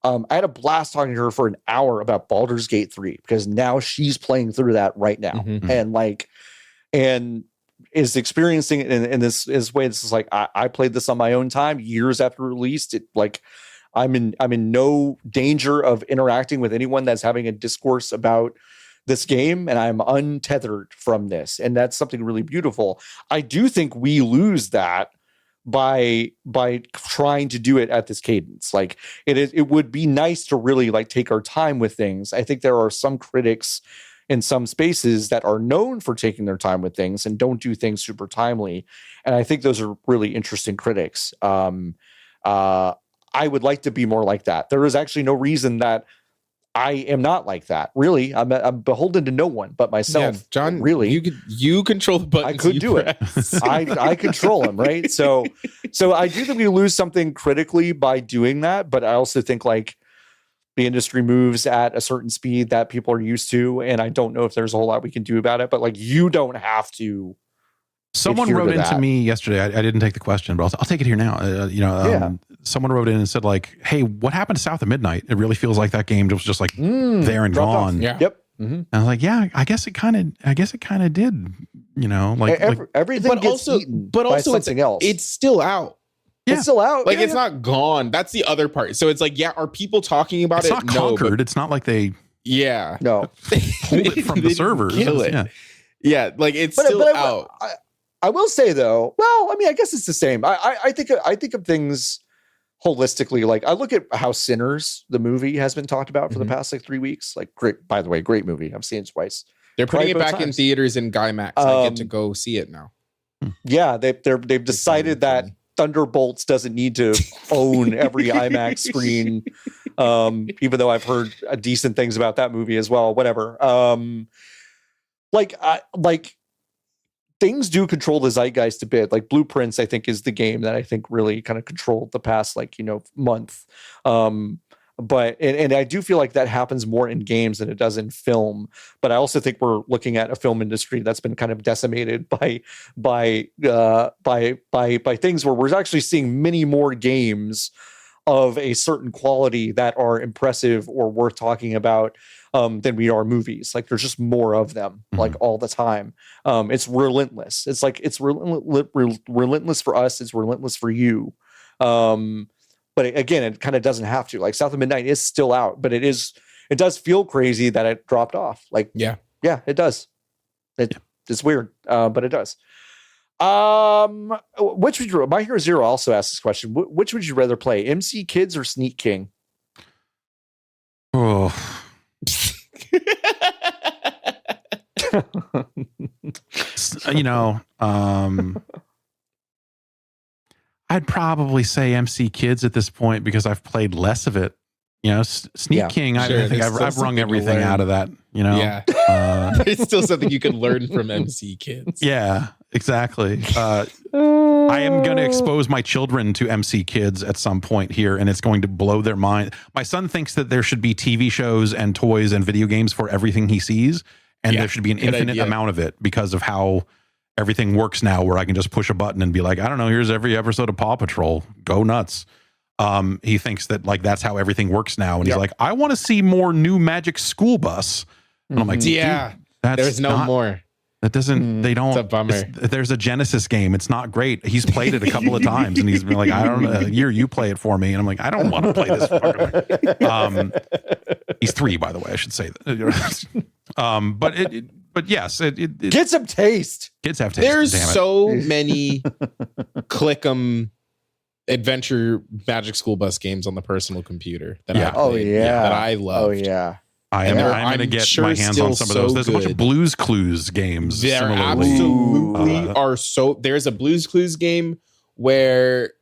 I had a blast talking to her for an hour about Baldur's Gate 3 because now she's playing through that right now, and is experiencing it in this way. This is like I played this on my own time years after released. It like I'm in no danger of interacting with anyone that's having a discourse about this game, and I'm untethered from this, and that's something really beautiful. I do think we lose that by trying to do it at this cadence. Like it would be nice to really like take our time with things. I think there are some critics in some spaces that are known for taking their time with things and don't do things super timely. And I think those are really interesting critics. I would like to be more like that. There is actually no reason that I am not like that. Really, I'm beholden to no one but myself. Yeah, John, really, you control the buttons. I could do it. I control them, right? So I do think we lose something critically by doing that, but I also think like the industry moves at a certain speed that people are used to, and I don't know if there's a whole lot we can do about it. But like, you don't have to. Someone wrote into me yesterday. I didn't take the question, but I'll take it here now. Someone wrote in and said like, "Hey, what happened to South of Midnight? It really feels like that game was just like there and gone." Off. Yeah. Yep. Mm-hmm. And I was like, "Yeah, I guess it kind of did." You know, like everything but gets also, eaten but by also something else. It's still out. Yeah. It's still out. Like it's not gone. That's the other part. So it's like, yeah, are people talking about it's it? Not conquered. It's not like they no pulled it from the servers. Kill it. Yeah, like it's still out. I will say though, well, I mean, I guess it's the same. I think of things holistically. Like I look at how Sinners, the movie, has been talked about for the past like 3 weeks. Like great, by the way, great movie. I've seen it twice. They're putting it back in theaters in GuyMax. I get to go see it now. Yeah, they've decided that Thunderbolts doesn't need to own every IMAX screen. Even though I've heard decent things about that movie as well. Whatever. Things do control the zeitgeist a bit. Like Blueprints, I think, is the game that I think really kind of controlled the past, month. But I do feel like that happens more in games than it does in film. But I also think we're looking at a film industry that's been kind of decimated by things where we're actually seeing many more games of a certain quality that are impressive or worth talking about than we are movies. Like there's just more of them, like all the time. It's relentless. It's like it's relentless for us. It's relentless for you. But again, it kind of doesn't have to. Like South of Midnight is still out, but it does feel crazy that it dropped off. Like yeah, it does. It's weird, but it does. Which would you? My Hero Zero also asked this question. Which would you rather play, MC Kids or Sneak King? Oh. I'd probably say MC Kids at this point because I've played less of it. Sneak King, I think I've wrung everything out of that. Yeah. There's still something you can learn from MC Kids. Yeah, exactly. I am going to expose my children to MC Kids at some point here, and it's going to blow their mind. My son thinks that there should be TV shows and toys and video games for everything he sees, and there should be an infinite amount of it because of how everything works now, where I can just push a button and be like, I don't know, here's every episode of Paw Patrol. Go nuts. He thinks that like that's how everything works now, and he's like, I want to see more new Magic School Bus. And I'm like, there's no more. That doesn't. They don't. It's a bummer. There's a Genesis game. It's not great. He's played it a couple of times, and he's been like, I don't know. You play it for me, and I'm like, I don't want to play this. He's 3, by the way. I should say that. But yes, it get some taste. Kids have taste. There's so many Click'em adventure Magic School Bus games on the personal computer that I played, that I love. Oh yeah. I'm going to get my hands on some of those. There's a bunch of Blues Clues games. There absolutely are. There's a Blues Clues game where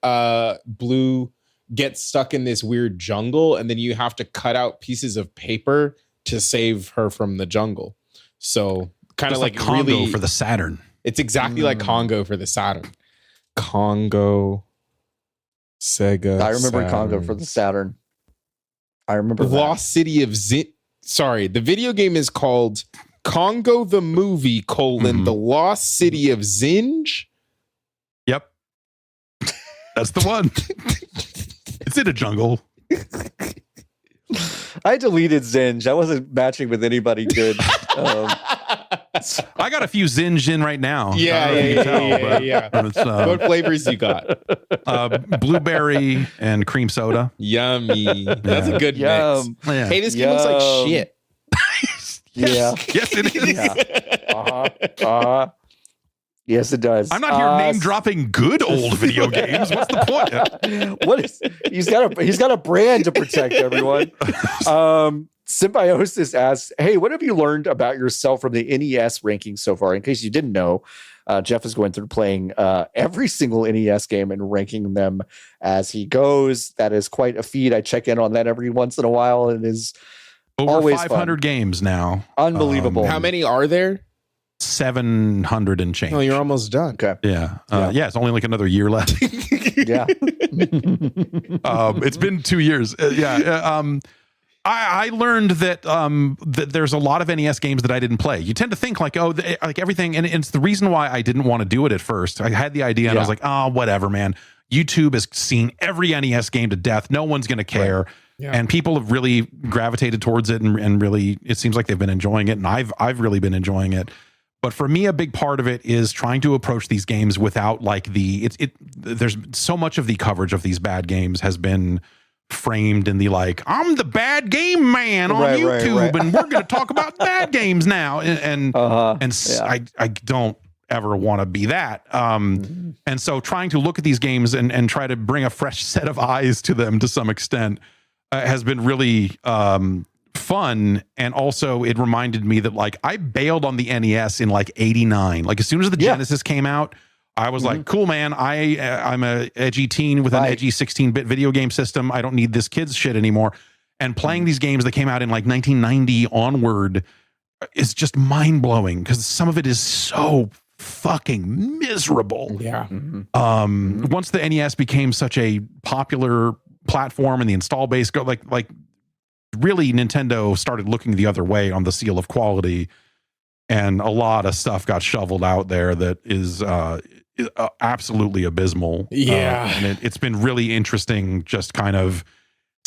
Blue gets stuck in this weird jungle, and then you have to cut out pieces of paper to save her from the jungle. So kind of like Congo really, for the Saturn. It's exactly like Congo for the Saturn. Congo, Sega. I remember Saturn. Congo for the Saturn. I remember Lost City of Zin. Sorry, the video game is called Congo the Movie: The Lost City of Zinj. Yep, that's the one. It's in a jungle. I deleted Zinj. I wasn't matching with anybody good. I got a few Zinj in right now. Yeah. What flavors you got? Blueberry and cream soda. Yummy. That's a good mix. Yeah. Hey, this game looks like shit. Yeah. Yes, it is. Yeah. Yes, it does. I'm not here name dropping good old video games. What's the point? What is he's got a brand to protect, everyone. Symbiosis asks, hey, what have you learned about yourself from the NES rankings so far? In case you didn't know, Jeff is going through playing every single NES game and ranking them as he goes. That is quite a feat. I check in on that every once in a while, and it is over always 500 fun. Games now. Unbelievable. How many are there? 700 and change. Oh, you're almost done. Okay. Yeah. It's only like another year left. Yeah. It's been 2 years. I learned that that there's a lot of NES games that I didn't play. You tend to think like, like everything, and it's the reason why I didn't want to do it at first. I had the idea, and I was like, oh, whatever, man. YouTube has seen every NES game to death. No one's going to care. Right. Yeah. And people have really gravitated towards it, and really, it seems like they've been enjoying it, and I've really been enjoying it. But for me, a big part of it is trying to approach these games without like there's so much of the coverage of these bad games has been framed in the like, I'm the bad game man on YouTube, and we're going to talk about bad games now. I don't ever want to be that. And so trying to look at these games and try to bring a fresh set of eyes to them to some extent has been really fun. And also it reminded me that like I bailed on the NES in like 89. Like as soon as the Genesis came out, I was like, cool, man. I'm a edgy teen with an edgy 16-bit video game system. I don't need this kid's shit anymore. And playing these games that came out in like 1990 onward is just mind-blowing because some of it is so fucking miserable. Yeah. Once the NES became such a popular platform and the install base like really Nintendo started looking the other way on the seal of quality, and a lot of stuff got shoveled out there that is absolutely abysmal. Yeah. And it's been really interesting just kind of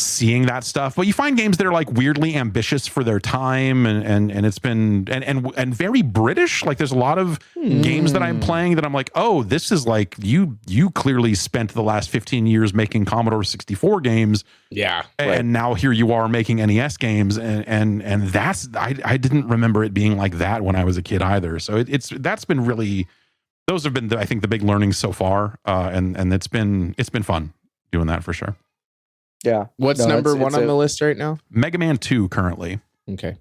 seeing that stuff. But you find games that are like weirdly ambitious for their time, and it's been and very British. Like there's a lot of games that I'm playing that I'm like, oh, this is like you clearly spent the last 15 years making Commodore 64 games. Yeah. And now here you are making NES games, and that's I didn't remember it being like that when I was a kid either. So that's been really, those have been I think the big learnings so far, and it's been fun doing that for sure. Yeah. What's number one on the list right now? Mega Man 2 currently. Okay.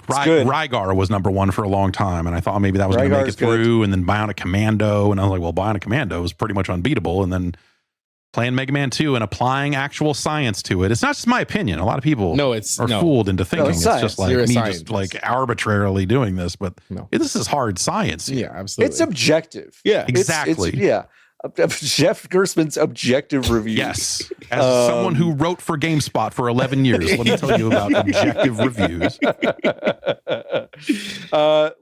Rygar was number one for a long time, and I thought maybe that was going to make it through. And then Bionic Commando, and I was like, well, Bionic Commando was pretty much unbeatable. And then playing Mega Man 2 and applying actual science to it. It's not just my opinion. A lot of people are fooled into thinking it's just like me just like arbitrarily doing this, but this is hard science. Yeah, absolutely. It's objective. Yeah, exactly. Jeff Gerstmann's objective review. Yes. As someone who wrote for GameSpot for 11 years, let me tell you about objective reviews.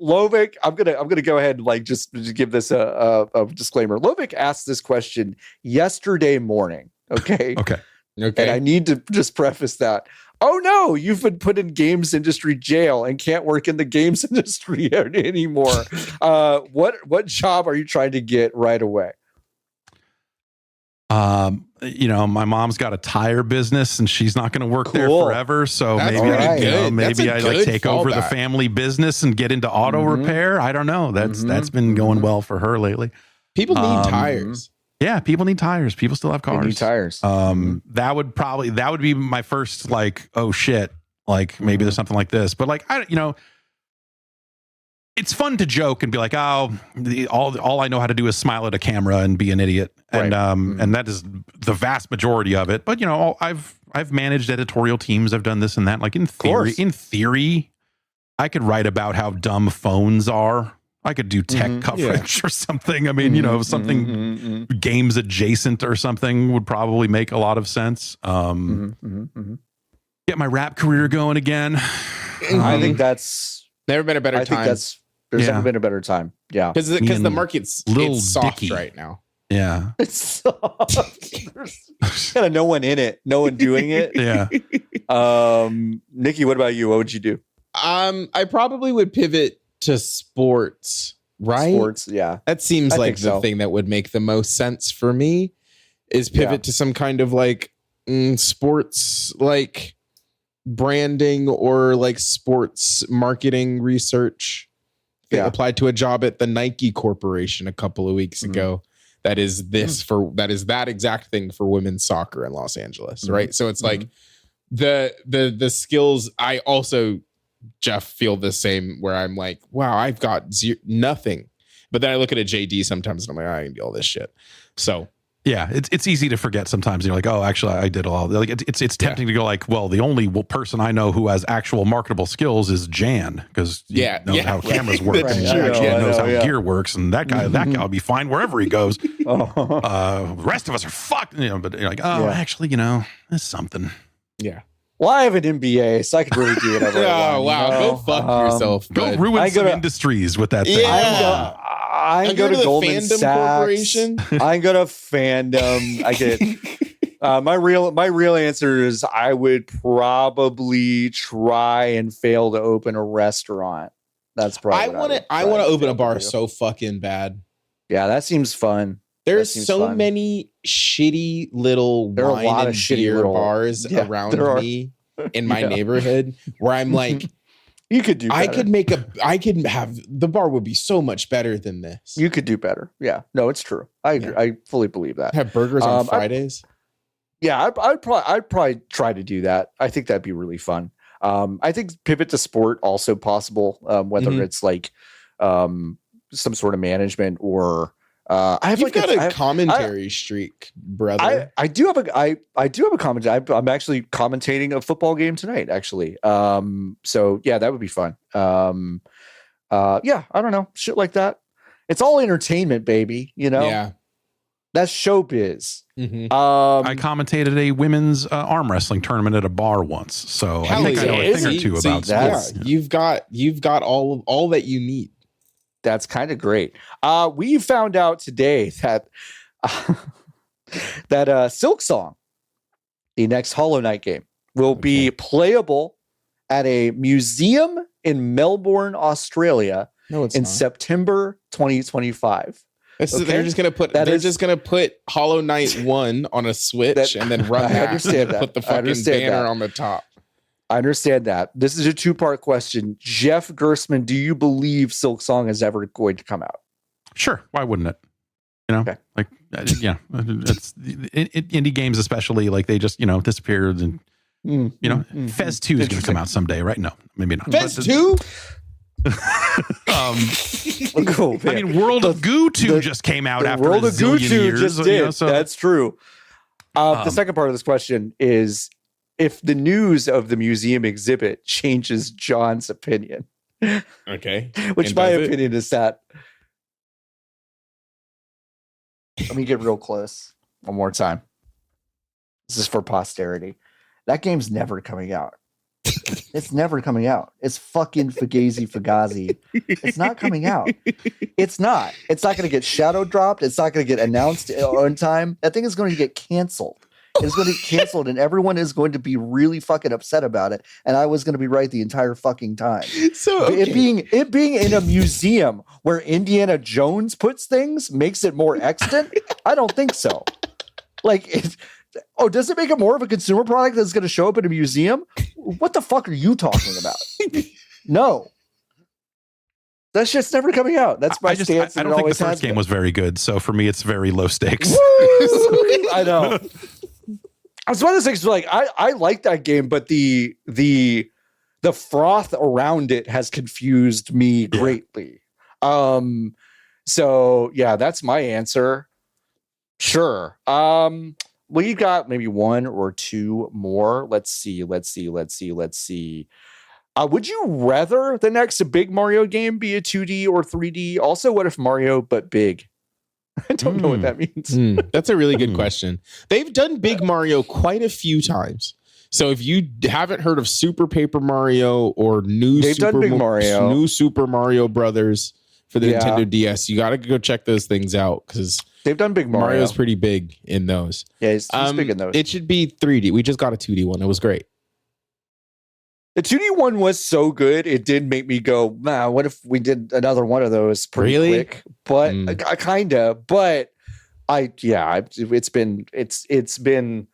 Lovic, I'm gonna go ahead and like just give this a disclaimer. Lovic asked this question yesterday morning. Okay. And I need to just preface that. Oh no, you've been put in games industry jail and can't work in the games industry anymore. What job are you trying to get right away? My mom's got a tire business and she's not going to work there forever. So maybe I like take over the family business and get into auto repair. I don't know. That's been going well for her lately. People need tires. Yeah, people need tires. People still have cars. They need tires. That would be my first like, oh shit, like maybe there's something like this. But like it's fun to joke and be like, oh, all I know how to do is smile at a camera and be an idiot. And and that is the vast majority of it. But I've managed editorial teams. I've done this and that. Like in theory, I could write about how dumb phones are. I could do tech coverage or something. I mean, something games adjacent or something would probably make a lot of sense. Get my rap career going again. I think that's never been a better time. There's never been a better time. Yeah. Because the market's it's soft right now. Yeah. It's soft. There's kind of no one in it. No one doing it. Yeah. Nikki, what about you? What would you do? I probably would pivot to sports, right? Sports, yeah. That seems like the thing that would make the most sense for me is pivot to some kind of like sports like branding or like sports marketing research. applied to a job at the Nike Corporation a couple of weeks ago. That is that exact thing for women's soccer in Los Angeles, right? So it's like the skills. I also, Jeff, feel the same where I'm like, wow, I've got nothing. But then I look at a JD sometimes and I'm like, I can do all this shit. So yeah, it's easy to forget sometimes. You're like, oh, actually, I did all. Like it's tempting to go like, well, the only person I know who has actual marketable skills is Jan, because he knows how cameras work and he actually knows how gear works, and that guy will be fine wherever he goes. The rest of us are fucked, But you're like, oh, actually, there's something. Yeah. Well, I have an MBA, so I could really do whatever I want. Wow, go fuck yourself. Go ruin some industries with that thing. Yeah. I go to Goldman Sachs. I go to fandom. I get my real answer is I would probably try and fail to open a restaurant. That's probably I want to open a bar so fucking bad. Yeah, that seems fun. There's so many shitty little wine and beer bars around me in my neighborhood where I'm like, you could do better. The bar would be so much better than this. You could do better. Yeah. No, it's true. I agree. I fully believe that. Have burgers on Fridays. I'd probably try to do that. I think that'd be really fun. I think pivot to sport also possible, whether it's like some sort of management or You've got a commentary streak, brother. I do have a commentary. I'm actually commentating a football game tonight, actually. So yeah, that would be fun. I don't know, shit like that. It's all entertainment, baby. Yeah, that's showbiz. I commentated a women's arm wrestling tournament at a bar once, so I think I know a thing or two about sports. Yeah, you've got all that you need. That's kind of great. We found out today that Silk Song, the next Hollow Knight game, will be playable at a museum in Melbourne, Australia in September 2025. They're just gonna put Hollow Knight 1 on a Switch and then run that. Put the fucking banner on the top. I understand that. This is a two-part question. Jeff Gerstmann, do you believe Silk Song is ever going to come out? Sure. Why wouldn't it? It's indie games, especially, like they just, disappeared and, Fez 2 is going to come out someday, right? No, maybe not. Fez 2? Cool, I mean, World of Goo 2 just came out after World of Goo 2 just did. That's true. The second part of this question is, if the news of the museum exhibit changes John's opinion. Okay. Which my opinion is that. Let me get real close one more time. This is for posterity. That game's never coming out. It's never coming out. It's fucking Fugazi. It's not coming out. It's not. It's not going to get shadow dropped. It's not going to get announced on time. That thing is going to get canceled. It's going to get canceled, and everyone is going to be really fucking upset about it. And I was going to be right the entire fucking time. So it being in a museum where Indiana Jones puts things makes it more extant. I don't think so. Does it make it more of a consumer product that's going to show up in a museum? What the fuck are you talking about? No. That shit's never coming out. That's my stance. I don't think the first game was very good. So for me, it's very low stakes. I know. It's one of those things like I like that game, but the froth around it has confused me greatly. So yeah, that's my answer. Sure. We got maybe one or two more. Let's see. Would you rather the next big Mario game be a 2D or 3D? Also, what if Mario but big? I don't know what that means. That's a really good question. They've done Big Mario quite a few times. So if you haven't heard of Super Paper Mario or New Super Mario Brothers for the Nintendo DS, you got to go check those things out because they've done Big Mario. Mario's pretty big in those. Yeah, he's big in those. It should be 3D. We just got a 2D one. It was great. The 2D one was so good, it did make me go, nah, what if we did another one of those pretty quick? But it's been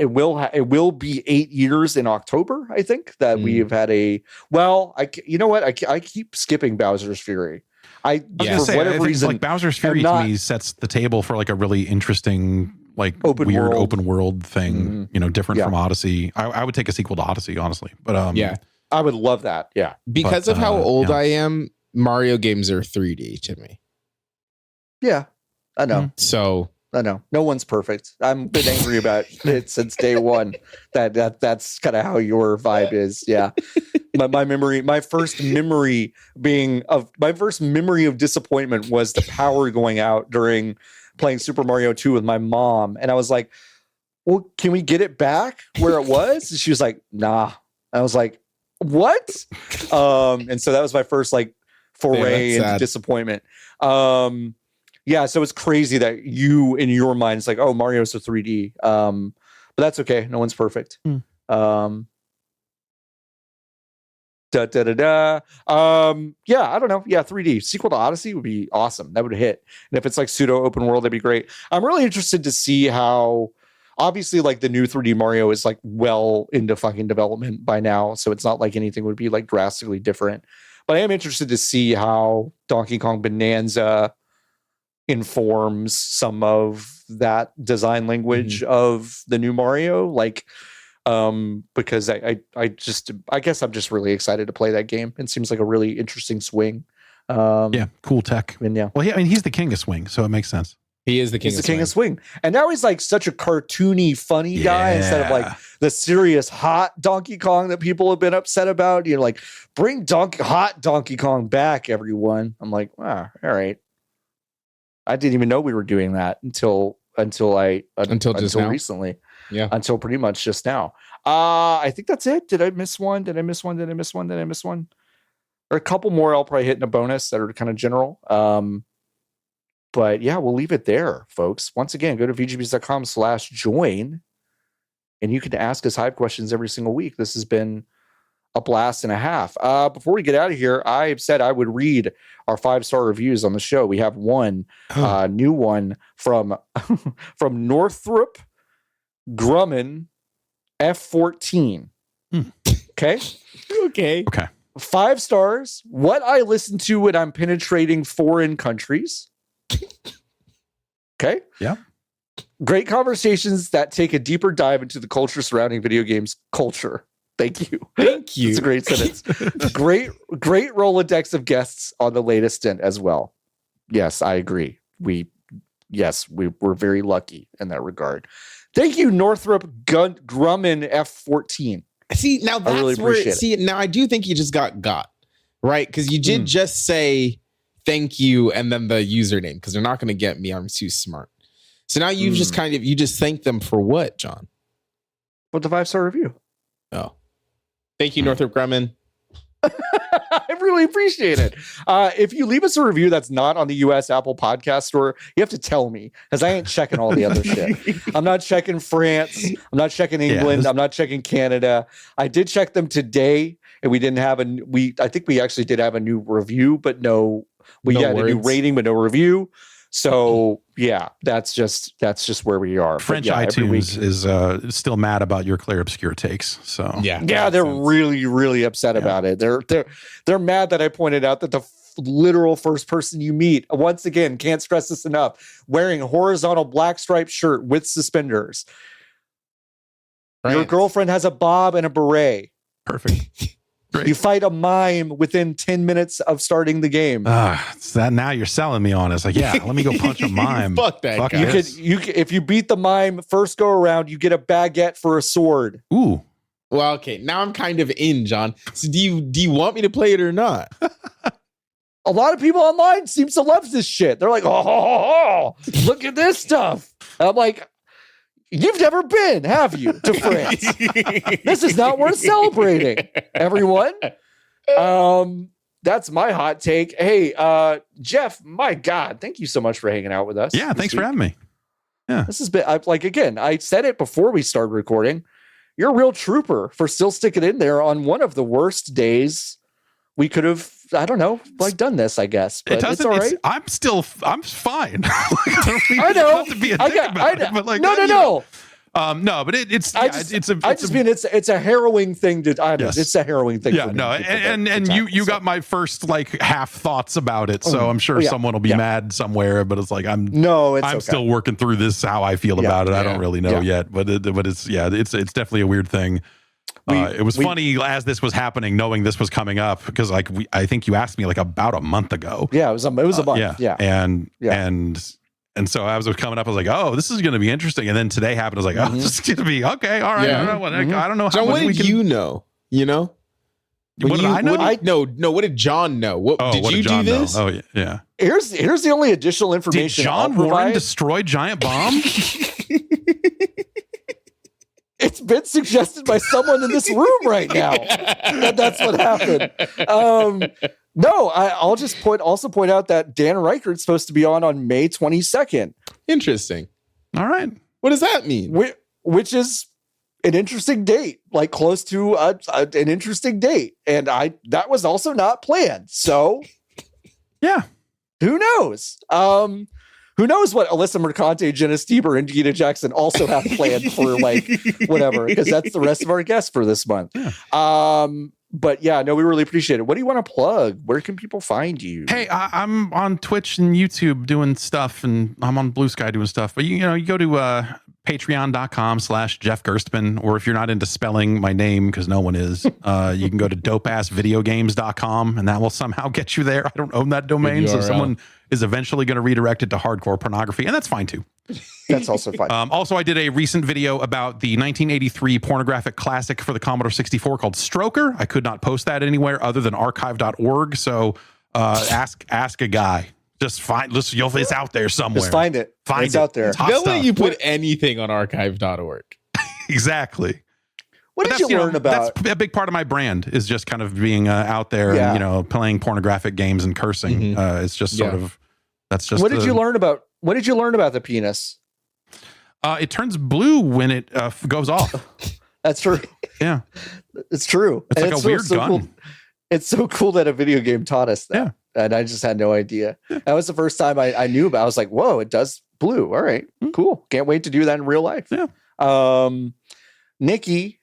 it will be 8 years in October. I think that we have had you know what? I keep skipping Bowser's Fury. For whatever reason, like Bowser's Fury to me sets the table for like a really interesting, like open world thing, different from Odyssey. I would take a sequel to Odyssey, honestly, but I would love that. Yeah. Because of how old I am, Mario games are 3D to me. Yeah, I know. So I know no one's perfect. I've been angry about it since day one. That's kind of how your vibe is. Yeah. My first memory of disappointment was the power going out during playing Super Mario 2 with my mom. And I was like, well, can we get it back where it was? And she was like, nah. I was like, what? And so that was my first like foray into disappointment. Yeah, so it's crazy that you, in your mind, it's like, oh, Mario's a 3D. But that's okay. No one's perfect. Yeah, I don't know. Yeah, 3D. Sequel to Odyssey would be awesome. That would hit. And if it's like pseudo open world, that'd be great. I'm really interested to see how, obviously, like the new 3D Mario is like well into fucking development by now. So it's not like anything would be like drastically different. But I am interested to see how Donkey Kong Bonanza informs some of that design language of the new Mario, like because I guess I'm just really excited to play that game. It seems like a really interesting swing. Cool tech. And well, I mean, he's the king of swing, so it makes sense. He is the king of swing. And now he's like such a cartoony, funny guy instead of like the serious hot Donkey Kong that people have been upset about. You're like, bring hot Donkey Kong back, everyone. I'm like, wow, all right. I didn't even know we were doing that until recently. Yeah. Until pretty much just now. I think that's it. Did I miss one? There are a couple more I'll probably hit in a bonus that are kind of general. But yeah, we'll leave it there, folks. Once again, go to vgbs.com/join and you can ask us Hive questions every single week. This has been a blast and a half. Before we get out of here, I said I would read our 5-star reviews on the show. We have one new one from Northrop Grumman F14. Okay. 5 stars. What I listen to when I'm penetrating foreign countries. Okay. Yeah. Great conversations that take a deeper dive into the culture surrounding video games culture. Thank you. It's a great sentence. Great Rolodex of guests on the latest stint as well. Yes, I agree. We're very lucky in that regard. Thank you, Northrop Grumman F14. See, now that's I really appreciate it. Now I do think you just got right, because you did just say thank you and then the username, because they're not going to get me. I'm too smart. So now you've just you just thanked them for what, John? For the 5-star review. Oh, thank you, Northrop Grumman. I really appreciate it. If you leave us a review that's not on the US Apple Podcast Store, you have to tell me, because I ain't checking all the other shit. I'm not checking France. I'm not checking England. I'm not checking Canada. I did check them today, and we didn't have I think we actually did have a new review, but we had a new rating, but no review. So yeah, that's just where we are. French iTunes is still mad about your Clair Obscur takes. So yeah, they're really, really upset about it. They're mad that I pointed out that the literal first person you meet, once again, can't stress this enough, wearing a horizontal black striped shirt with suspenders. Your girlfriend has a bob and a beret. Perfect. Great. You fight a mime within 10 minutes of starting the game. Now you're selling me on it. It's like, yeah, let me go punch a mime. Fuck that guy. You could, if you beat the mime first go around, you get a baguette for a sword. Ooh. Well, okay. Now I'm kind of in, John. So do you want me to play it or not? A lot of people online seems to love this shit. They're like, oh, look at this stuff. And I'm like, you've never been, have you, to France? This is not worth celebrating, everyone. That's my hot take. Hey, Jeff, my God, thank you so much for hanging out with us. Yeah, thanks for having me. Yeah. This has been, I said it before we started recording. You're a real trooper for still sticking in there on one of the worst days we could have, I don't know, done this, I guess. But it's all right. I'm fine. I know. Not to be a dick about it, but no. No, but it's a harrowing thing to. Yes. It's a harrowing thing. Yeah, for me no, and you got my first like half thoughts about it, so I'm sure someone will be mad somewhere. But it's like I'm still working through this how I feel about it. I don't really know yet, but it's definitely a weird thing. It was funny as this was happening, knowing this was coming up, because like I think you asked me like about a month ago. Yeah, it was a month. And so as it was coming up, I was like, "Oh, this is going to be interesting." And then today happened. I was like, "Oh, this is going to be okay. All right." Yeah. I don't know. John, what did you know? You know, what did I know? What did John know? Did you do this? Know? Oh yeah. Here's the only additional information. Did John Warren destroy Giant Bomb? It's been suggested by someone in this room right now that's what happened. No, I'll just point out that Dan Reichert's supposed to be on May 22nd. Interesting. All right. What does that mean? Which is an interesting date, like close to an interesting date. And that was also not planned. So yeah, who knows? Who knows what Alyssa Mercante, Jenna Stieber, and Gita Jackson also have planned for like whatever, because that's the rest of our guests for this month. Yeah. But yeah, no, we really appreciate it. What do you want to plug? Where can people find you? Hey, I'm on Twitch and YouTube doing stuff, and I'm on Blue Sky doing stuff. But you go to patreon.com/Jeff Gerstmann, or if you're not into spelling my name, because no one is, you can go to dopeassvideogames.com, and that will somehow get you there. I don't own that domain, so someone is eventually going to redirect it to hardcore pornography, and that's fine too. That's also fine. Also, I did a recent video about the 1983 pornographic classic for the Commodore 64 called Stroker. I could not post that anywhere other than archive.org. So ask a guy. Just find. Listen, it's out there somewhere. Just find it. It's out there. They'll let you put anything on archive.org. Exactly. What did you learn about? That's a big part of my brand, is just kind of being out there and playing pornographic games and cursing. It's just sort of that's just. What did you learn about? What did you learn about the penis? It turns blue when it goes off. That's true. Yeah, it's true. It's like a weird gun. Cool. It's so cool that a video game taught us that. Yeah. And I just had no idea. That was the first time I knew about it. I was like, whoa, it does blue. All right, cool. Can't wait to do that in real life. Yeah. Nikki,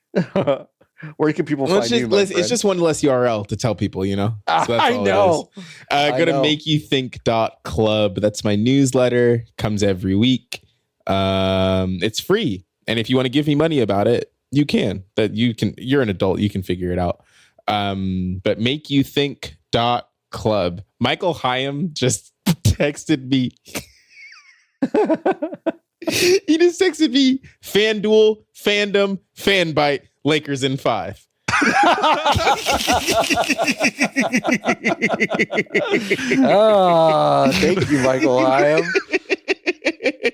where can people find you? It's just one less URL to tell people, So that's I know. Go to makeyouthink.club. That's my newsletter. Comes every week. It's free. And if you want to give me money about it, you can. You're an adult. You can figure it out. But makeyouthink.club. Michael Hyam just texted me. He just texted me FanDuel, Fandom, Fanbite, Lakers in 5. Thank you, Michael Hyam.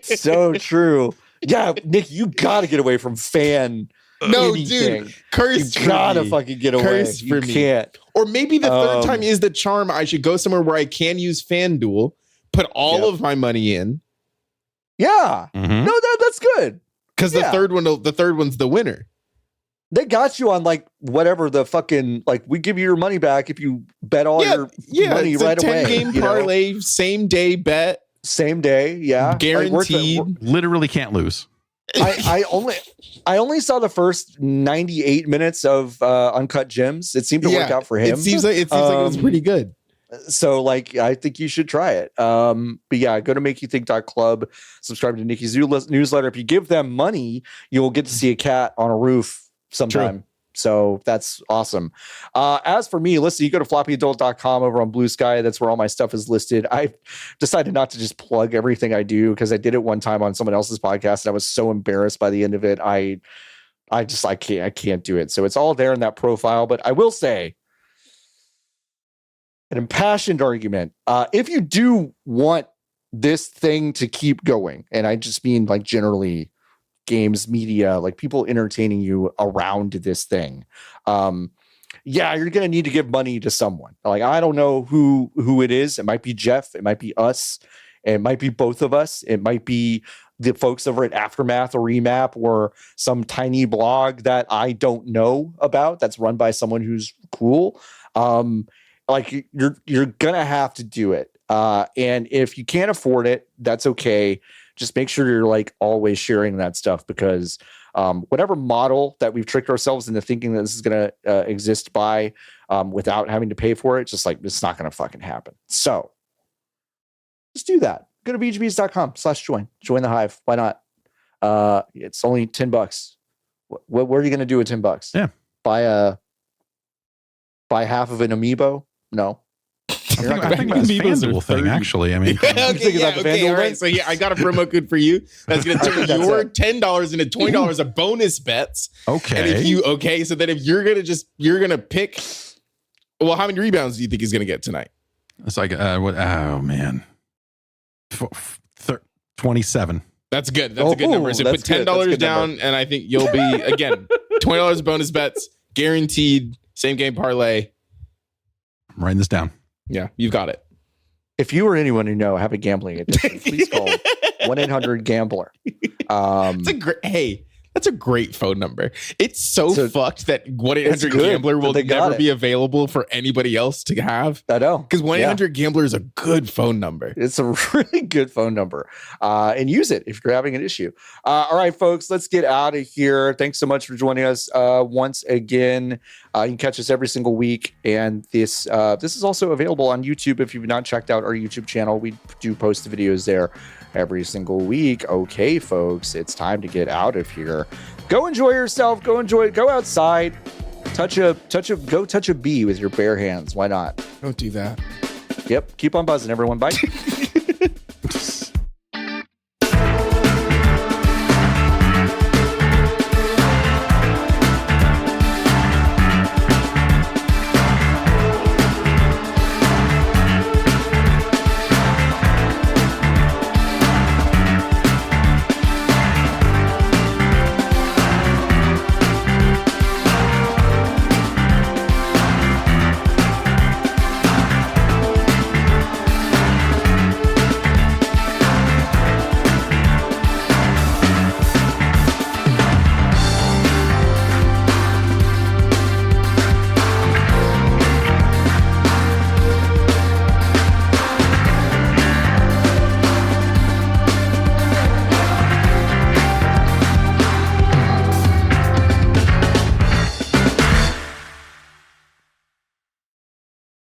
So true. Yeah, Nick, you gotta get away from fan. No, anything. Dude, curse. You gotta fucking get away. Curse for me. Can't. Or maybe the third time is the charm. I should go somewhere where I can use FanDuel, put all of my money in. Yeah. Mm-hmm. No, that's good. Because the third one's the winner. They got you on like whatever the fucking like. We give you your money back if you bet all your money right away. 10-game parlay, same day bet. Same day, yeah, guaranteed. Literally can't lose. I only saw the first 98 minutes of Uncut Gems. It seemed to work out for him. It seems like it was pretty good. So like, I think you should try it. But yeah, go to makeyouthink.club, subscribe to Nikki's newsletter. If you give them money, you'll get to see a cat on a roof sometime. True. So that's awesome. As for me, listen, you go to floppyadult.com over on Blue Sky. That's where all my stuff is listed. I decided not to just plug everything I do because I did it one time on someone else's podcast and I was so embarrassed by the end of it. I can't do it. So it's all there in that profile. But I will say, an impassioned argument. If you do want this thing to keep going, and I just mean like generally games, media, like people entertaining you around this thing. Yeah, you're going to need to give money to someone. Like, I don't know who it is. It might be Jeff. It might be us. It might be both of us. It might be the folks over at Aftermath or Remap or some tiny blog that I don't know about that's run by someone who's cool. Like you're going to have to do it. And if you can't afford it, that's okay. just make sure you're like always sharing that stuff, because whatever model that we've tricked ourselves into thinking that this is going to exist by without having to pay for it, just like it's not going to fucking happen. So just do that. Go to VGBees.com/join. Join the hive. Why not? It's only $10. What are you going to do with $10? Yeah. Buy half of an amiibo? No. I think that's a FanDuel thing, actually. I mean, all right. So I got a promo code for you. That's going to turn your $10 into $20 of bonus bets. Okay. And so then if you're going to pick, well, how many rebounds do you think he's going to get tonight? It's like, oh man. 27. That's good. That's a good number. So put $10 down, number. And I think you'll be, again, $20 bonus bets, guaranteed, same game parlay. I'm writing this down. Yeah, you've got it. If you or anyone you know have a gambling addiction, please call 1-800-GAMBLER. That's a great phone number. It's so fucked that 1-800-GAMBLER will never be available for anybody else to have. I know. Because 1-800-GAMBLER is a good phone number. It's a really good phone number. And use it if you're having an issue. All right, folks, let's get out of here. Thanks so much for joining us once again. You can catch us every single week. And this is also available on YouTube if you've not checked out our YouTube channel. We do post the videos there every single week. Okay, folks, it's time to get out of here. Go enjoy yourself. Go outside. Go touch a bee with your bare hands. Why not? Don't do that. Yep. Keep on buzzing, everyone. Bye.